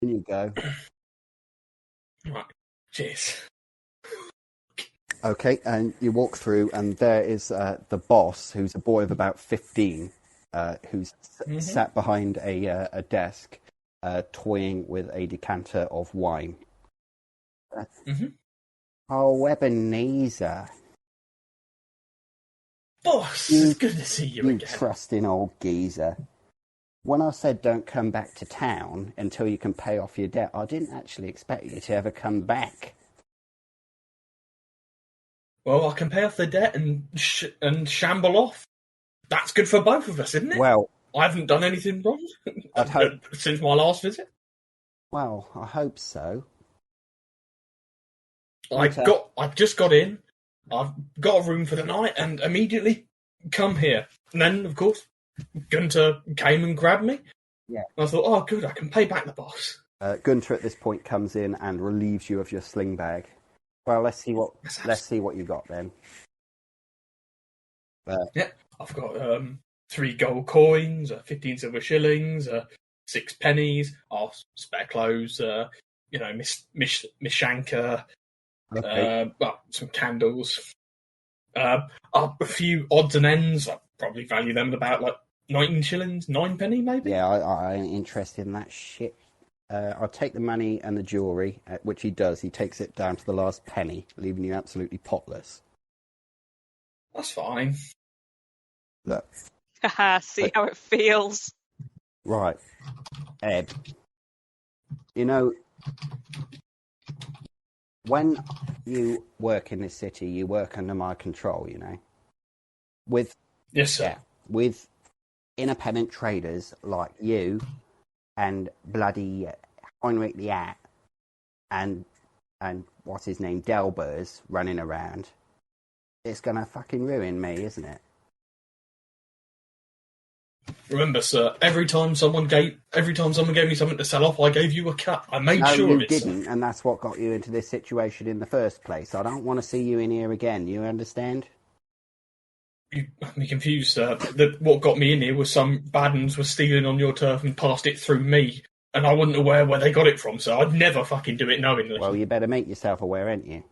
In you go. Right. Cheers. Okay, and you walk through, and there is the boss, who's a boy of about 15, who's sat behind a desk, toying with a decanter of wine. Oh, Ebenezer. Boss, it's good to see you again. You trusting old geezer. When I said don't come back to town until you can pay off your debt, I didn't actually expect you to ever come back. Well, I can pay off the debt and shamble off. that's good for both of us, isn't it? Well, I haven't done anything wrong I'd hope. since my last visit. Well, I hope so. I've just got in. I've got a room for the night, and immediately come here. And then, of course, Gunter came and grabbed me. Yeah. And I thought, oh, good, I can pay back the boss. Gunter at this point comes in and relieves you of your sling bag. Well, let's see what you got then. Yeah, I've got 3 gold coins, 15 silver shillings, 6 pennies, spare clothes, Miss Shanker, Okay. some candles, a few odds and ends. I probably value them at about like 19 shillings, 9 penny maybe. Yeah, I ain't interested in that shit. I'll take the money and the jewellery, which he does. He takes it down to the last penny, leaving you absolutely potless. That's fine. Look. See how it feels. Right. Ed, you know, when you work in this city, you work under my control, you know. Yes, sir. Yeah, with independent traders like you and bloody Heinrich the At and what's his name, Delbers running around, it's gonna fucking ruin me, isn't it? Remember, sir, every time someone gave me something to sell off, I gave you a cut. I made sure of it. No, you didn't, and that's what got you into this situation in the first place. I don't want to see you in here again. You understand? You have me confused, sir. What got me in here was some bad uns were stealing on your turf and passed it through me, and I wasn't aware where they got it from, so I'd never fucking do it knowingly. Well, you better make yourself aware, ain't you?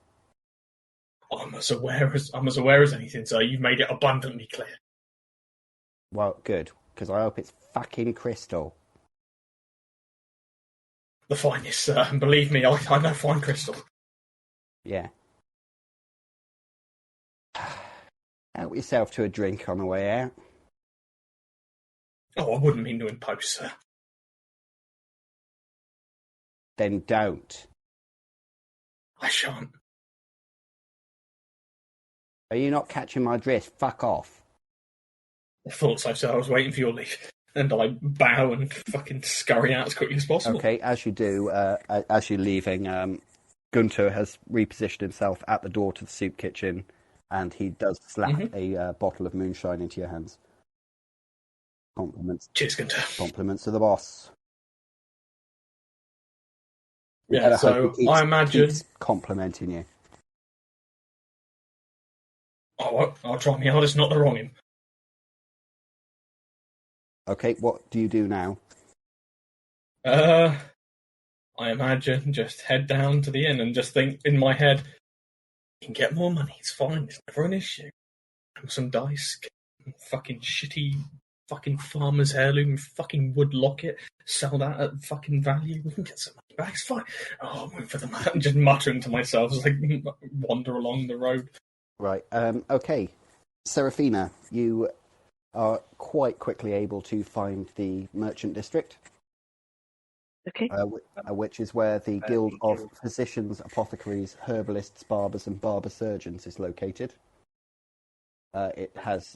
I'm as aware as anything, sir. You've made it abundantly clear. Well, good, because I hope it's fucking crystal. The finest, sir, and believe me, I know fine crystal. Yeah. Help yourself to a drink on the way out. Oh, I wouldn't mean to impose, sir. Then don't. I shan't. Are you not catching my drift? Fuck off. I thought so, sir. I was waiting for your leave. And I bow and fucking scurry out as quickly as possible. Okay, as you do, as you're leaving, Gunter has repositioned himself at the door to the soup kitchen, and he does slap a bottle of moonshine into your hands. Compliments. Cheers, Gunter. Compliments to the boss. Yeah, so I imagine... keeps complimenting you. Oh, I'll try my hardest not to wrong him. Okay, what do you do now? I imagine just head down to the inn and just think in my head, you can get more money, it's fine, it's never an issue. Some dice, fucking shitty fucking farmer's heirloom, fucking wood locket, sell that at fucking value, we can get some money back, it's fine. Oh, I'm waiting for the man, I'm just muttering to myself as I wander along the road. Right, okay. Seraphina, you are quite quickly able to find the merchant district. Okay. Which is where the Guild of Physicians, Apothecaries, Herbalists, Barbers and Barber Surgeons is located. It has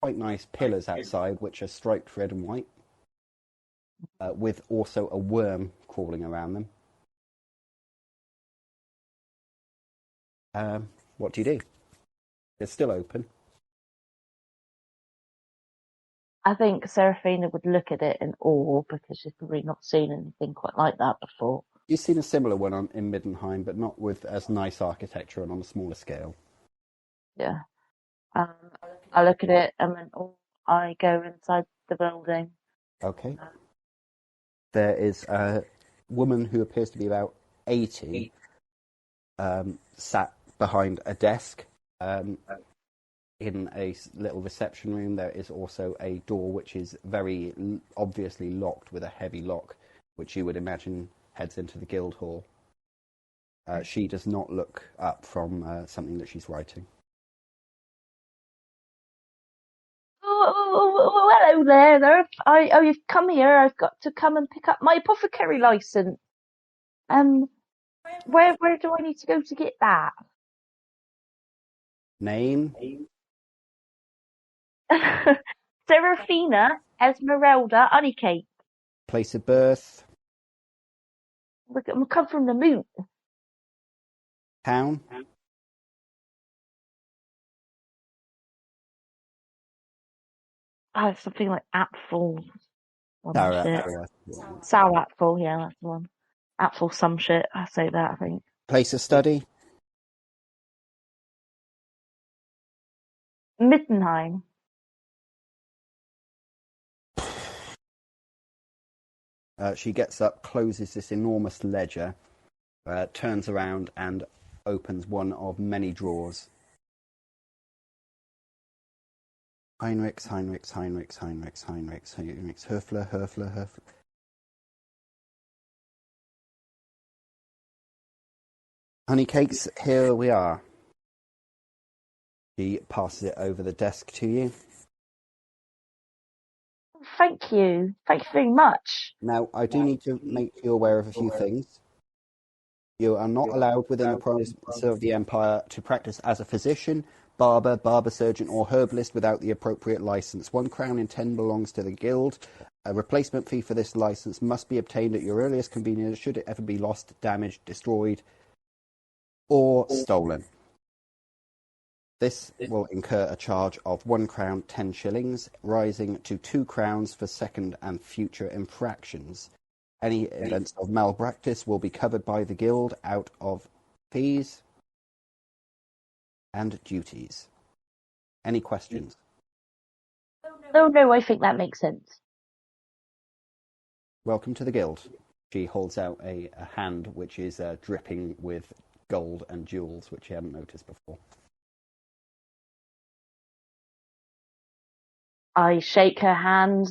quite nice pillars outside, which are striped red and white, with also a worm crawling around them. What do you do? It's still open. I think Seraphina would look at it in awe because she's probably not seen anything quite like that before. You've seen a similar one in Middenheim, but not with as nice architecture and on a smaller scale. Yeah. I look at it and then I go inside the building. Okay. There is a woman who appears to be about 80, sat behind a desk. In a little reception room, there is also a door which is very obviously locked with a heavy lock, which you would imagine heads into the guild hall. She does not look up from something that she's writing. Oh, hello there. You've come here. I've got to come and pick up my apothecary license. Where do I need to go to get that? Name? Seraphina, Esmerelda, Honeycakes. Place of birth. Look, we come from the moon. Town. Oh, something like Apfel. Sour Apfel, yeah, that's the one. Apfel some shit, I say that, I think. Place of study. Mittenheim. She gets up, closes this enormous ledger, turns around and opens one of many drawers. Heinrichs, Höfler. Honeycakes, here we are. She passes it over the desk to you. Thank you. Thank you very much. Now, I do need to make you aware of a few things. You are not allowed within the province of the Empire to practice as a physician, barber surgeon, or herbalist without the appropriate license. 1 crown in 10 belongs to the guild. A replacement fee for this license must be obtained at your earliest convenience should it ever be lost, damaged, destroyed, or stolen. This will incur a charge of 1 crown 10 shillings, rising to 2 crowns for second and future infractions. Any events of malpractice will be covered by the guild out of fees and duties. Any questions? No, I think that makes sense. Welcome to the guild. She holds out a hand which is dripping with gold and jewels, which you hadn't noticed before. I shake her hand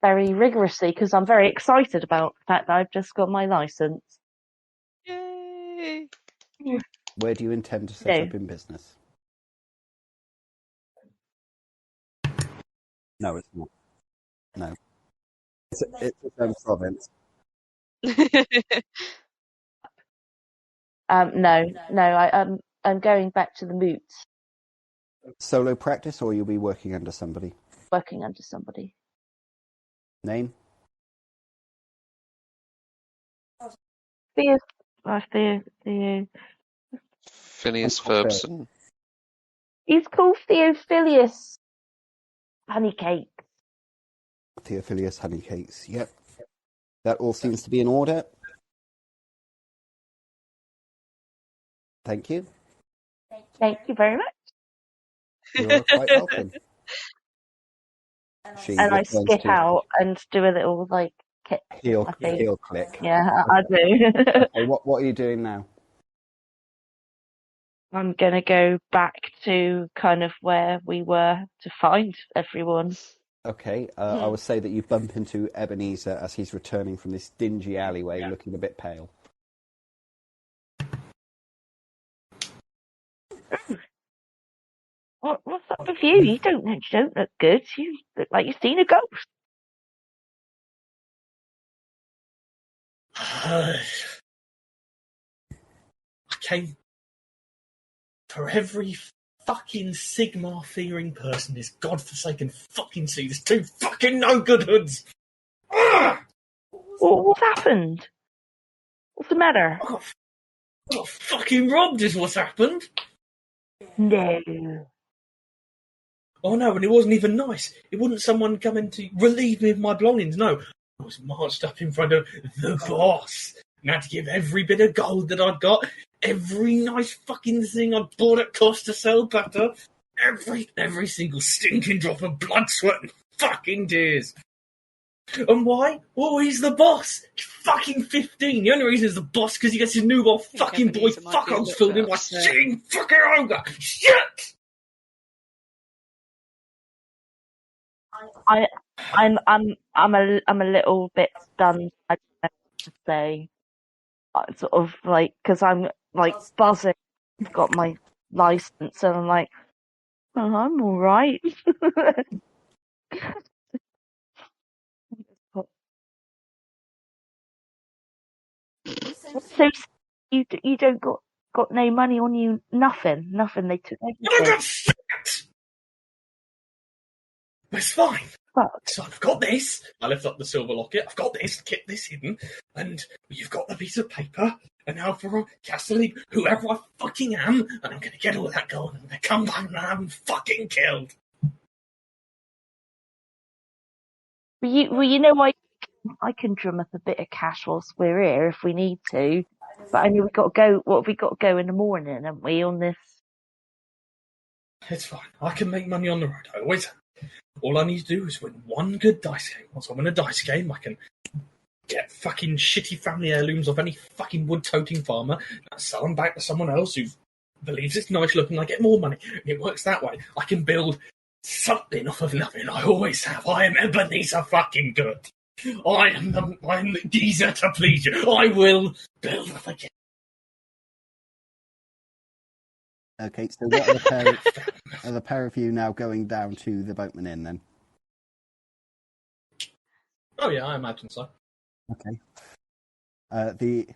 very rigorously because I'm very excited about the fact that I've just got my license. Yay! Where do you intend to set up in business? No, it's not. No. It's its own province. No, I'm going back to the moots. Solo practice, or you'll be working under somebody? Working under somebody. Name? Theo. Phineas Ferbson. He's called Theophilus Honeycakes. Theophilus Honeycakes, yep. That all seems to be in order. Thank you. Thank you very much. You're quite welcome. And I skip out and do a little kick. Heel click. Yeah, I do. Okay, what are you doing now? I'm gonna go back to kind of where we were to find everyone. Okay, I would say that you bump into Ebenezer as he's returning from this dingy alleyway, looking a bit pale. What's up with you? You don't look good. You look like you've seen a ghost. I came for every fucking Sigmar-fearing person this godforsaken fucking sea. There's 2 fucking no-good hoods. What's happened? What's the matter? I got fucking robbed is what's happened. No. Oh no, and it wasn't even nice. It wasn't someone coming to relieve me of my belongings, no. I was marched up in front of the boss and had to give every bit of gold that I'd got, every nice fucking thing I'd bought at cost to sell better, every single stinking drop of blood, sweat and fucking tears. And why? Well, he's the boss. He's fucking 15. The only reason he's the boss because he gets his newborn fucking boy fuckholes filled in by shitting fucking ogre. Shit! I'm a little bit stunned. I don't know what to say. Sort of because I'm buzzing. I've got my license, and I'm like, oh, I'm all right. So you don't got no money on you? Nothing. They took everything. It's fine. Fuck. So I've got this. I lift up the silver locket. I've got this. Keep this hidden. And you've got the piece of paper. And now for a Castelli, whoever I fucking am, and I'm going to get all that gold, and I'm going to come back and have them fucking killed. Well, you know, I can drum up a bit of cash whilst we're here if we need to. But I know we've got to go. What have we got to go in the morning, haven't we, on this? It's fine. I can make money on the road. I always have. All I need to do is win one good dice game. Once I win a dice game, I can get fucking shitty family heirlooms off any fucking wood-toting farmer and sell them back to someone else who believes it's nice looking. I get more money. And it works that way. I can build something off of nothing. I always have. I am Ebenezer fucking good. I'm the geezer to please you. I will build up again. Okay, so what are the pair of you now going down to the Boatman Inn then? Oh yeah, I imagine so. Okay. The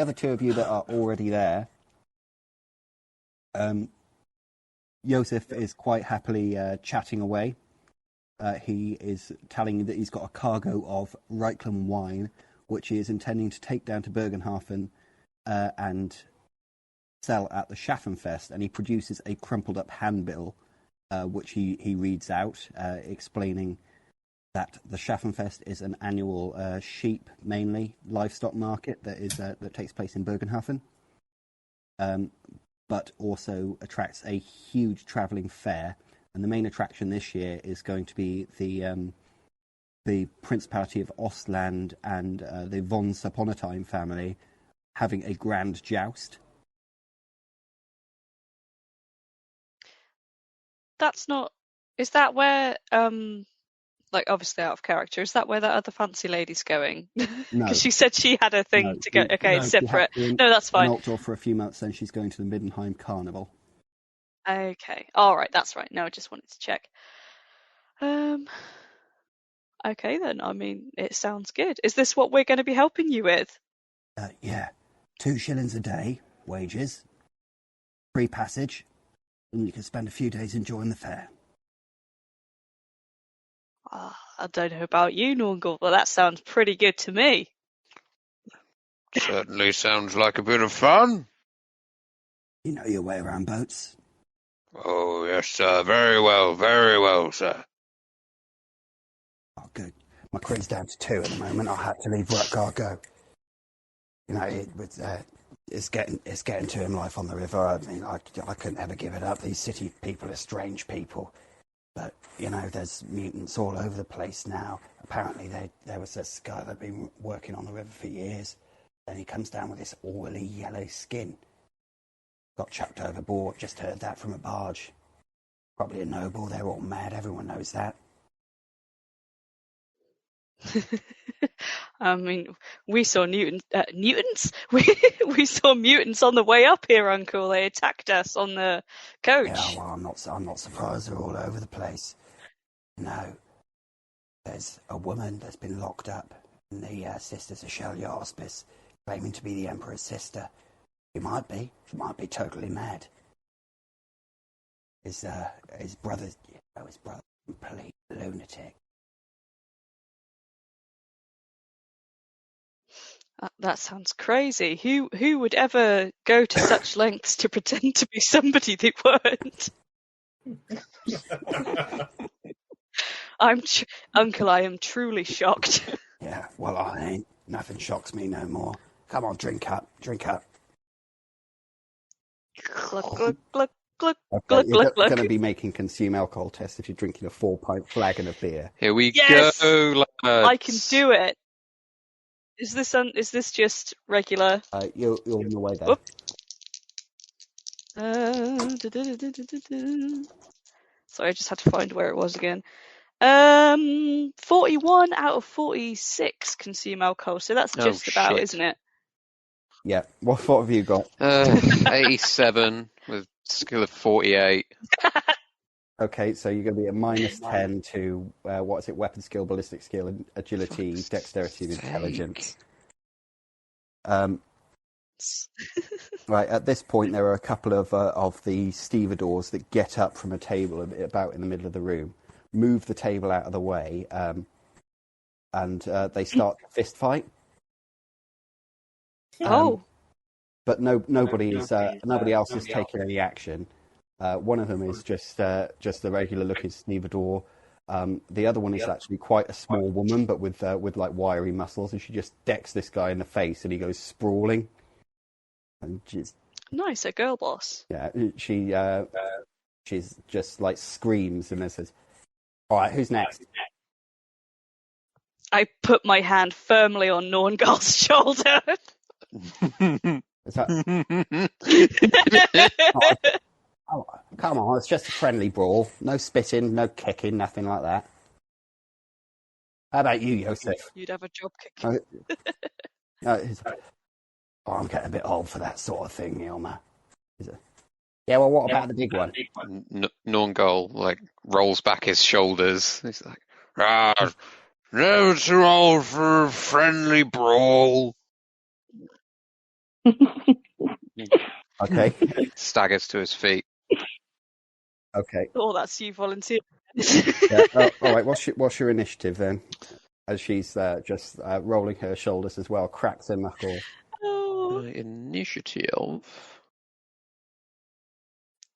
other two of you that are already there, Joseph is quite happily chatting away. He is telling you that he's got a cargo of Reichland wine, which he is intending to take down to Bergenhafen and sell at the Schaffenfest, and he produces a crumpled up handbill, which he reads out, explaining that the Schaffenfest is an annual sheep, mainly livestock market that takes place in Bergenhafen, but also attracts a huge travelling fair. And the main attraction this year is going to be the Principality of Ostland and the von Saponatine family having a grand joust. That's not. Is that where, like, obviously out of character, is that where that other fancy lady's going? No. Because she said she had a thing to go. Okay, it's separate. No, that's fine. In Altdorf for a few months, then she's going to the Middenheim Carnival. Okay, all right, that's right. No, I just wanted to check. Okay then. I mean, it sounds good. Is this what we're going to be helping you with? Yeah, 2 shillings a day wages, free passage, and you can spend a few days enjoying the fair. I don't know about you, Nornghal, but that sounds pretty good to me. Certainly sounds like a bit of fun. You know your way around boats. Oh, yes, sir. Very well, sir. Oh, good. My crew's down to 2 at the moment. I had to leave work cargo. You know, it's getting to him life on the river. I mean, I couldn't ever give it up. These city people are strange people. But, you know, there's mutants all over the place now. Apparently there was this guy that'd been working on the river for years. Then he comes down with this oily yellow skin. Got chucked overboard, just heard that from a barge. Probably a noble, they're all mad, everyone knows that. I mean, we saw mutants? We saw mutants on the way up here, Uncle. They attacked us on the coach. Yeah, well, I'm not surprised they're all over the place. No. There's a woman that's been locked up in the Sisters of Shelya Hospice, claiming to be the Emperor's sister. She might be totally mad. His brother's a complete lunatic. That sounds crazy. Who would ever go to such lengths to pretend to be somebody they weren't? Uncle, I am truly shocked. Yeah, well, I ain't. Nothing shocks me no more. Come on, drink up. Gluck, gluck, gluck, gluck, Okay, gluck, you're gluck, gluck. going to be making consume alcohol tests if you're drinking a 4-pint flagon of beer. Here we Yes! go, lads. I can do it. Is this just regular? You're on your way there. Whoop. Sorry, I just had to find where it was again. 41 out of 46 consume alcohol, so that's just about, shit. isn't it? Yeah. What have you got? 87 with skill of 48. Okay, so you're going to be a minus 10 to, weapon skill, ballistic skill, agility, dexterity, and intelligence. Right, at this point, there are a couple of the stevedores that get up from a table about in the middle of the room. move the table out of the way, and they start a fist fight. But nobody else is taking any action. One of them is just a regular looking stevedore. The other one is actually quite a small woman, but with like wiry muscles, and she just decks this guy in the face, and he goes sprawling. And nice, a girl boss. Yeah, she's just like screams and then says, "All right, who's next?" I put my hand firmly on Nornghal's shoulder. Is that... Oh, come on, it's just a friendly brawl. No spitting, no kicking, nothing like that. How about you, Joseph? You'd have a job kicking. I'm getting a bit old for that sort of thing, Ilma. Yeah, well, what about the big one? Nornghal, like, rolls back his shoulders. He's like, never too old for a friendly brawl. Okay. Staggers to his feet. Okay. Oh, that's you volunteering. All right, what's your initiative then? As she's just rolling her shoulders as well, cracks her knuckle. Oh. My initiative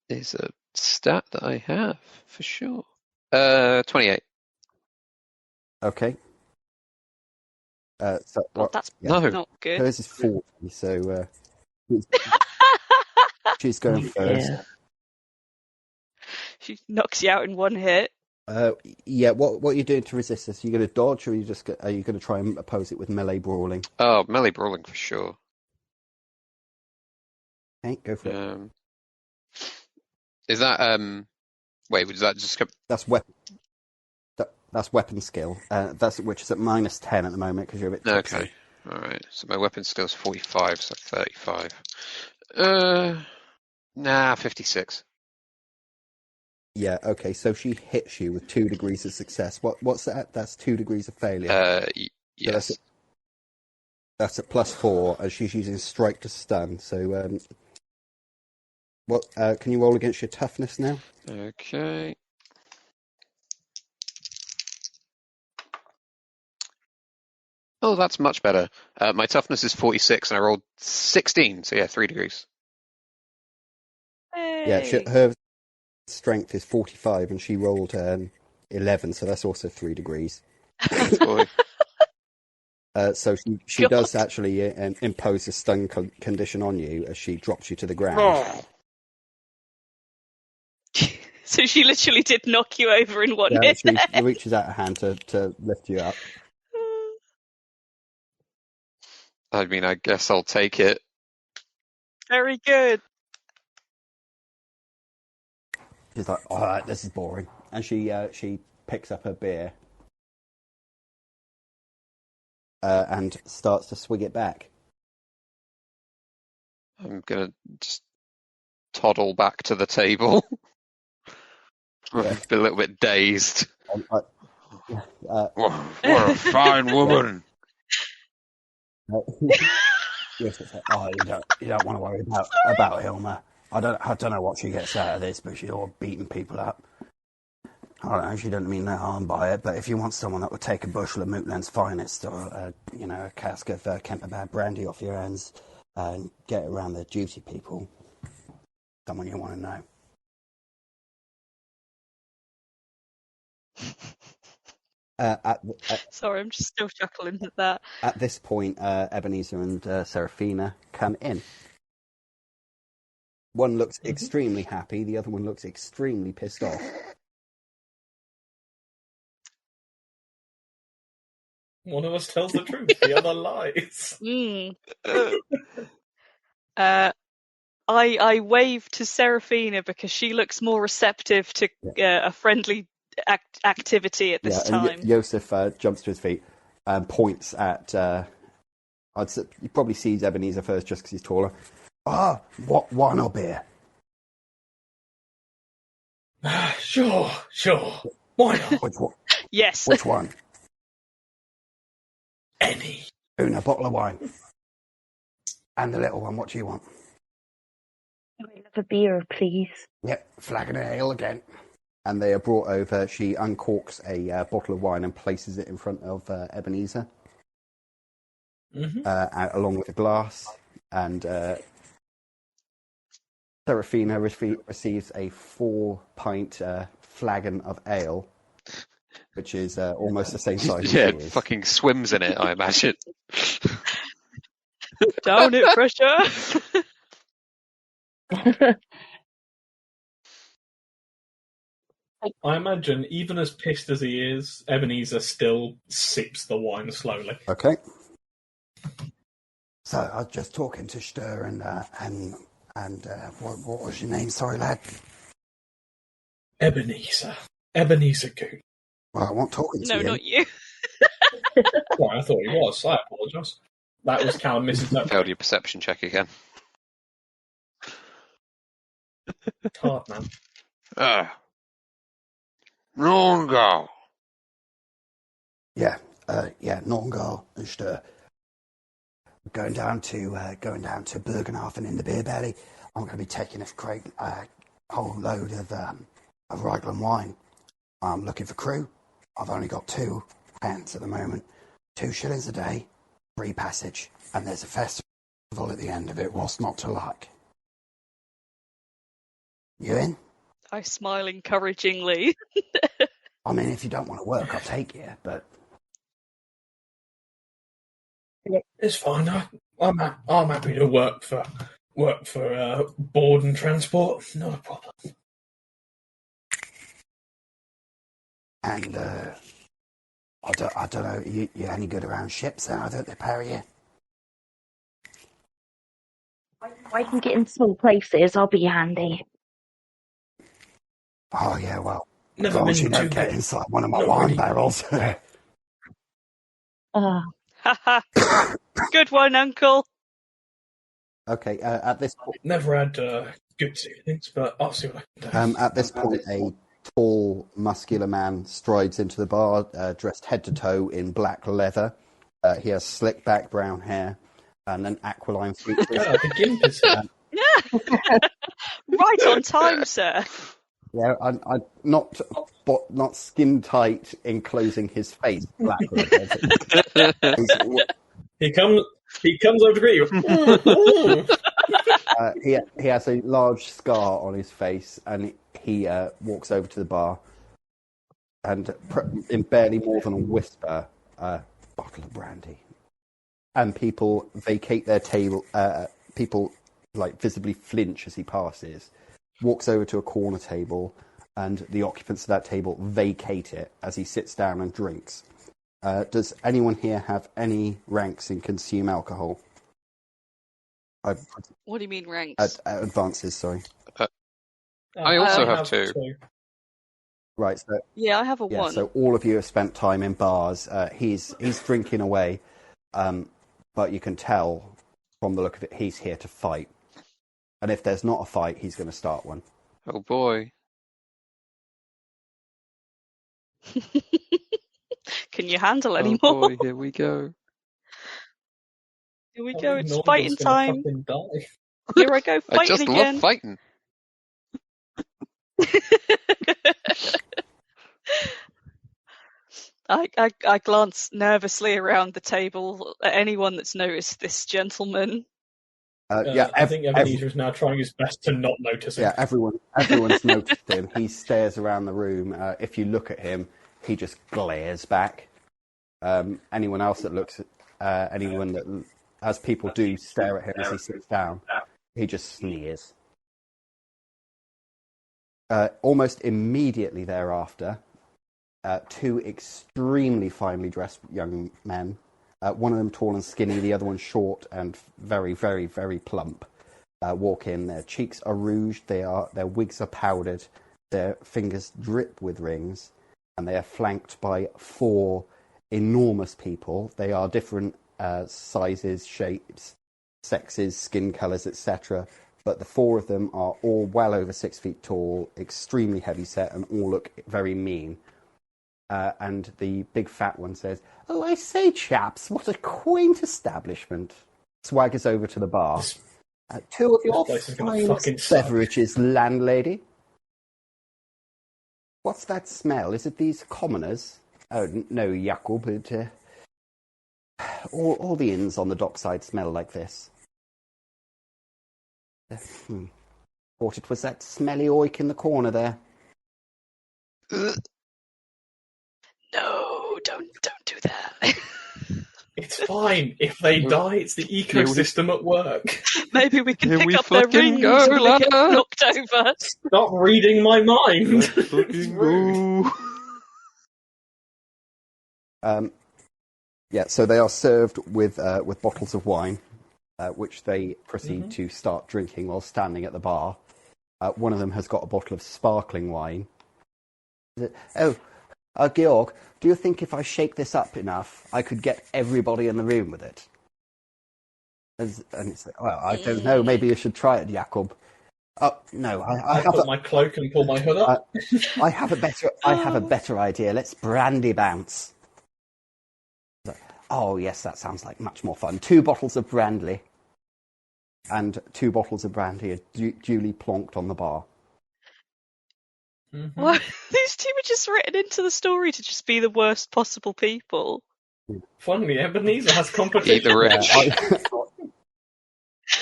is a stat that I have, for sure. 28. Okay. That's not good. Hers is 40, so she's going first. Yeah. She knocks you out in one hit. Yeah. What are you doing to resist this? Are you going to dodge, or are you going to try and oppose it with melee brawling? Oh, melee brawling for sure. Okay, go for it. Is that Wait, was that just? That's weapon. That's weapon skill. Which is at -10 at the moment because you're a bit tipsy. Okay. All right. So my weapon skill's 45, so 35. 56. Yeah. Okay. So she hits you with 2 degrees of success. What's that? That's 2 degrees of failure. Yes. So that's at +4, as she's using strike to stun. So what? Can you roll against your toughness now? Okay. Oh, that's much better. My toughness is 46, and I rolled 16, so yeah, 3 degrees. Hey. Yeah, her strength is 45, and she rolled 11, so that's also 3 degrees. So she does actually impose a stun condition on you as she drops you to the ground. Oh. So she literally did knock you over in one hit. She reaches out her hand to lift you up. I mean, I guess I'll take it. Very good. She's like, all right, this is boring. And she picks up her beer and starts to swig it back. I'm going to just toddle back to the table. Yeah. A little bit dazed. What a fine woman. Yes, it's like, you don't want to worry about Hilma. I don't know what she gets out of this, but she's all beating people up. I don't know, she doesn't mean no harm by it, but if you want someone that would take a bushel of Mootland's finest or a cask of Kemperbad brandy off your hands and get around the duty people, someone you want to know. Sorry, I'm just still chuckling at that. At this point, Ebenezer and Seraphina come in. One looks extremely happy, the other one looks extremely pissed off. One of us tells the truth, the other lies. I wave to Seraphina because she looks more receptive to a friendly activity at this time. Joseph jumps to his feet and points at. He probably sees Ebenezer first just because he's taller. What wine or beer? Sure. Why not? Which one? Yes. Which one? Any. Una, bottle of wine. And the little one, what do you want? I'd love a beer, please. Yep, flagon of ale again. and they are brought over. She uncorks a bottle of wine and places it in front of Ebenezer, along with a glass. And Seraphina receives a 4-pint flagon of ale, which is almost the same size as she is. Fucking swims in it, I imagine. Down it, pressure! I imagine, even as pissed as he is, Ebenezer still sips the wine slowly. Okay. So I was just talking to Stör and what was your name? Sorry, lad. Ebenezer Gütte. Well, I want talking to you. No, not you. Well, I thought he was. I apologise. That was Callum misinterpreting. Failed your perception check again. It's hard, man. Nornghal. Yeah, Nornghal and Stör. Going down to Bergenhafen in the beer belly. I'm going to be taking a whole load of Reichland wine. I'm looking for crew. I've only got 2 hands at the moment. 2 shillings a day, free passage, and there's a festival at the end of it. What's not to like? You in? I smile encouragingly. I mean, if you don't want to work, I'll take you, but... It's fine. I'm happy to work for board and transport. Not a problem. And I don't know. You're any good around ships? Then I don't they parry you. If I can get in small places, I'll be handy. Oh yeah, well, as Never long as been you don't too get good. inside one of my Not wine really. barrels. Haha. Good one, Uncle. Okay, at this point, Never had good things, but I'll see what I can do. at this point, a tall, muscular man strides into the bar, dressed head to toe in black leather. He has slick back brown hair and an aquiline features. The gimp is here. Right on time, sir. Yeah, I'm not skin tight, enclosing his face. Black leather. He comes over to greet you. He has a large scar on his face, and he walks over to the bar, and in barely more than a whisper, bottle of brandy. And people vacate their table. People visibly flinch as he passes. Walks over to a corner table, and the occupants of that table vacate it as he sits down and drinks. Does anyone here have any ranks in consume alcohol? What do you mean ranks? Advances, sorry. I also have 2. Right, so Yeah, I have a 1. so all of you have spent time in bars. He's drinking away, but you can tell from the look of it, he's here to fight. And if there's not a fight, he's going to start one. Oh boy. Can you handle any Oh more? boy, here we go. Here we go, it's Norngal's fighting gonna time. fucking die. Here I go, I fighting just again. love fighting. I glance nervously around the table at anyone that's noticed this gentleman. I think Ebenezer is now trying his best to not notice him. Yeah, everyone's noticed him. He stares around the room. If you look at him, he just glares back. Anyone else that looks at anyone that, as people do, stare at him as he sits down, he just sneers. Almost immediately thereafter, 2 extremely finely dressed young men, one of them tall and skinny, the other one short and very, very, very plump, walk in. Their cheeks are rouged, their wigs are powdered, their fingers drip with rings, and they are flanked by 4 enormous people. They are different sizes, shapes, sexes, skin colours, etc. But the 4 of them are all well over 6 feet tall, extremely heavy set, and all look very mean. And the big fat one says, "Oh, I say, chaps, what a quaint establishment." Swaggers over to the bar. 2 of your place is gonna fucking finest suck. beverages, landlady. What's that smell? Is it these commoners? Oh, no, Jakob, but all the inns on the dockside smell like this. Thought it was that smelly oik in the corner there. No, don't do that. It's fine. If they die, it's the ecosystem at work. Maybe we can Here pick we up their fucking rings go, when they get ladder. knocked over. Stop reading my mind. Let's fucking go. Yeah, so they are served with bottles of wine, which they proceed to start drinking while standing at the bar. One of them has got a bottle of sparkling wine. Georg, do you think if I shake this up enough, I could get everybody in the room with it? And it's like, well, I don't know. Maybe you should try it, Jakob. Oh no, I have put my cloak and pull my hood up. I have a better idea. Let's brandy bounce. Oh yes, that sounds like much more fun. 2 bottles of brandy, and 2 bottles of brandy are duly plonked on the bar. What? These two were just written into the story to just be the worst possible people. Finally, Ebenezer has competition. Eat the rich.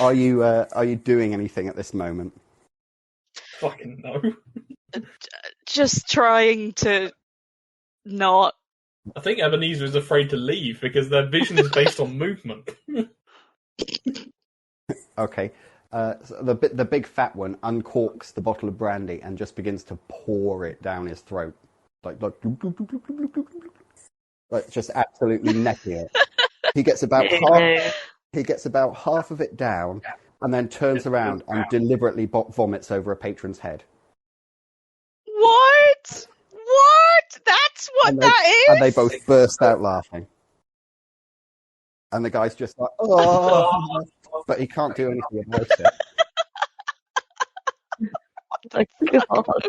Are you doing anything at this moment? Fucking no. Just trying to not. I think Ebenezer is afraid to leave because their vision is based on movement. Okay. So the big fat one uncorks the bottle of brandy and just begins to pour it down his throat, like just absolutely necking it. He gets about half of it down, and then turns around and deliberately vomits over a patron's head. What? That's what that is? And they both burst out laughing. And the guy's just like, oh, but he can't do anything about it. Oh my god.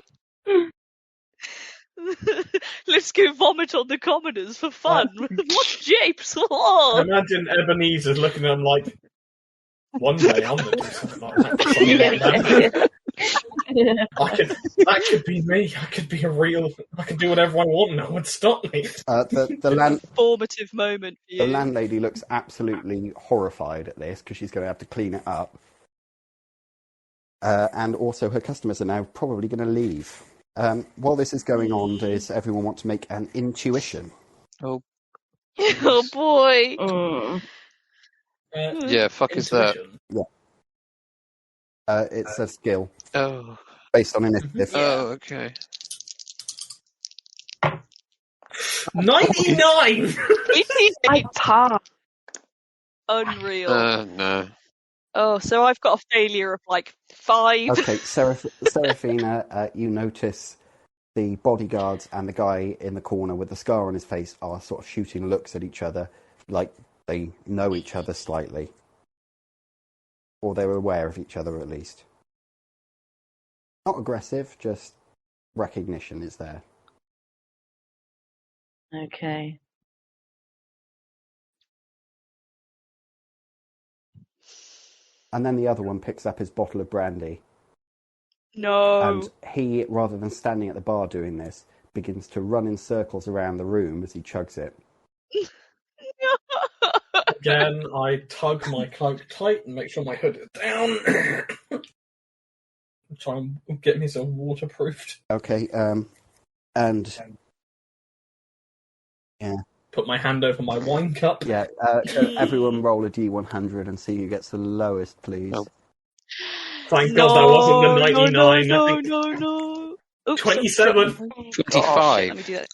Let's go vomit on the commoners for fun. What japes? Imagine Ebenezer's looking at him like, one day I'm going to do something like that. That could be me. I could be I could do whatever I want and no one would stop me. The formative moment for you. The landlady looks absolutely horrified at this because she's going to have to clean it up. And also her customers are now probably going to leave. While this is going on, does everyone want to make an intuition? Oh boy. Yeah, fuck is that? Yeah. It's a skill. Oh. Based on initiative. Oh, okay. 99! I passed. Unreal. No. Oh, so I've got a failure of like 5. Okay, Seraphina, you notice the bodyguards and the guy in the corner with the scar on his face are sort of shooting looks at each other, like they know each other slightly. Or they're aware of each other at least. Not aggressive, just recognition is there. Okay. And then the other one picks up his bottle of brandy. No. And he, rather than standing at the bar doing this, begins to run in circles around the room as he chugs it. Again, I tug my cloak tight and make sure my hood is down. Try and get myself waterproofed. Okay, yeah. Put my hand over my wine cup. Yeah, everyone roll a D100 and see who gets the lowest, please. Oh. Thank God that wasn't the 99. No. Oops, 27. 25. Let me do that.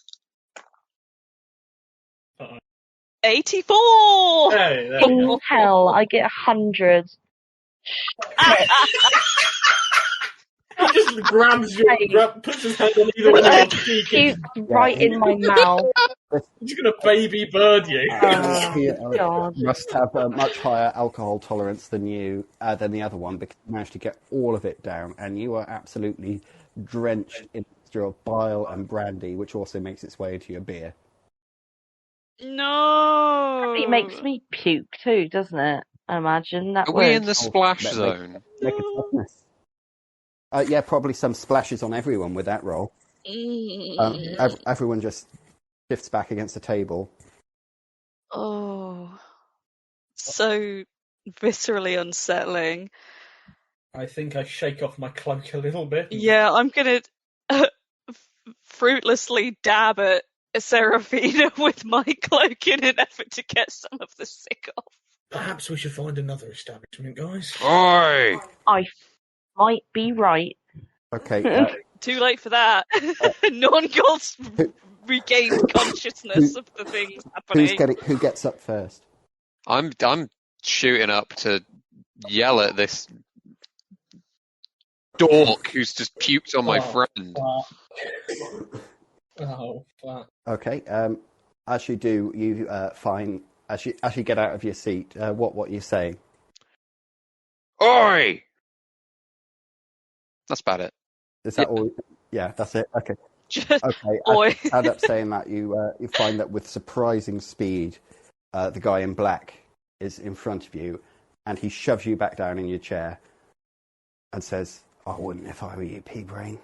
Uh-oh. 84! Hey, there we In go. hell, I get 100. He just grabs puts his hand on either one of your cheek. Puke right in my mouth. He's going to baby bird you. He God. must have a much higher alcohol tolerance than you, than the other one, because you managed to get all of it down, and you are absolutely drenched in a mixture of bile and brandy, which also makes its way into your beer. No. It makes me puke too, doesn't it? I imagine that Are we would. in the splash zone? Make a toughness. Yeah, probably some splashes on everyone with that roll. Everyone just shifts back against the table. Oh, so viscerally unsettling. I think I shake off my cloak a little bit. Yeah, I'm gonna fruitlessly dab at Seraphina with my cloak in an effort to get some of the sick off. Perhaps we should find another establishment, guys. Oi! I might be right. Okay. Too late for that. Nornghal's regained consciousness of the things happening. Who gets up first? I'm shooting up to yell at this dork who's just puked on my friend. Oh, fuck. Okay. As you do, you find as you get out of your seat, what you saying? Oi! That's about it. Is that all? Yeah, that's it. Okay. Just, Okay. oi. I end up saying that you find that with surprising speed, the guy in black is in front of you, and he shoves you back down in your chair, and says, "I wouldn't if I were you, P-Brain.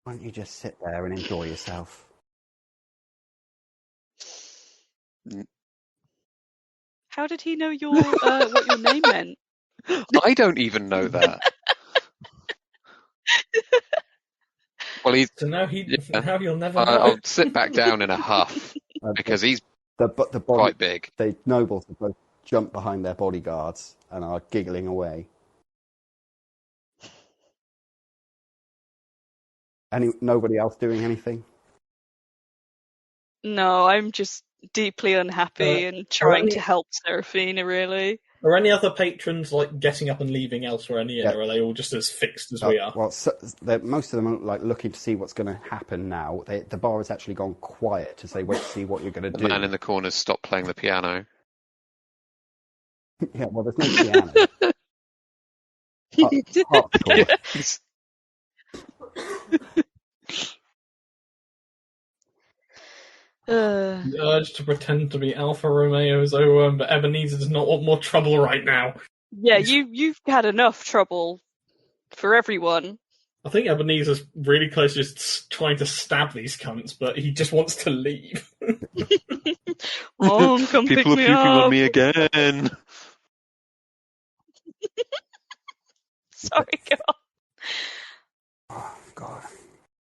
Why don't you just sit there and enjoy yourself?" How did he know what your name meant? I don't even know that. Well, So now he'll never know. I'll sit back down in a huff because he's quite big. The nobles have both jumped behind their bodyguards and are giggling away. Nobody else doing anything? No, I'm just deeply unhappy and trying to help Seraphina, really. Are any other patrons getting up and leaving elsewhere in the inn, or are they all just as fixed as we are? Well, most of them are looking to see what's going to happen now. The bar has actually gone quiet as they wait to see what you're going to do. The man in the corner's stopped playing the piano. Yeah, well, there's no piano. Harpsichord. The urge to pretend to be Alfa Romeo is over, but Ebenezer does not want more trouble right now. Yeah, you've had enough trouble for everyone. I think Ebenezer's really close to just trying to stab these cunts, but he just wants to leave. Oh, come pick People are me puking up. on me again. Sorry, God. Oh, God.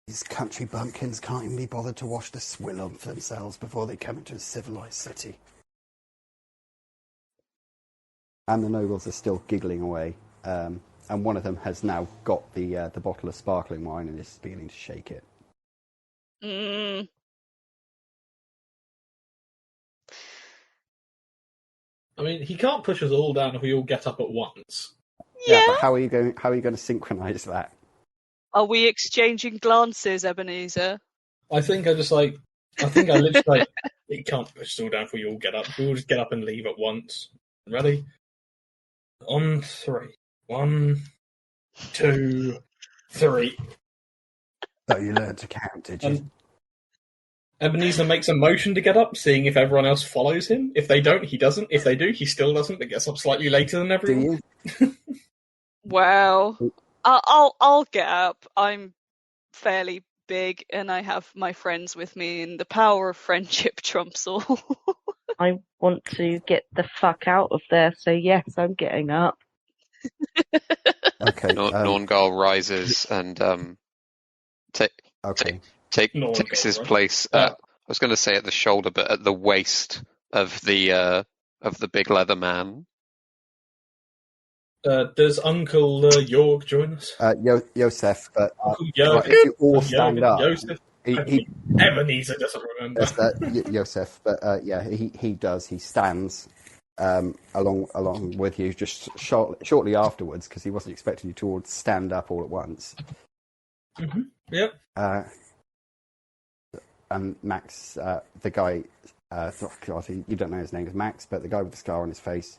These country bumpkins can't even be bothered to wash the swill off themselves before they come into a civilized city. And the nobles are still giggling away. And one of them has now got the bottle of sparkling wine and is beginning to shake it. I mean, he can't push us all down if we all get up at once. Yeah, but how are you going to synchronise that? Are we exchanging glances, Ebenezer? I think I literally he can't push us all down if we all get up. We all just get up and leave at once. Ready? On 3. 1, 2, 3. So you learned to count, did you? Ebenezer makes a motion to get up, seeing if everyone else follows him. If they don't, he doesn't. If they do, he still doesn't, but gets up slightly later than everyone. Do you? Wow. I'll get up. I'm fairly big and I have my friends with me and the power of friendship trumps all. I want to get the fuck out of there, so yes, I'm getting up. Okay. Nornghal rises and takes his place I was going to say at the shoulder, but at the waist of the big leather man. Does Uncle York join us? Joseph, but if you all stand up. Ebenezer doesn't remember. Joseph, but he does. He stands along with you just shortly afterwards because he wasn't expecting you to all stand up all at once. Mm-hmm. Yep. And Max, the guy, you don't know his name is Max, but the guy with the scar on his face.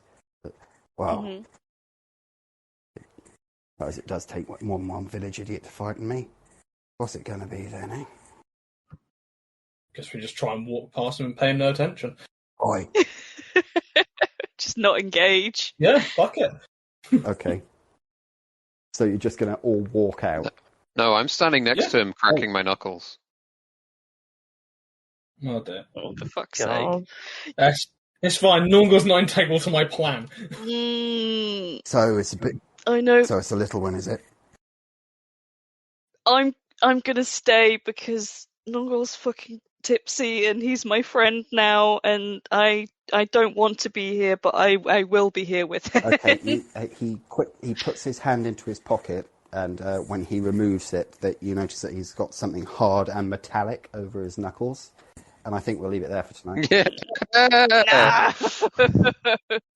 Well, as it does take more than one village idiot to frighten me. What's it going to be then, eh? Guess we just try and walk past him and pay him no attention. Oi. Just not engage. Yeah, fuck it. Okay. So you're just going to all walk out? No, I'm standing next to him, cracking my knuckles. Oh dear. Oh, for fuck's God. sake. It's fine. Nornghal's not integral to my plan. So it's a bit. I know. So it's a little one, is it? I'm gonna stay because Norngal's fucking tipsy and he's my friend now, and I don't want to be here, but I will be here with him. Okay. He puts his hand into his pocket, and when he removes it, that you notice that he's got something hard and metallic over his knuckles. And I think we'll leave it there for tonight. Yeah.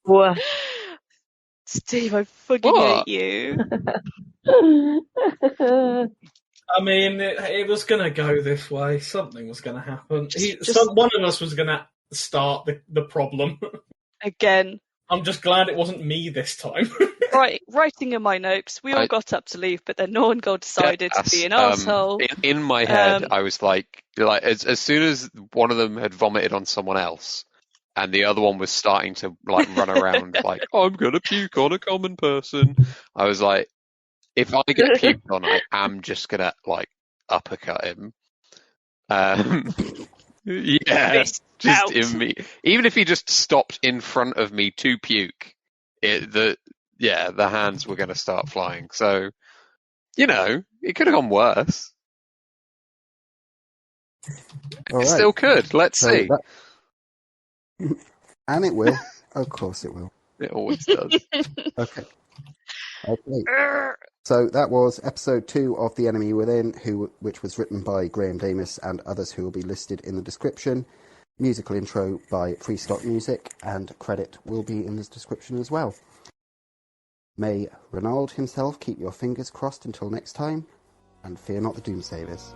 Woof. Steve, I fucking hate you. I mean, it was going to go this way. Something was going to happen. One of us was going to start the problem. Again. I'm just glad it wasn't me this time. Writing in my notes, we all got up to leave, but then Nornghal decided to be an arsehole. In my head, I was like as soon as one of them had vomited on someone else, and the other one was starting to run around like, I'm gonna puke on a common person. I was like, if I get puked on, I am just gonna uppercut him. Yeah, just in me. Even if he just stopped in front of me to puke, the hands were gonna start flying. So, it could have gone worse. It still could. Let's see. And it will. Of course it will. It always does. Okay. So that was episode 2 of The Enemy Within, which was written by Graeme Damis and others who will be listed in the description. Musical intro by Freestock Music, and credit will be in this description as well. May Ronald himself keep your fingers crossed until next time, and fear not the Doomsayers.